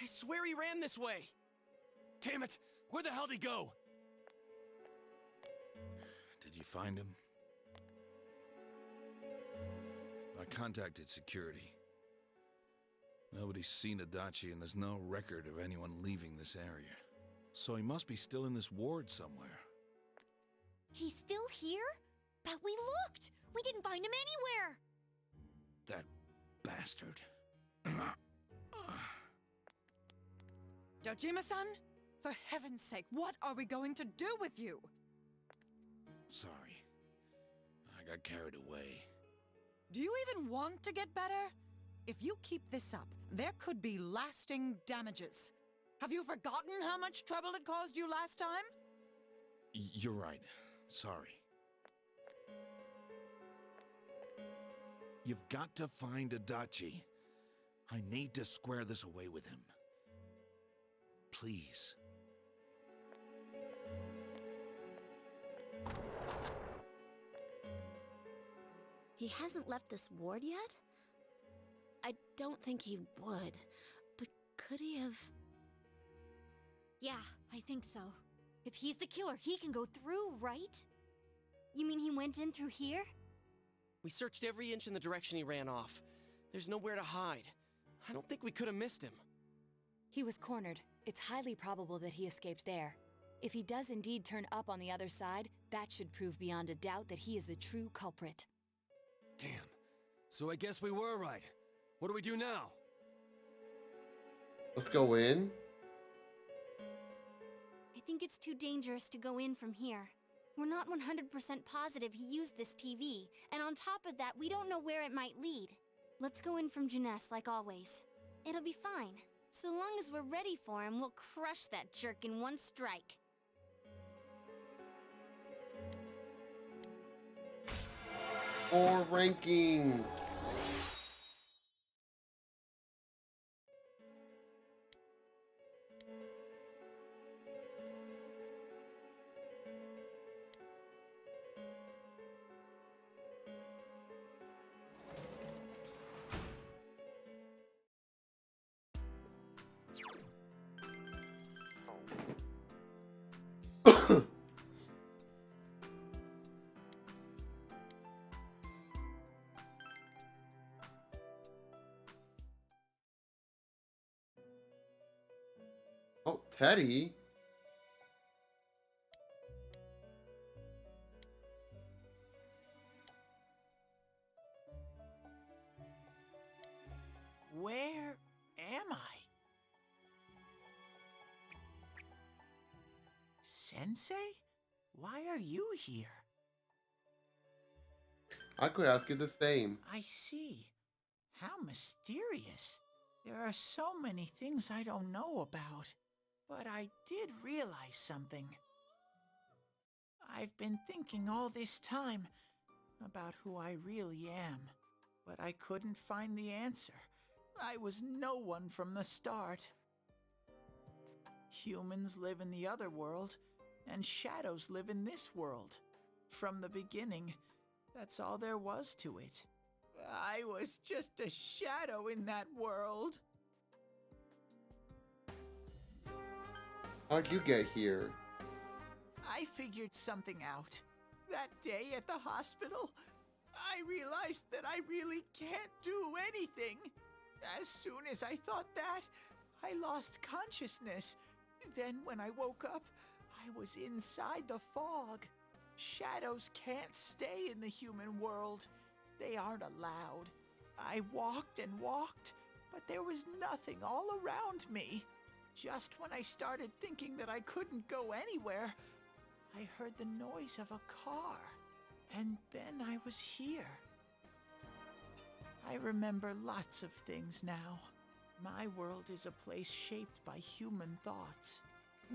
I swear he ran this way. Damn it! Where the hell did he go? Did you find him? I contacted security. Nobody's seen Adachi, and there's no record of anyone leaving this area. So he must be still in this ward somewhere. He's still here? But we looked! We didn't find him anywhere! That bastard. Dojima-san? For heaven's sake, what are we going to do with you? Sorry. I got carried away. Do you even want to get better? If you keep this up, there could be lasting damages. Have you forgotten how much trouble it caused you last time? You're right. Sorry. You've got to find Adachi. I need to square this away with him. Please. He hasn't left this ward yet? I don't think he would. But could he have... Yeah, I think so. If he's the killer, he can go through, right? You mean he went in through here? We searched every inch in the direction he ran off. There's nowhere to hide. I don't think we could have missed him. He was cornered. It's highly probable that he escaped there. If he does indeed turn up on the other side, that should prove beyond a doubt that he is the true culprit. Damn. So I guess we were right. What do we do now? Let's go in. I think it's too dangerous to go in from here. We're not 100% positive he used this TV, and on top of that, we don't know where it might lead. Let's go in from Jeunesse like always. It'll be fine. So long as we're ready for him, we'll crush that jerk in one strike. Or ranking. Teddy? Where am I? Sensei? Why are you here? I could ask you the same. I see. How mysterious. There are so many things I don't know about. But I did realize something. I've been thinking all this time about who I really am, but I couldn't find the answer. I was no one from the start. Humans live in the other world, and shadows live in this world. From the beginning, that's all there was to it. I was just a shadow in that world. How'd you get here? I figured something out. That day at the hospital, I realized that I really can't do anything. As soon as I thought that, I lost consciousness. Then when I woke up, I was inside the fog. Shadows can't stay in the human world. They aren't allowed. I walked and walked, but there was nothing all around me. Just when I started thinking that I couldn't go anywhere, I heard the noise of a car. And then I was here. I remember lots of things now. My world is a place shaped by human thoughts.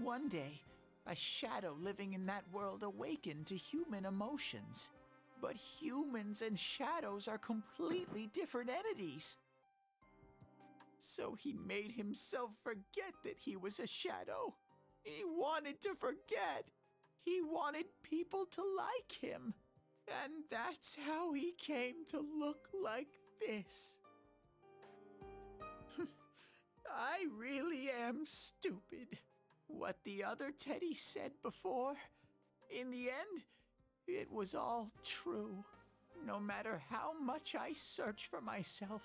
One day, a shadow living in that world awakened to human emotions. But humans and shadows are completely different entities. So he made himself forget that he was a shadow. He wanted to forget. He wanted people to like him. And that's how he came to look like this. I really am stupid. What the other Teddy said before, in the end, it was all true. No matter how much I search for myself,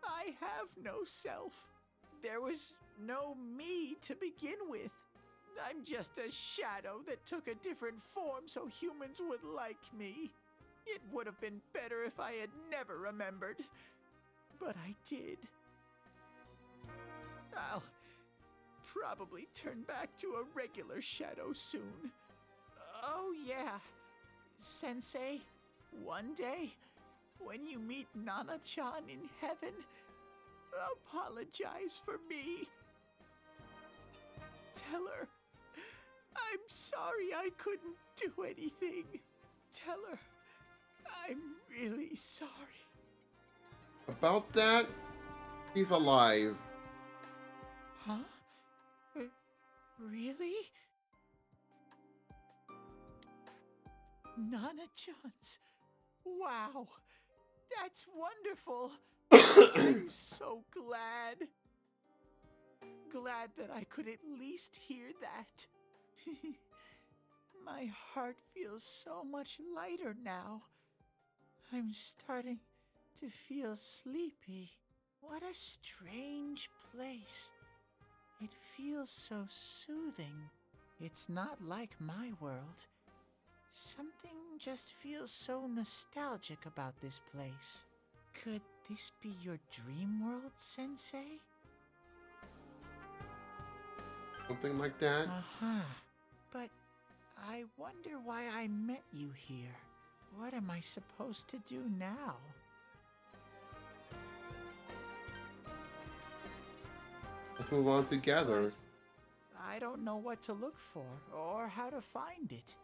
I have no self. There was no me to begin with. I'm just a shadow that took a different form so humans would like me. It would have been better if I had never remembered. But I did. I'll probably turn back to a regular shadow soon. Oh yeah, Sensei, one day, when you meet Nana-chan in heaven, apologize for me. Tell her, I'm sorry I couldn't do anything. Tell her, I'm really sorry. About that, he's alive. Huh? Really? Nana-chan's. Wow, that's wonderful. I'm so glad. Glad that I could at least hear that. My heart feels so much lighter now. I'm starting to feel sleepy. What a strange place. It feels so soothing. It's not like my world. Something just feels so nostalgic about this place. Could this be your dream world, Sensei? Something like that? Uh-huh. But I wonder why I met you here. What am I supposed to do now? Let's move on together. I don't know what to look for or how to find it.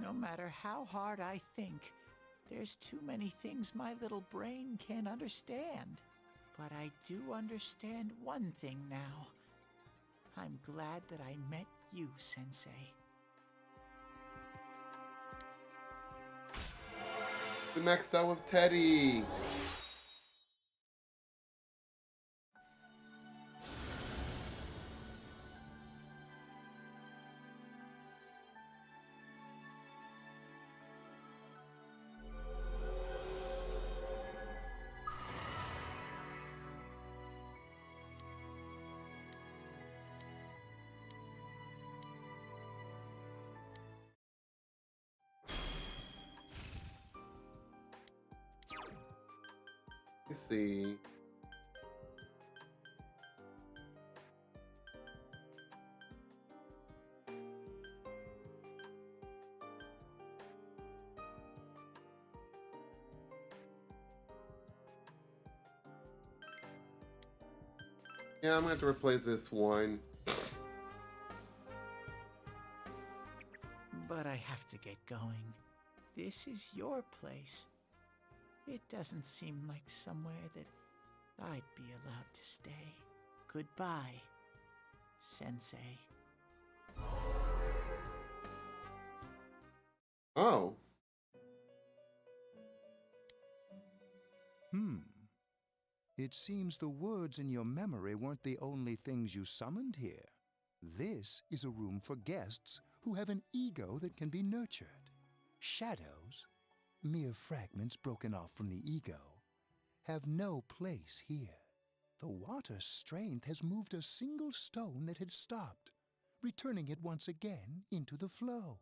No matter how hard I think, there's too many things my little brain can't understand. But I do understand one thing now. I'm glad that I met you, Sensei. We maxed out with Teddy. Let's see. Yeah, I'm gonna have to replace this one. But I have to get going. This is your place. It doesn't seem like somewhere that I'd be allowed to stay. Goodbye, Sensei. Oh. It seems the words in your memory weren't the only things you summoned here. This is a room for guests who have an ego that can be nurtured. Shadows, mere fragments broken off from the ego, have no place here. The water's strength has moved a single stone that had stopped, returning it once again into the flow.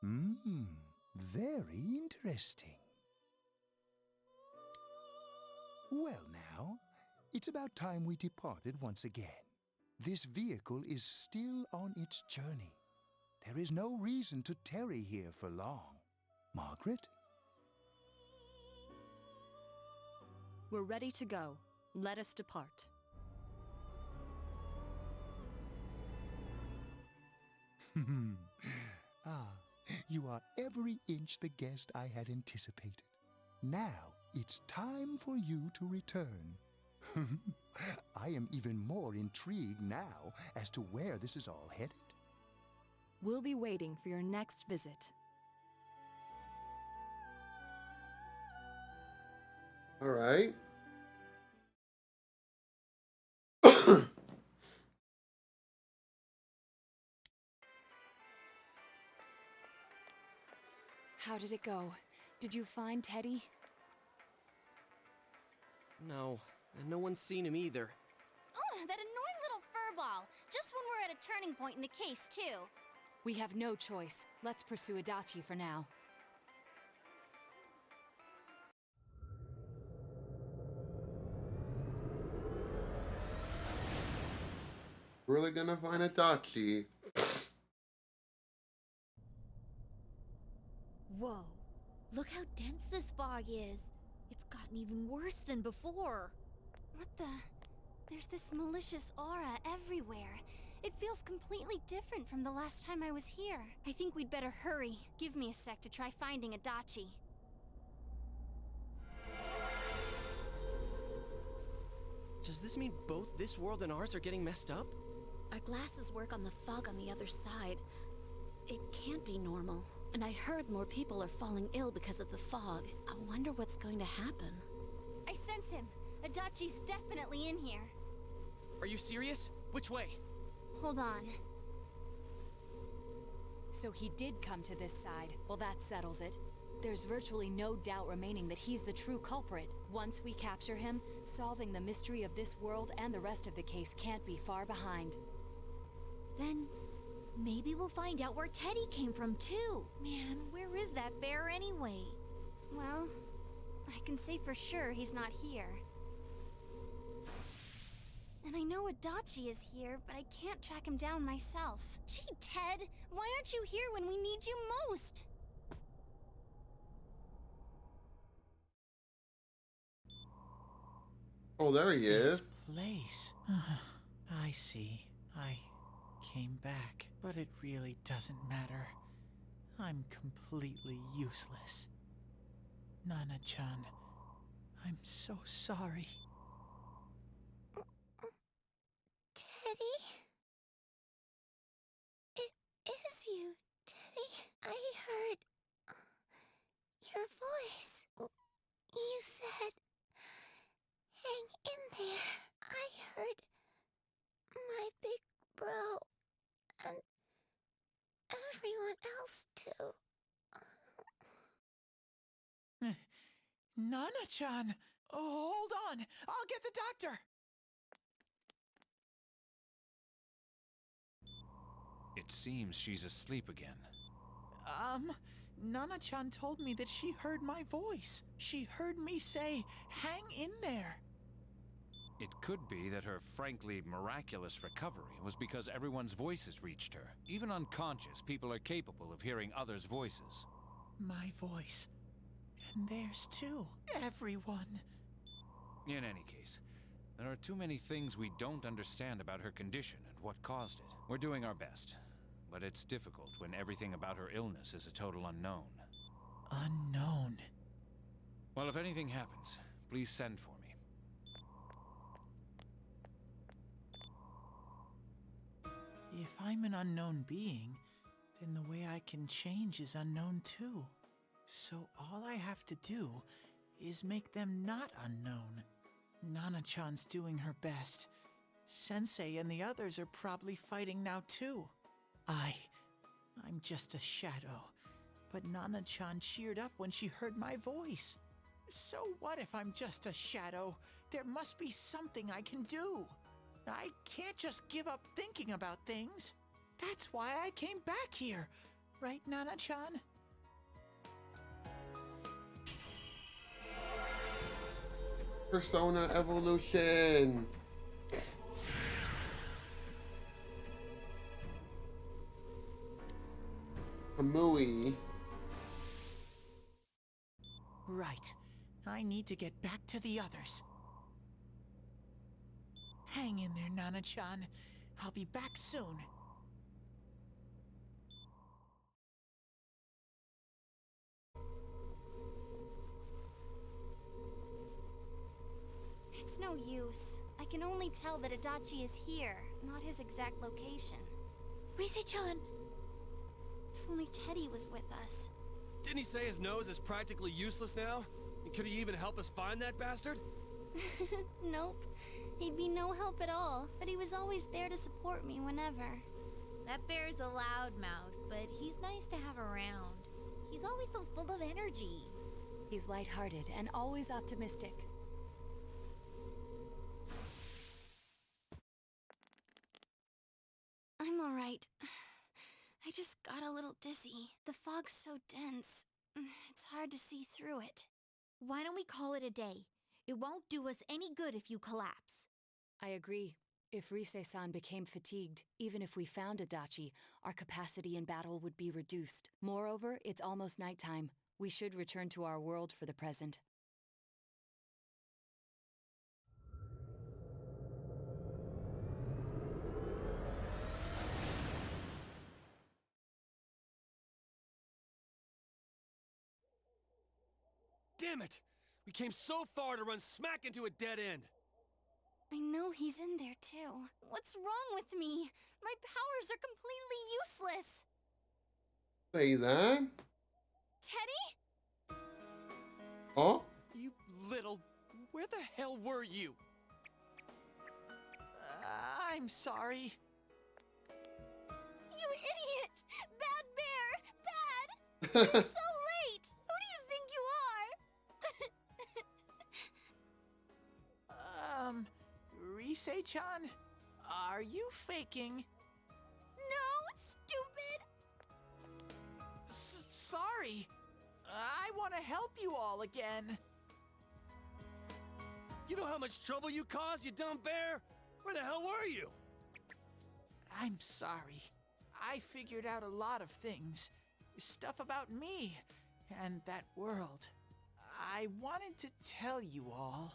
Very interesting. Well now, it's about time we departed once again. This vehicle is still on its journey. There is no reason to tarry here for long. Margaret? We're ready to go. Let us depart. You are every inch the guest I had anticipated. Now it's time for you to return. I am even more intrigued now as to where this is all headed. We'll be waiting for your next visit. All right. How did it go? Did you find Teddy? No, and no one's seen him either. Oh, that annoying little furball. Just when we're at a turning point in the case, too. We have no choice. Let's pursue Adachi for now. Really gonna find Adachi. Whoa. Look how dense this fog is. It's gotten even worse than before. What the? There's this malicious aura everywhere. It feels completely different from the last time I was here. I think we'd better hurry. Give me a sec to try finding Adachi. Does this mean both this world and ours are getting messed up? Our glasses work on the fog on the other side. It can't be normal. And I heard more people are falling ill because of the fog. I wonder what's going to happen. I sense him. Adachi's definitely in here. Are you serious? Which way? Hold on. So he did come to this side. Well, that settles it. There's virtually no doubt remaining that he's the true culprit. Once we capture him, solving the mystery of this world and the rest of the case can't be far behind. Then maybe we'll find out where Teddy came from too. Man, where is that bear anyway? Well, I can say for sure he's not here. And I know Adachi is here, but I can't track him down myself. Gee, Ted, why aren't you here when we need you most? Oh, there he This is. place. I see. I came back, but it really doesn't matter. I'm completely useless. Nana-chan, I'm so sorry. Teddy? It is you, Teddy. I heard your voice. You said, hang in there. I heard my big bro and everyone else too. Nana-chan! Oh, hold on! I'll get the doctor! It seems she's asleep again. Nana-chan told me that she heard my voice. She heard me say, "Hang in there." It could be that her frankly miraculous recovery was because everyone's voices reached her. Even unconscious, people are capable of hearing others' voices. My voice. And theirs too. Everyone. In any case, there are too many things we don't understand about her condition and what caused it. We're doing our best, but it's difficult when everything about her illness is a total unknown. Unknown. Well, if anything happens, please send for me. If I'm an unknown being, then the way I can change is unknown too. So all I have to do is make them not unknown. Nana-chan's doing her best. Sensei and the others are probably fighting now too. I'm just a shadow. But Nana-chan cheered up when she heard my voice. So what if I'm just a shadow? There must be something I can do. I can't just give up thinking about things. That's why I came back here. Right, Nana-chan? Persona evolution. Kamui. Right. I need to get back to the others. Hang in there, Nana-chan. I'll be back soon. It's no use. I can only tell that Adachi is here, not his exact location. Rise-chan! If only Teddy was with us. Didn't he say his nose is practically useless now? And could he even help us find that bastard? Nope. He'd be no help at all, but he was always there to support me whenever. That bear's a loudmouth, but he's nice to have around. He's always so full of energy. He's lighthearted and always optimistic. I'm alright. I just got a little dizzy. The fog's so dense. It's hard to see through it. Why don't we call it a day? It won't do us any good if you collapse. I agree. If Rise-san became fatigued, even if we found Adachi, our capacity in battle would be reduced. Moreover, it's almost nighttime. We should return to our world for the present. Damn it! We came so far to run smack into a dead end. I know he's in there too. What's wrong with me? My powers are completely useless. Say that? Teddy? Oh? You little... Where the hell were you? I'm sorry. You idiot! Bad bear! Bad! You're so late! Who do you think you are? Rise-chan? Are you faking? No, stupid! Sorry. I want to help you all again. You know how much trouble you caused, you dumb bear? Where the hell were you? I'm sorry. I figured out a lot of things. Stuff about me and that world. I wanted to tell you all.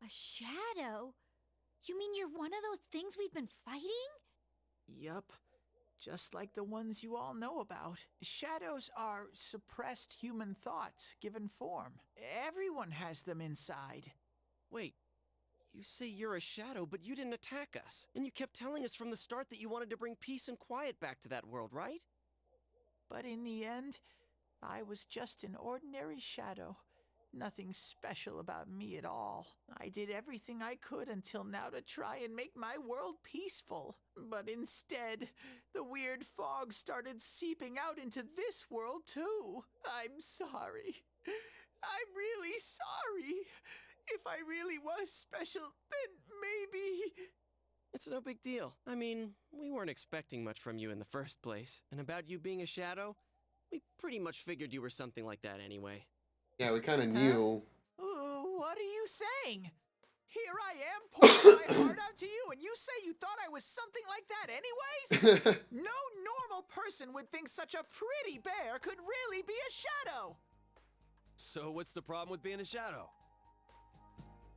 A shadow? You mean you're one of those things we've been fighting? Yup. Just like the ones you all know about. Shadows are suppressed human thoughts given form. Everyone has them inside. Wait, you say you're a shadow, but you didn't attack us. And you kept telling us from the start that you wanted to bring peace and quiet back to that world, right? But in the end, I was just an ordinary shadow. Nothing special about me at all. I did everything I could until now to try and make my world peaceful. But instead, the weird fog started seeping out into this world too. I'm sorry. I'm really sorry. If I really was special, then maybe... It's no big deal. I mean, we weren't expecting much from you in the first place. And about you being a shadow, we pretty much figured you were something like that anyway. Yeah, we kind of knew. What are you saying? Here I am pouring my heart out to you, and you say you thought I was something like that anyways? No normal person would think such a pretty bear could really be a shadow. So what's the problem with being a shadow?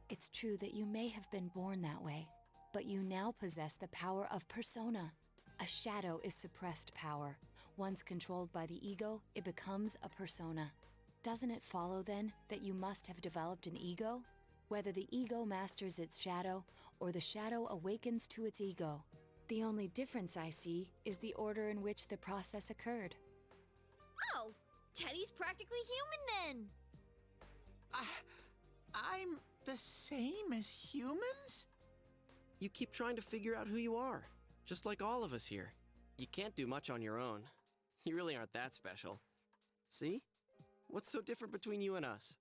It's true that you may have been born that way, but you now possess the power of persona. A shadow is suppressed power. Once controlled by the ego, it becomes a persona. Doesn't it follow, then, that you must have developed an ego? Whether the ego masters its shadow, or the shadow awakens to its ego. The only difference I see is the order in which the process occurred. Oh, Teddy's practically human then! I'm the same as humans? You keep trying to figure out who you are, just like all of us here. You can't do much on your own. You really aren't that special. See? What's so different between you and us?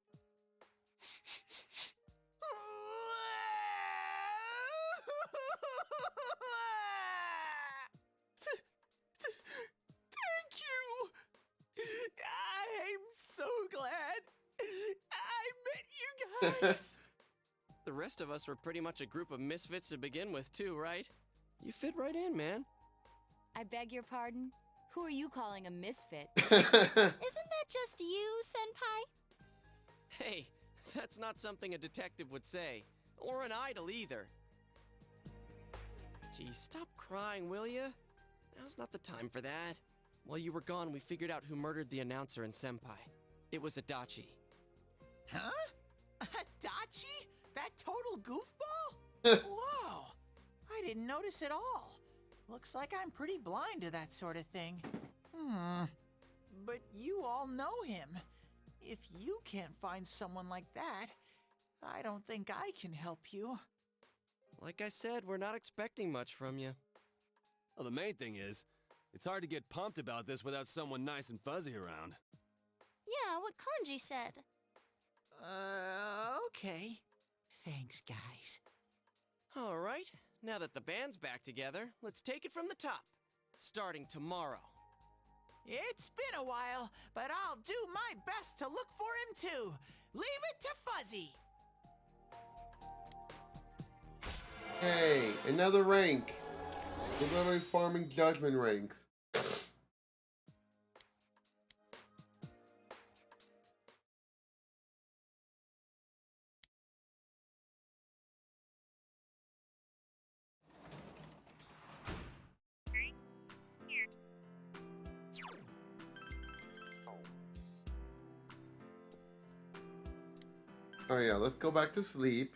Thank you! I'm so glad I met you guys! The rest of us were pretty much a group of misfits to begin with, too, right? You fit right in, man. I beg your pardon? Who are you calling a misfit? Isn't that just you, Senpai? Hey, that's not something a detective would say. Or an idol, either. Geez, stop crying, will ya? Now's not the time for that. While you were gone, we figured out who murdered the announcer and Senpai. It was Adachi. Huh? Adachi? That total goofball? Whoa! I didn't notice at all. Looks like I'm pretty blind to that sort of thing. But you all know him. If you can't find someone like that, I don't think I can help you. Like I said, we're not expecting much from you. Well, the main thing is, it's hard to get pumped about this without someone nice and fuzzy around. Yeah, what Kanji said. Okay. Thanks, guys. All right, now that the band's back together, let's take it from the top. Starting tomorrow. It's been a while, but I'll do my best to look for him too. Leave it to Fuzzy. Hey, another rank. We're literally farming judgment ranks. Oh yeah, let's go back to sleep.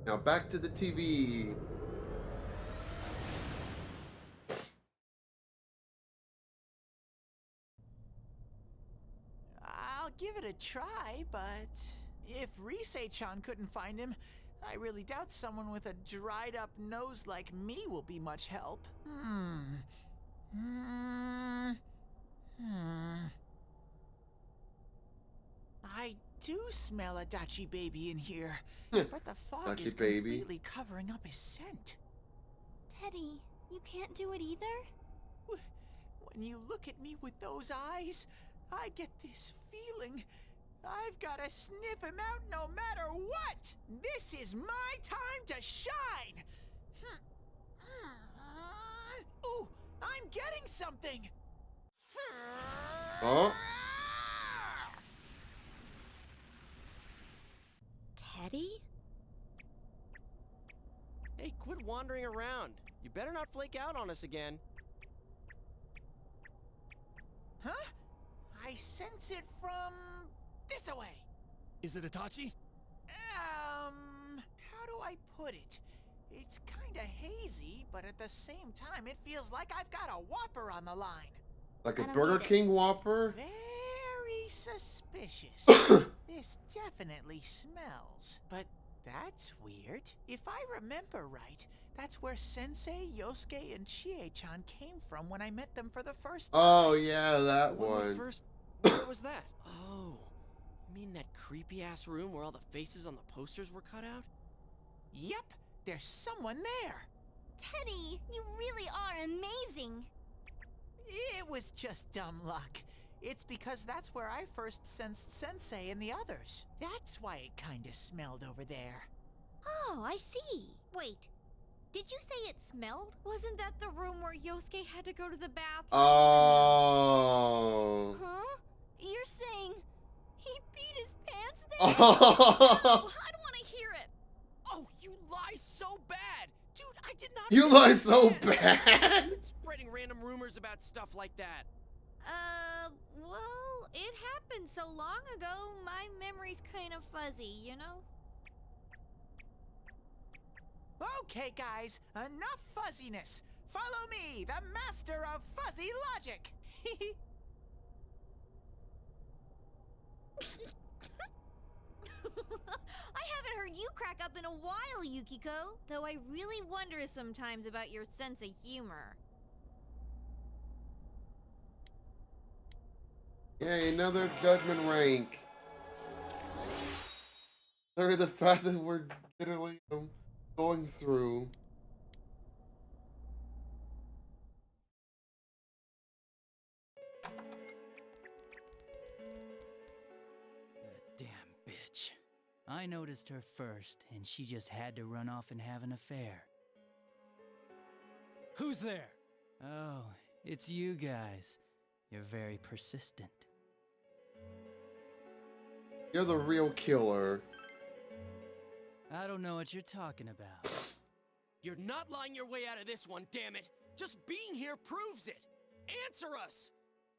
Now back to the TV. I'll give it a try, but if Risei-chan couldn't find him, I really doubt someone with a dried up nose like me will be much help. I do smell a Dachi baby in here, but the fog is completely covering up his scent. Teddy, you can't do it either? When you look at me with those eyes, I get this feeling. I've got to sniff him out no matter what! This is my time to shine! Ooh, I'm getting something! Oh? Teddy? Hey, quit wandering around. You better not flake out on us again. Huh? I sense it from this away. Is it Itachi? I put it? It's kinda hazy, but at the same time, it feels like I've got a Whopper on the line. Like a I don't Burger get it. King Whopper? Very suspicious. This definitely smells, but that's weird. If I remember right, that's where Sensei, Yosuke, and Chie-chan came from when I met them for the first time. Oh, yeah, that When we one. first... Where was that? Oh, you mean that creepy-ass room where all the faces on the posters were cut out? Yep, there's someone there. Teddy, you really are amazing. It was just dumb luck. It's because that's where I first sensed Sensei and the others. That's why it kinda smelled over there. Oh, I see. Wait, did you say it smelled? Wasn't that the room where Yosuke had to go to the bathroom? Oh. Huh? You're saying he peed his pants there? Oh. No, I don't want to hear it. Oh, you lie so bad! Dude, I did not... You even lie know so that. bad. You've been spreading random rumors about stuff like that. Well, it happened so long ago, my memory's kind of fuzzy, you know? Okay, guys, enough fuzziness. Follow me, the master of fuzzy logic. I haven't heard you crack up in a while, Yukiko. Though I really wonder sometimes about your sense of humor. Yay, another judgment rank. Sorry, the fact that we're literally going through. Damn bitch. I noticed her first, and she just had to run off and have an affair. Who's there? Oh, it's you guys. You're very persistent. You're the real killer. I don't know what you're talking about. You're not lying your way out of this one, damn it! Just being here proves it! Answer us!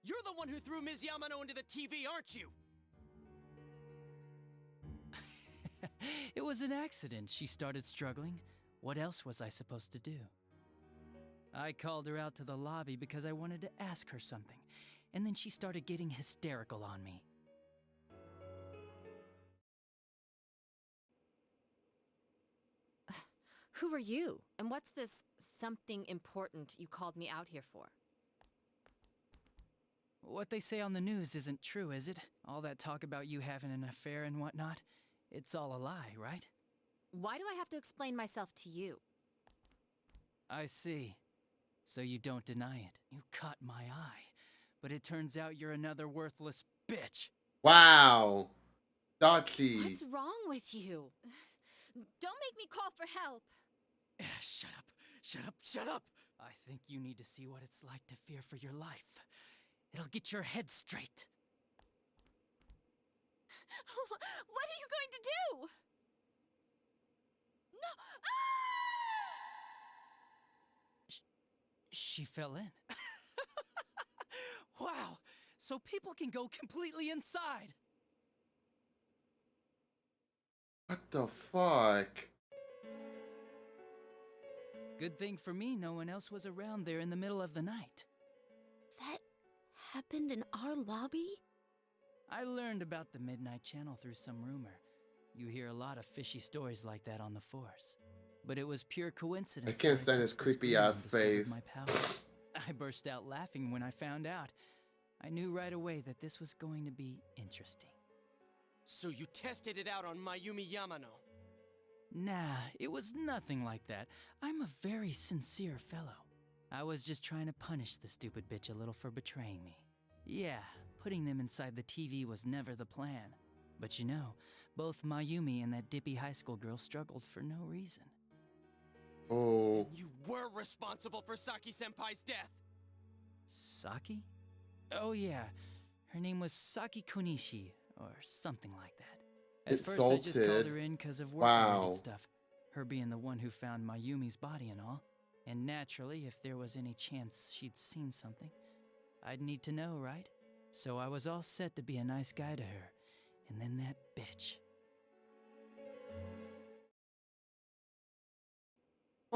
You're the one who threw Ms. Yamano into the TV, aren't you? It was an accident. She started struggling. What else was I supposed to do? I called her out to the lobby because I wanted to ask her something, and then she started getting hysterical on me. Who are you? And what's this something important you called me out here for? What they say on the news isn't true, is it? All that talk about you having an affair and whatnot? It's all a lie, right? Why do I have to explain myself to you? I see. So you don't deny it. You caught my eye. But it turns out you're another worthless bitch. Wow. Dachi. What's wrong with you? Don't make me call for help. Shut up. Shut up. Shut up. I think you need to see what it's like to fear for your life. It'll get your head straight. What are you going to do? No! She fell in. Wow. So people can go completely inside. What the fuck? Good thing for me, no one else was around there in the middle of the night. That happened in our lobby? I learned about the Midnight Channel through some rumor. You hear a lot of fishy stories like that on the force. But it was pure coincidence. I can't that stand his touched the creepy screen and ass discovered face. My power. I burst out laughing when I found out. I knew right away that this was going to be interesting. So you tested it out on Mayumi Yamano? Nah, it was nothing like that. I'm a very sincere fellow. I was just trying to punish the stupid bitch a little for betraying me. Yeah, putting them inside the TV was never the plan. But you know, both Mayumi and that dippy high school girl struggled for no reason. Oh. You were responsible for Saki-senpai's death! Saki? Oh yeah, her name was Saki Konishi, or something like that. At first I just called her in because of work-related stuff. Her being the one who found Mayumi's body and all. And naturally, if there was any chance she'd seen something, I'd need to know, right? So I was all set to be a nice guy to her. And then that bitch.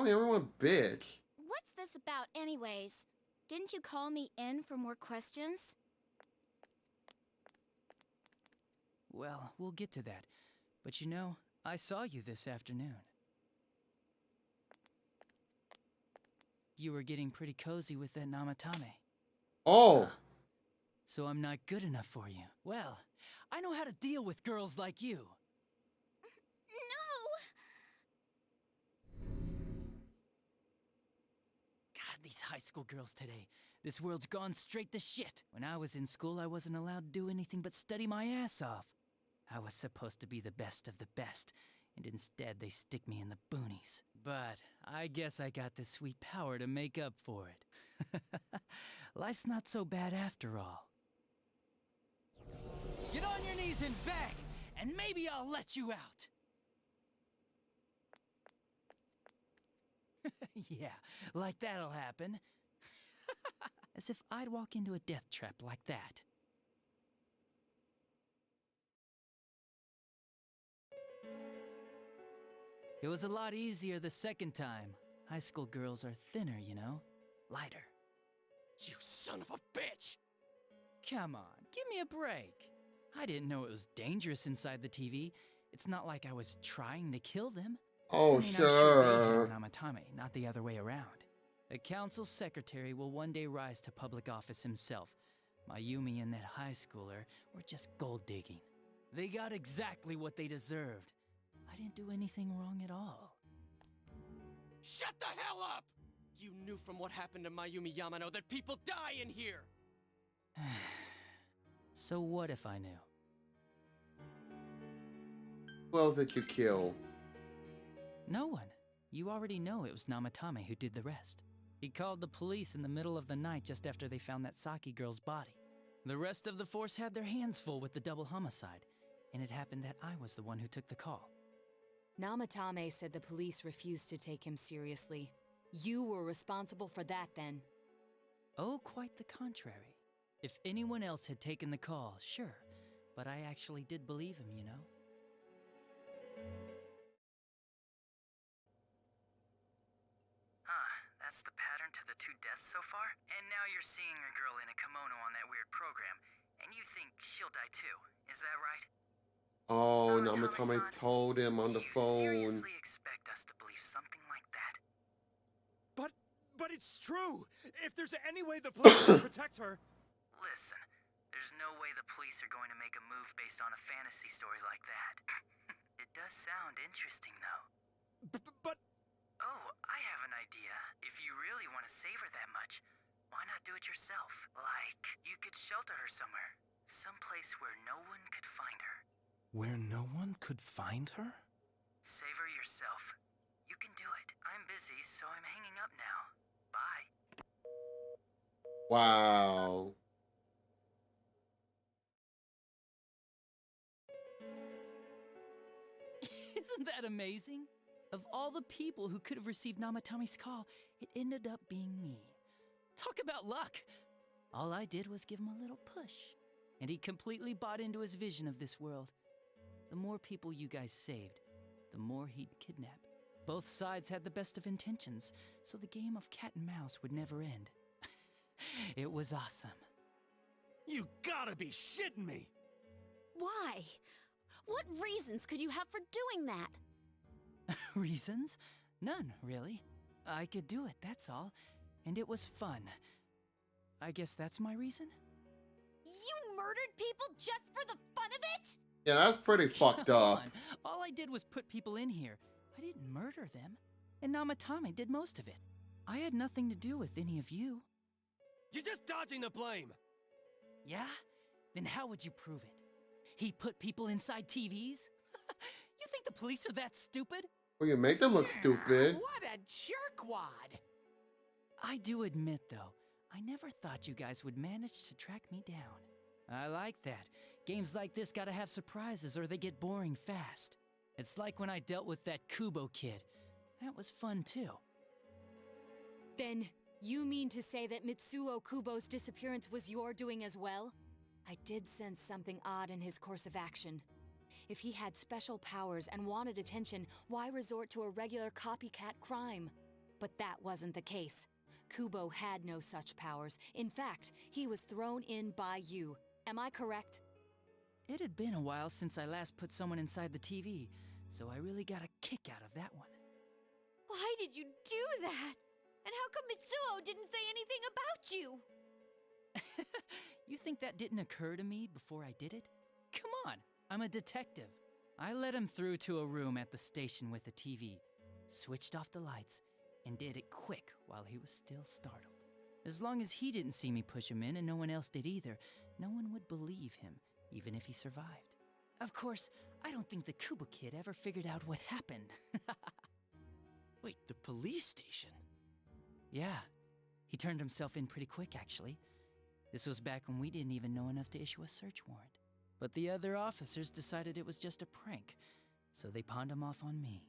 Calling everyone bitch. What's this about, anyways? Didn't you call me in for more questions? Well, we'll get to that. But you know, I saw you this afternoon. You were getting pretty cozy with that Namatame. Oh. So I'm not good enough for you. Well, I know how to deal with girls like you. God, these high school girls today. This world's gone straight to shit. When I was in school, I wasn't allowed to do anything but study my ass off. I was supposed to be the best of the best, and instead they stick me in the boonies. But I guess I got the sweet power to make up for it. Life's not so bad after all. Get on your knees and beg, and maybe I'll let you out. Yeah, like that'll happen. As if I'd walk into a death trap like that. It was a lot easier the second time. High school girls are thinner, you know? Lighter. You son of a bitch! Come on, give me a break. I didn't know it was dangerous inside the TV. It's not like I was trying to kill them. Oh, I mean, sure. I'm sure they hit on Namatame, not the other way around. The council secretary will one day rise to public office himself. Mayumi and that high schooler were just gold digging. They got exactly what they deserved. I didn't do anything wrong at all. Shut the hell up! You knew from what happened to Mayumi Yamano that people die in here! So what if I knew? Who else did you kill? No one. You already know it was Namatame who did the rest. He called the police in the middle of the night just after they found that Saki girl's body. The rest of the force had their hands full with the double homicide, and it happened that I was the one who took the call. Namatame said the police refused to take him seriously. You were responsible for that then. Oh, quite the contrary. If anyone else had taken the call, sure, but I actually did believe him, you know? That's the pattern to the 2 deaths so far? And now you're seeing a girl in a kimono on that weird program, and you think she'll die too, is that right? Oh, Namatame told him on the phone. Seriously expect us to believe something like that? But it's true! If there's any way the police can protect her... Listen, there's no way the police are going to make a move based on a fantasy story like that. It does sound interesting, though. But... Oh, I have an idea. If you really want to save her that much, why not do it yourself? Like, you could shelter her somewhere. Someplace where no one could find her. Where no one could find her? Save her yourself. You can do it. I'm busy, so I'm hanging up now. Bye. Wow. Isn't that amazing? Of all the people who could have received Namatame's call, it ended up being me. Talk about luck! All I did was give him a little push, and he completely bought into his vision of this world. The more people you guys saved, the more he'd kidnap. Both sides had the best of intentions, so the game of cat and mouse would never end. It was awesome. You gotta be shitting me! Why? What reasons could you have for doing that? Reasons? None, really. I could do it, that's all. And it was fun. I guess that's my reason? You murdered people just for the fun of it? Yeah, that's pretty fucked up. On. All I did was put people in here. I didn't murder them. And Namatame did most of it. I had nothing to do with any of you. You're just dodging the blame! Yeah? Then how would you prove it? He put people inside TVs? You think the police are that stupid? Well, you make them look stupid. What a jerkwad! I do admit, though, I never thought you guys would manage to track me down. I like that. Games like this gotta have surprises or they get boring fast. It's like when I dealt with that Kubo kid. That was fun, too. Then, you mean to say that Mitsuo Kubo's disappearance was your doing as well? I did sense something odd in his course of action. If he had special powers and wanted attention, why resort to a regular copycat crime? But that wasn't the case. Kubo had no such powers. In fact, he was thrown in by you. Am I correct? It had been a while since I last put someone inside the TV, so I really got a kick out of that one. Why did you do that? And how come Mitsuo didn't say anything about you? You think that didn't occur to me before I did it? Come on, I'm a detective. I led him through to a room at the station with a TV, switched off the lights, and did it quick while he was still startled. As long as he didn't see me push him in and no one else did either, no one would believe him, even if he survived. Of course, I don't think the Kubo kid ever figured out what happened. Wait, the police station? Yeah, he turned himself in pretty quick, actually. This was back when we didn't even know enough to issue a search warrant. But the other officers decided it was just a prank, so they pawned him off on me.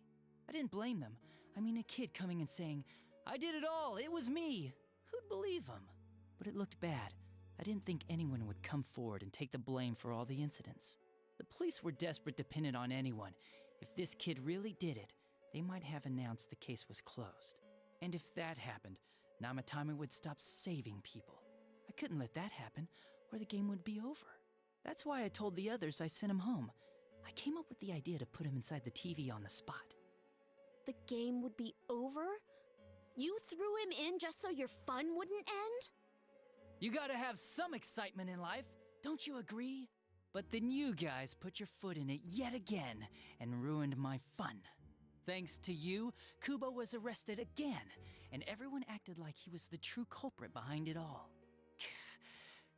I didn't blame them. I mean, a kid coming and saying, "I did it all, it was me." Who'd believe him? But it looked bad. I didn't think anyone would come forward and take the blame for all the incidents. The police were desperate to pin it on anyone. If this kid really did it, they might have announced the case was closed. And if that happened, Namatame would stop saving people. I couldn't let that happen, or the game would be over. That's why I told the others I sent him home. I came up with the idea to put him inside the TV on the spot. The game would be over? You threw him in just so your fun wouldn't end? You gotta have some excitement in life, don't you agree? But then you guys put your foot in it yet again and ruined my fun. Thanks to you, Kubo was arrested again, and everyone acted like he was the true culprit behind it all.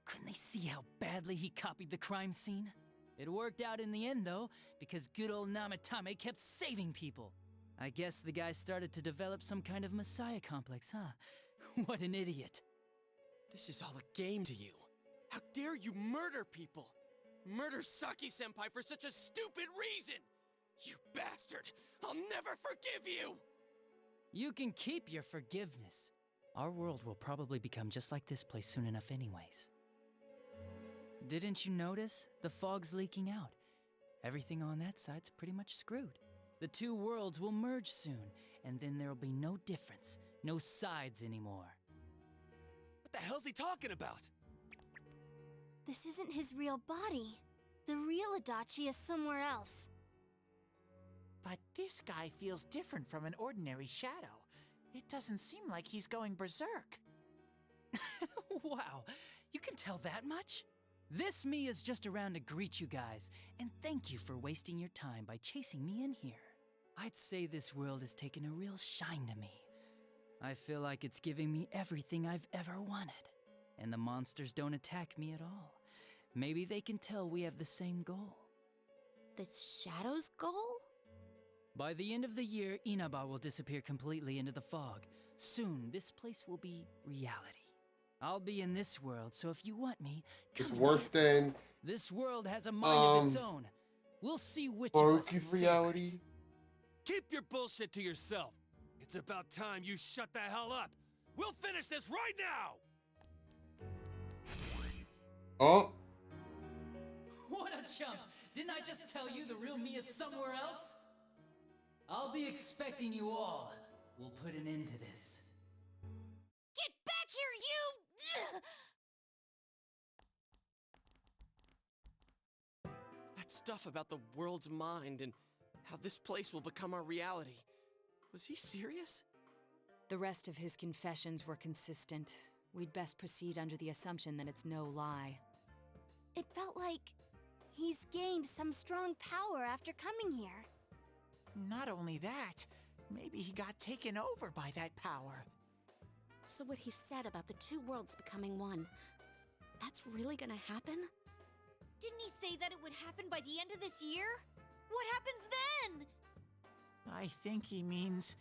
Couldn't they see how badly he copied the crime scene? It worked out in the end, though, because good old Namatame kept saving people. I guess the guy started to develop some kind of messiah complex, huh? What an idiot. This is all a game to you. How dare you murder people? Murder Saki-senpai for such a stupid reason! You bastard! I'll never forgive you! You can keep your forgiveness. Our world will probably become just like this place soon enough anyways. Didn't you notice? The fog's leaking out. Everything on that side's pretty much screwed. The two worlds will merge soon, and then there'll be no difference, no sides anymore. What the hell's he talking about? This isn't his real body. The real Adachi is somewhere else. But this guy feels different from an ordinary shadow. It doesn't seem like he's going berserk. Wow, you can tell that much? This me is just around to greet you guys, and thank you for wasting your time by chasing me in here. I'd say this world has taken a real shine to me. I feel like it's giving me everything I've ever wanted. And the monsters don't attack me at all. Maybe they can tell we have the same goal. The Shadow's goal? By the end of the year, Inaba will disappear completely into the fog. Soon, this place will be reality. I'll be in this world, so if you want me, It's worse than this world has a mind of its own. We'll see which of us Baruki's reality. favors. Keep your bullshit to yourself. It's about time you shut the hell up. We'll finish this right now! Oh, What a chump! Didn't I just tell you the real me is somewhere else? I'll be expecting you all. We'll put an end to this. Get back here, you! That stuff about the world's mind and how this place will become our reality. Was he serious? The rest of his confessions were consistent. We'd best proceed under the assumption that it's no lie. It felt like he's gained some strong power after coming here. Not only that, maybe he got taken over by that power. So what he said about the two worlds becoming one, that's really gonna happen? Didn't he say that it would happen by the end of this year? What happens then? I think he means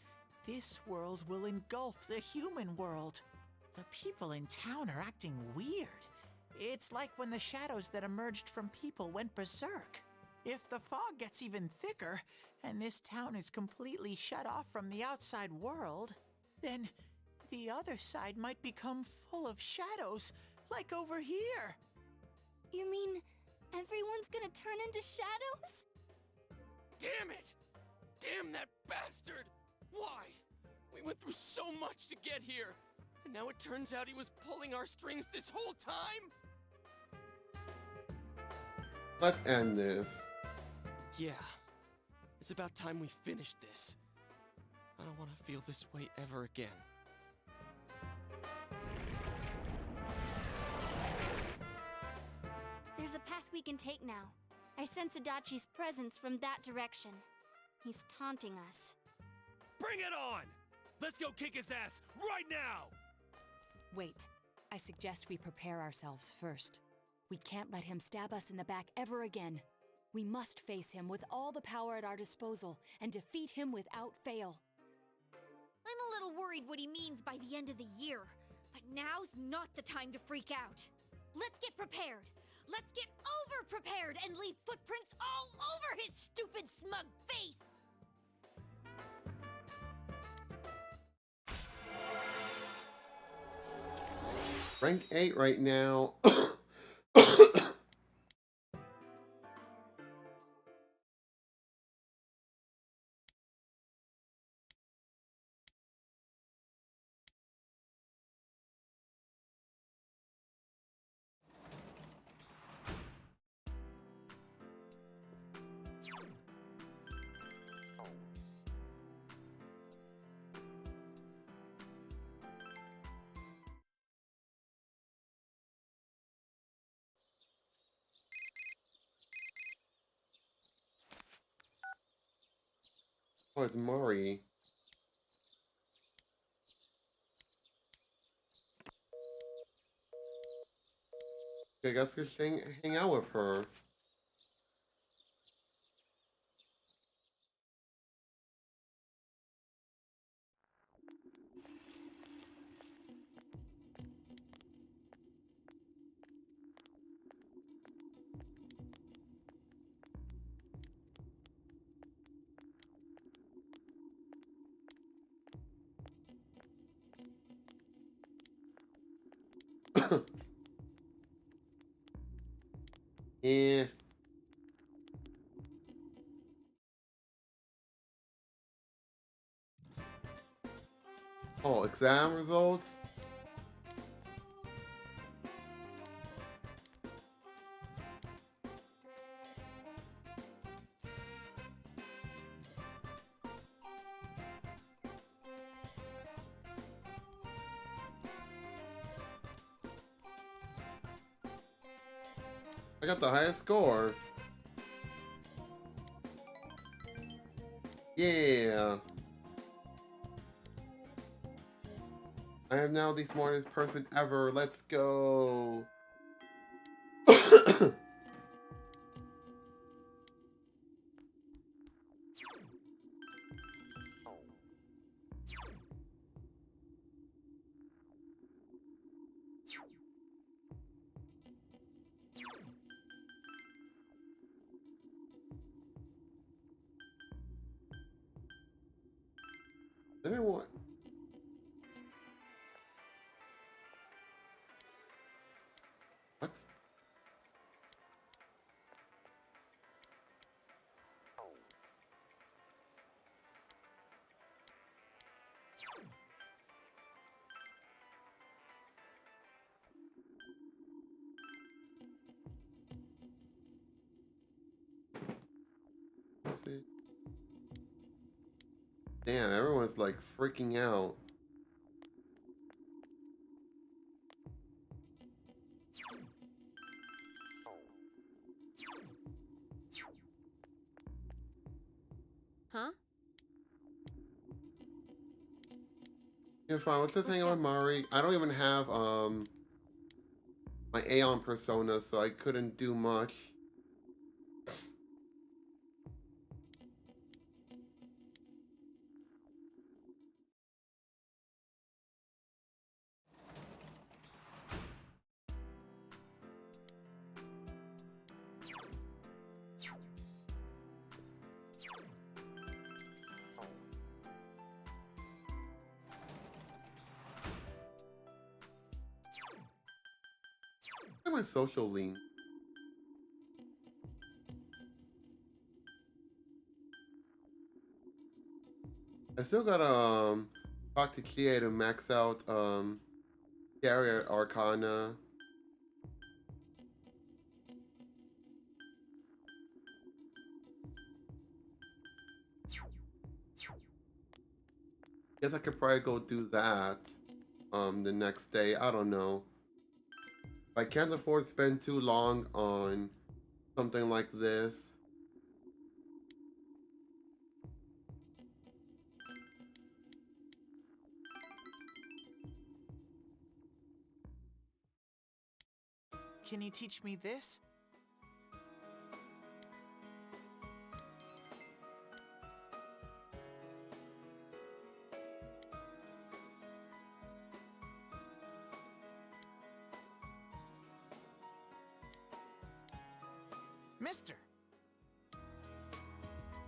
this world will engulf the human world. The people in town are acting weird. It's like when the shadows that emerged from people went berserk. If the fog gets even thicker, and this town is completely shut off from the outside world, then the other side might become full of shadows, like over here. You mean everyone's gonna turn into shadows? Damn it! Damn that bastard! Why? We went through so much to get here, and now it turns out he was pulling our strings this whole time? Let's end this. Yeah. It's about time we finished this. I don't want to feel this way ever again. There's a path we can take now. I sense Adachi's presence from that direction. He's taunting us. Bring it on! Let's go kick his ass right now! Wait. I suggest we prepare ourselves first. We can't let him stab us in the back ever again. We must face him with all the power at our disposal and defeat him without fail. I'm a little worried what he means by the end of the year, but now's not the time to freak out. Let's get prepared. Let's get over-prepared and leave footprints all over his stupid, smug face! Rank 8 right now. Oh, it's Mari. Okay, I guess we should hang out with her. Yeah. Oh, exam results? I got the highest score. Yeah. I am now the smartest person ever. Let's go. I didn't want. What? Let's see. Damn, everyone's like freaking out. Huh? You're fine. Let's just hang out with Mari. I don't even have my Aeon persona, so I couldn't do much. Look at my social link. I still got Talk to Kia to max out Carrier Arcana. Guess I could probably go do that the next day. I don't know. I can't afford to spend too long on something like this. Can you teach me this? Mister!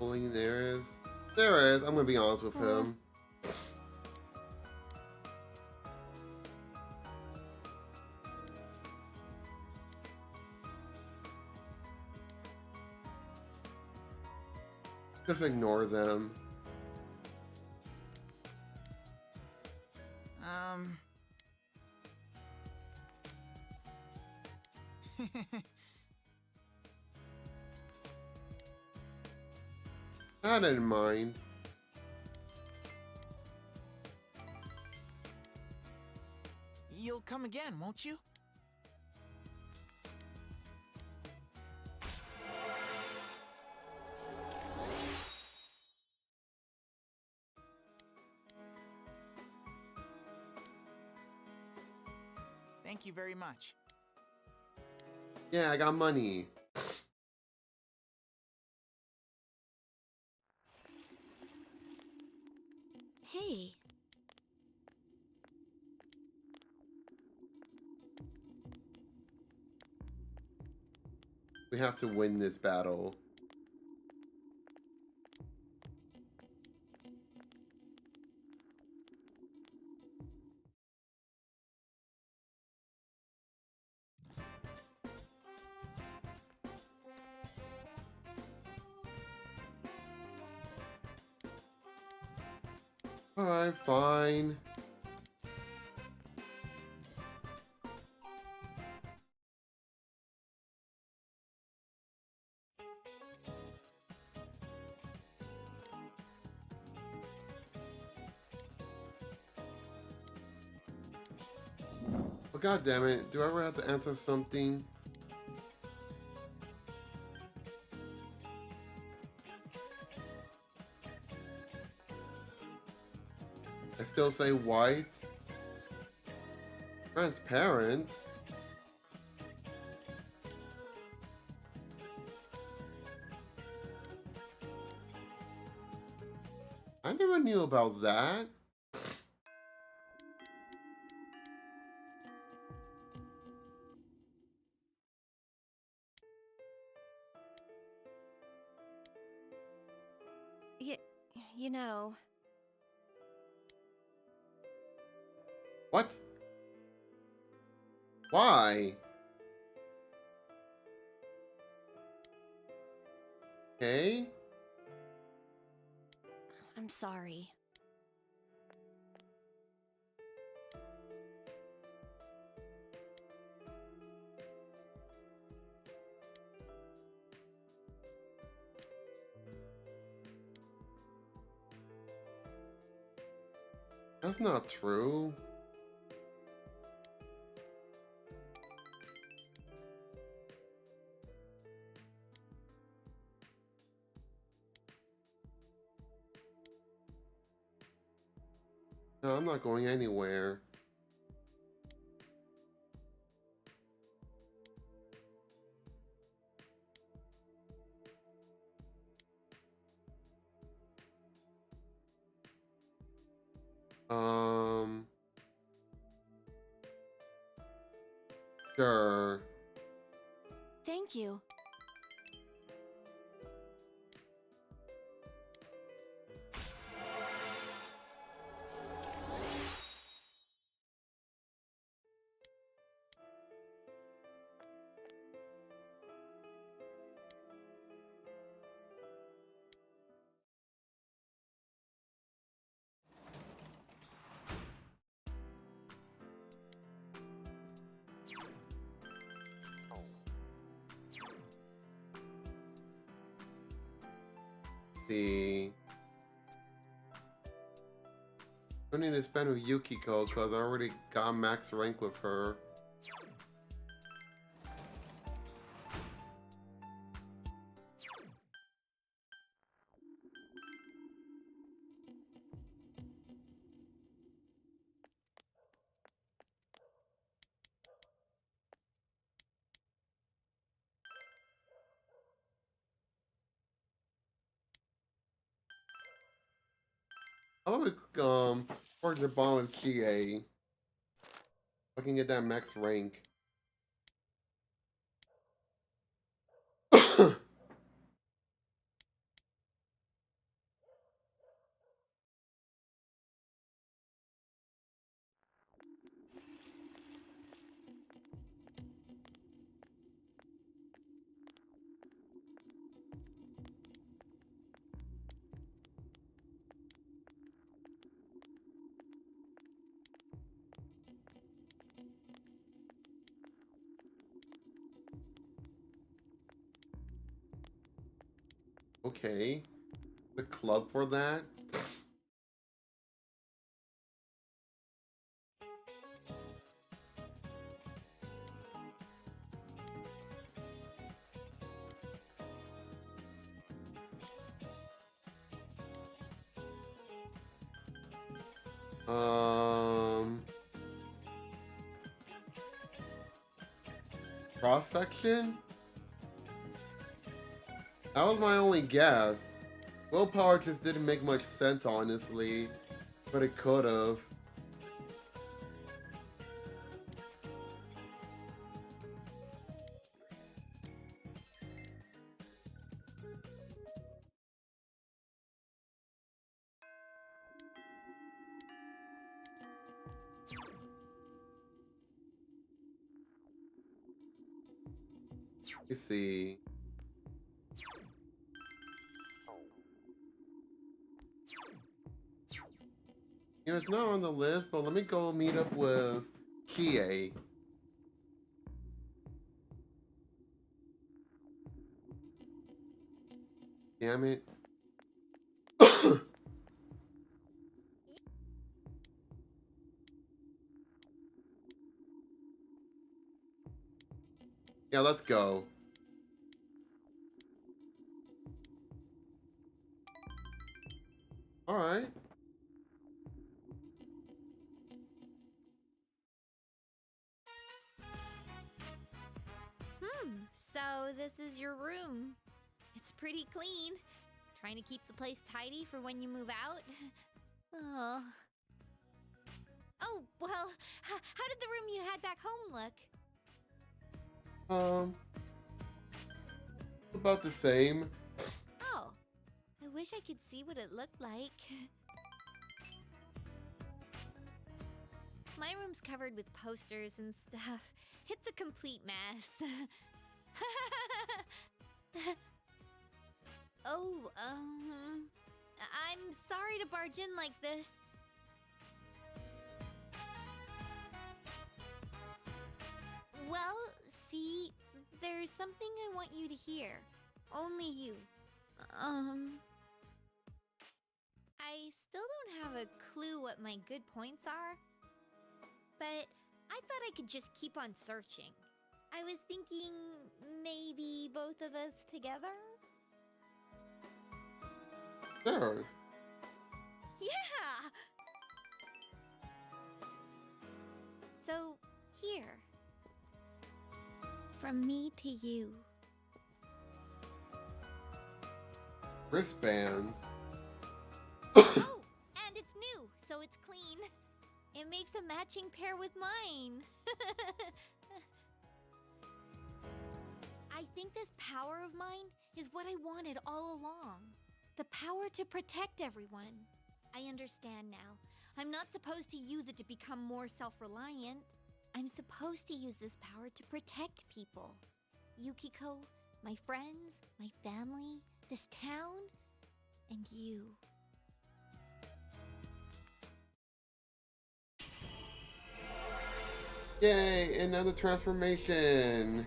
Only there is. There is. I'm gonna be honest with him. Just ignore them. I didn't mind. You'll come again, won't you? Thank you very much. Yeah, I got money. Hey. We have to win this battle. Alright, fine. Oh, God damn it. Do I ever have to answer something? I still say white. Transparent. I never knew about that. You know... What? Why? Okay. I'm sorry. That's not true. No, I'm not going anywhere. Sure. Thank you. see. I don't need to spend with Yukiko because I already got max rank with her. I would forge a bond with Chie. I can get that max rank. Okay. The club for that? Cross section? That was my only guess. Willpower just didn't make much sense, honestly. But it could've. Let me see. You know, it's not on the list, but let me go meet up with Chie. Damn it. Yeah, let's go. Alright. So this is your room. It's pretty clean. Trying to keep the place tidy for when you move out? Oh. Oh, well, how did the room you had back home look? About the same. Oh, I wish I could see what it looked like. My room's covered with posters and stuff. It's a complete mess. Oh, I'm sorry to barge in like this. Well, see, there's something I want you to hear. Only you. I still don't have a clue what my good points are, but I thought I could just keep on searching. I was thinking maybe both of us together? Sure. Yeah! So, here. From me to you. Wristbands. Oh, and it's new, so it's clean. It makes a matching pair with mine. I think this power of mine is what I wanted all along. The power to protect everyone. I understand now. I'm not supposed to use it to become more self-reliant. I'm supposed to use this power to protect people. Yukiko, my friends, my family, this town, and you. Yay, another transformation.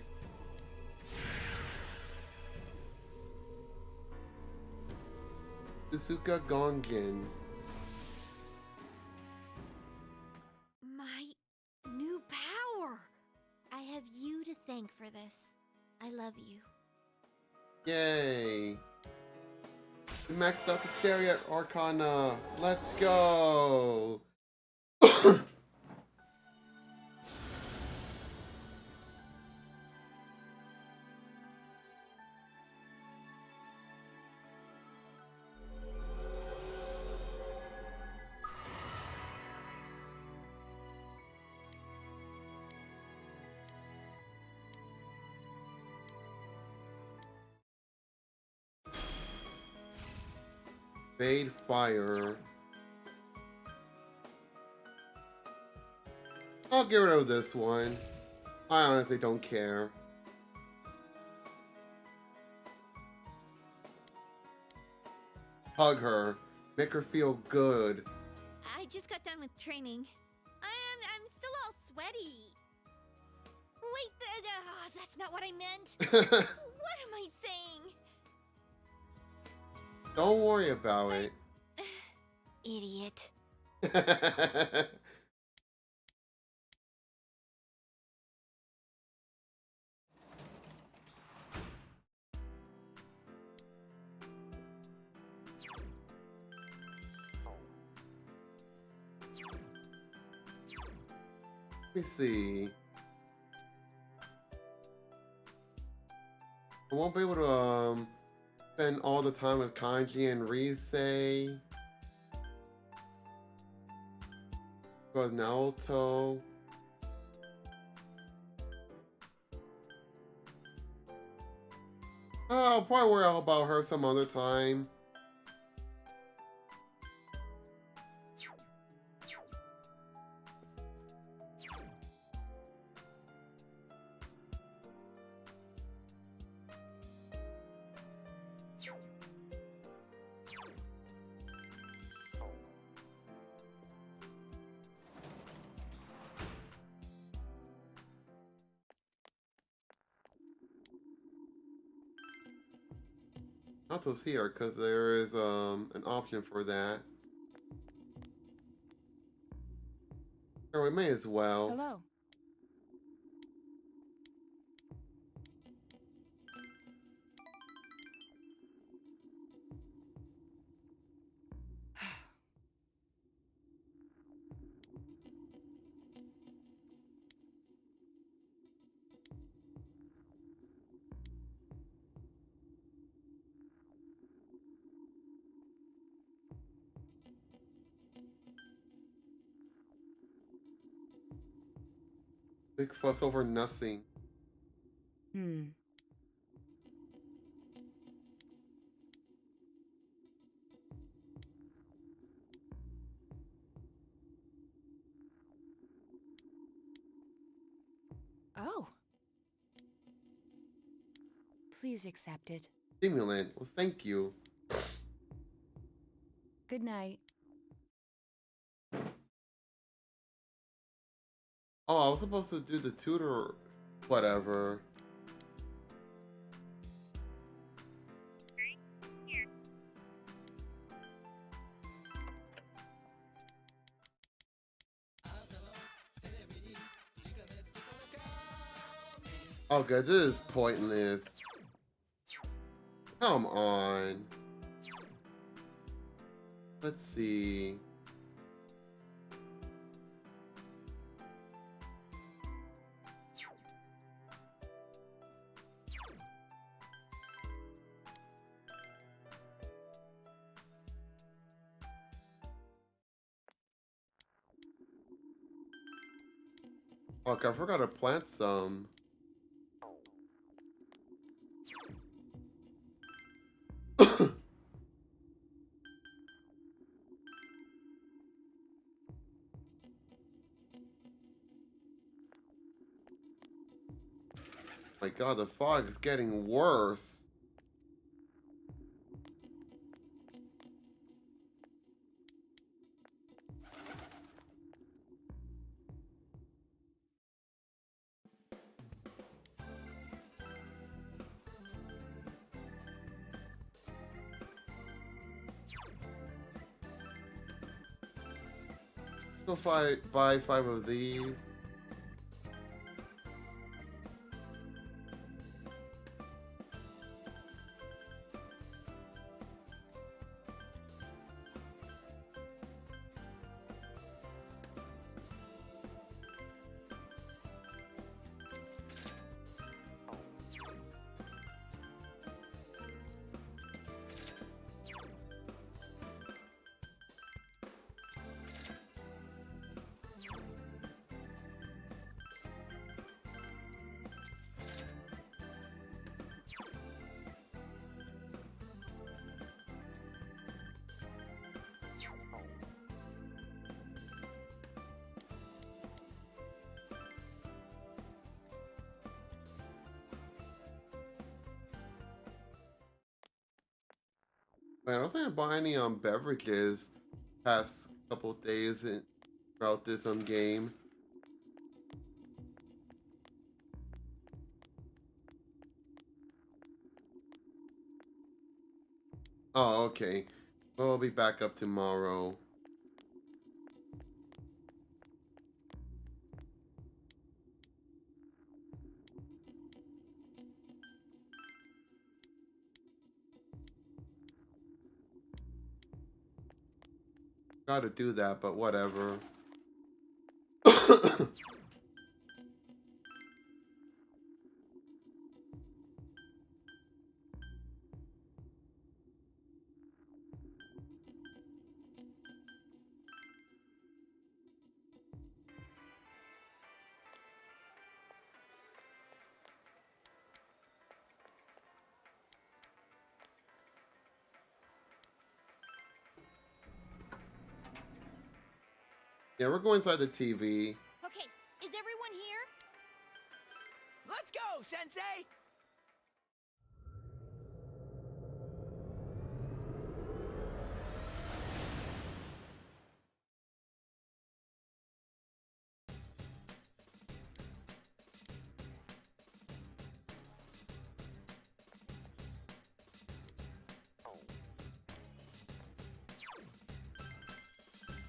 Susuka Gongen. My new power! I have you to thank for this. I love you. Yay! We maxed out the Chariot Arcana. Let's go! Fade Fire. I'll get rid of this one. I honestly don't care. Hug her. Make her feel good. I just got done with training. I'm still all sweaty. Wait, that's not what I meant. What am I saying? Don't worry about it. Idiot. Let me see. I won't be able to spend all the time with Kanji and Risei. Because Naoto. Oh, I'll probably worry about her some other time. Naoto's here because there is an option for that. Or we may as well. Hello. Big fuss over nothing. Oh. Please accept it. Stimulant. Well, thank you. Good night. Oh, I was supposed to do the tutor, whatever. Oh, good. This is pointless. Come on. Let's see. Okay, I forgot to plant some. My god, the fog is getting worse. So buy 5 of these. Man, I don't think I bought any beverages past couple days throughout this game. Oh, okay. We'll be back up tomorrow. Gotta do that, but whatever. Yeah, we're going inside the TV. Okay, is everyone here? Let's go, Sensei!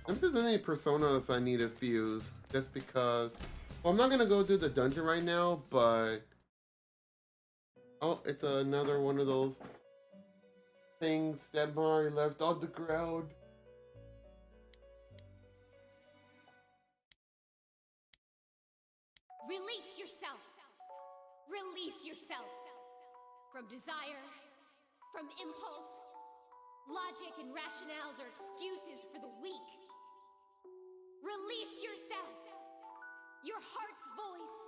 I'm just any personas I need to fuse just because. Well, I'm not gonna go do the dungeon right now, but oh, it's another one of those things that Mari left on the ground. Release yourself. Release yourself. From desire, from impulse. Logic and rationales are excuses for the weak. Release yourself. Your heart's voice.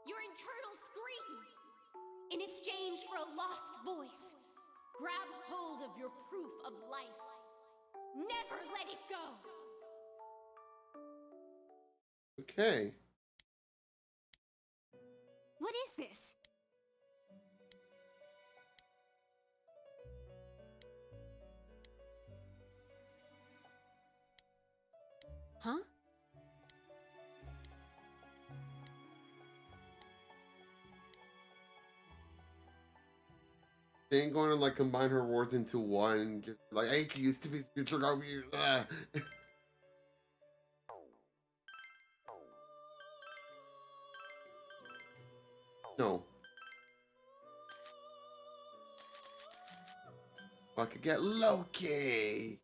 Your internal scream. In exchange for a lost voice, grab hold of your proof of life. Never let it go. Okay. What is this? Huh? They ain't going to like combine her words into one and just like, I used to be future of you. No. I could get Loki.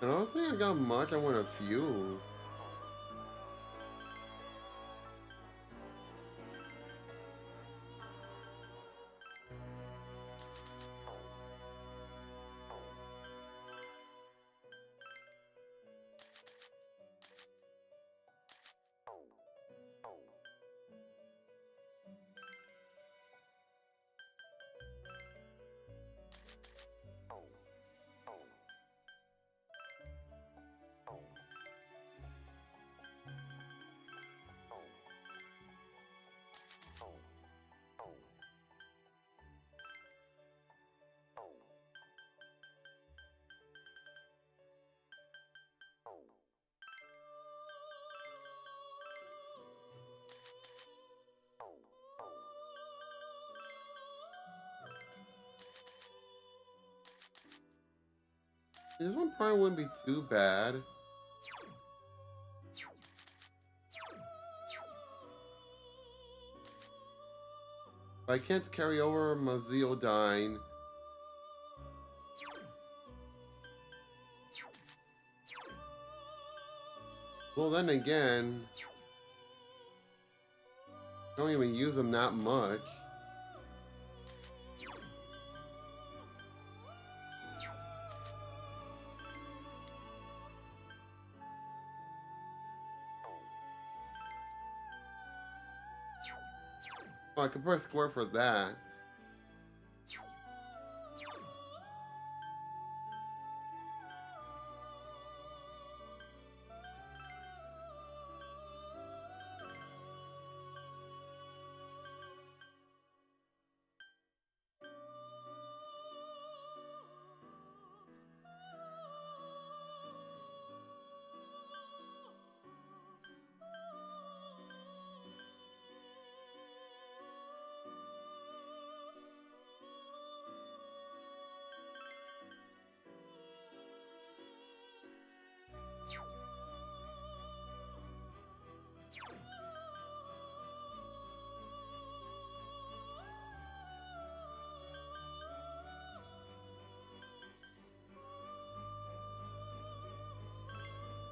I don't think I got much I want to fuse. This one probably wouldn't be too bad. I can't carry over my Zeodine. Well, then again, I don't even use them that much. Oh, I could press square for that.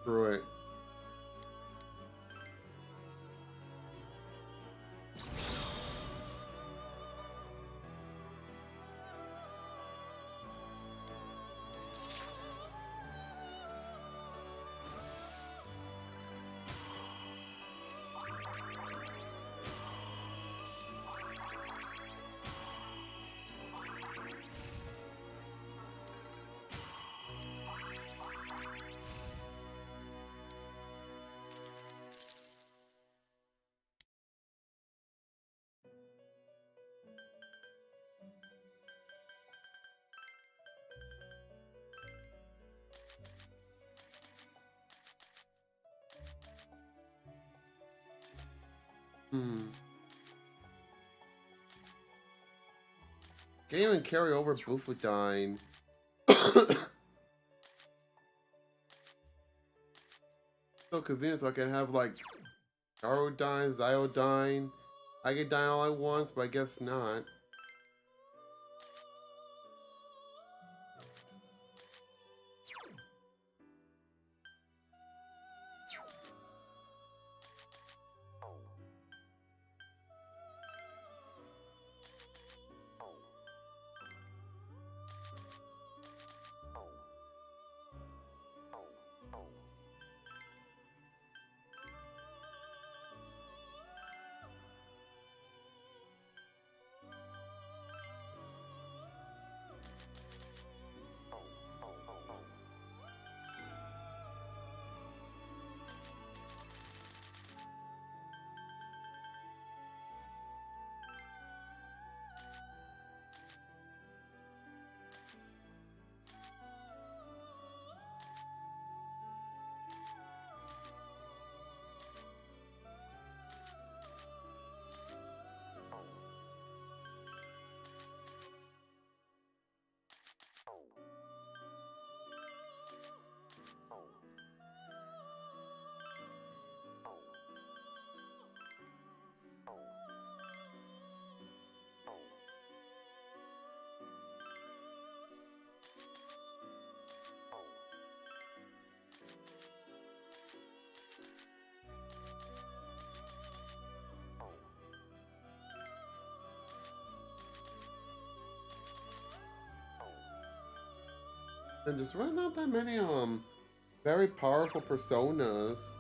Screw it. Can't even carry over Bufudine. So convenient, so I can have like Aerodine, Zyodine. I can dine all at once, but I guess not. And there's really not that many very powerful personas.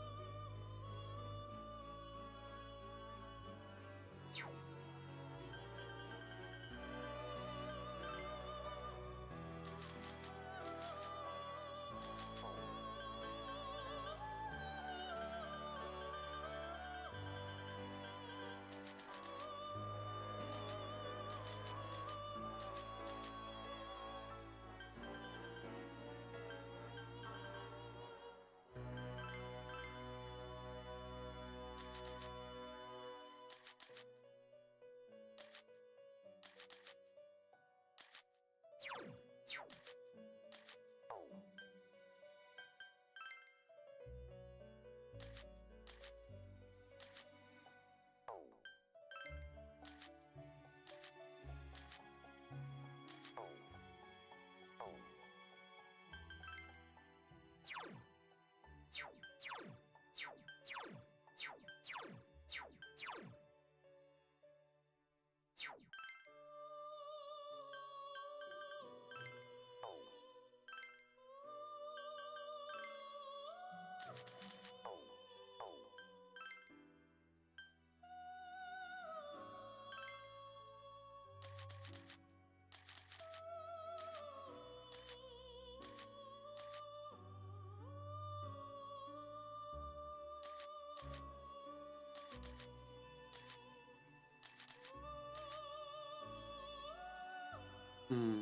Hmm.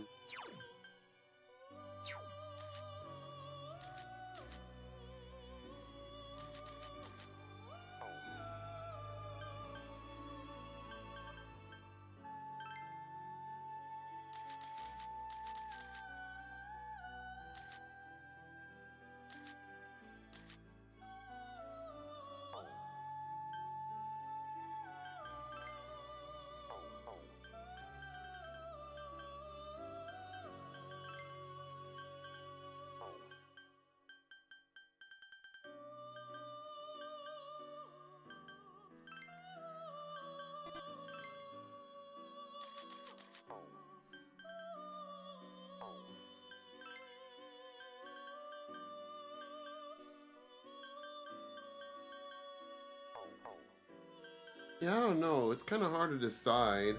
Yeah, I don't know. It's kind of hard to decide.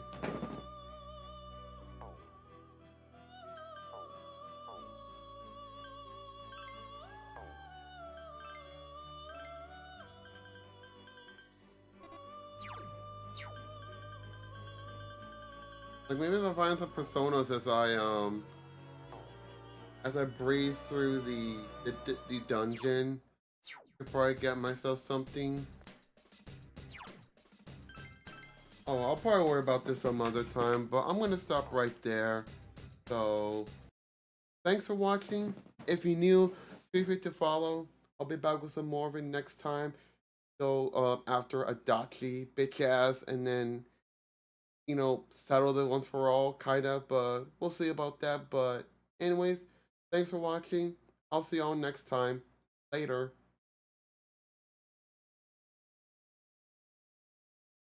Like maybe if I find some personas as I breeze through the dungeon, before I get myself something. Oh, I'll probably worry about this some other time, but I'm gonna stop right there. So, thanks for watching. If you're new, feel free to follow. I'll be back with some more of it next time. So, after Adachi, bitch ass, and then, settle it once for all, kind of, but we'll see about that. But, anyways, thanks for watching. I'll see y'all next time. Later.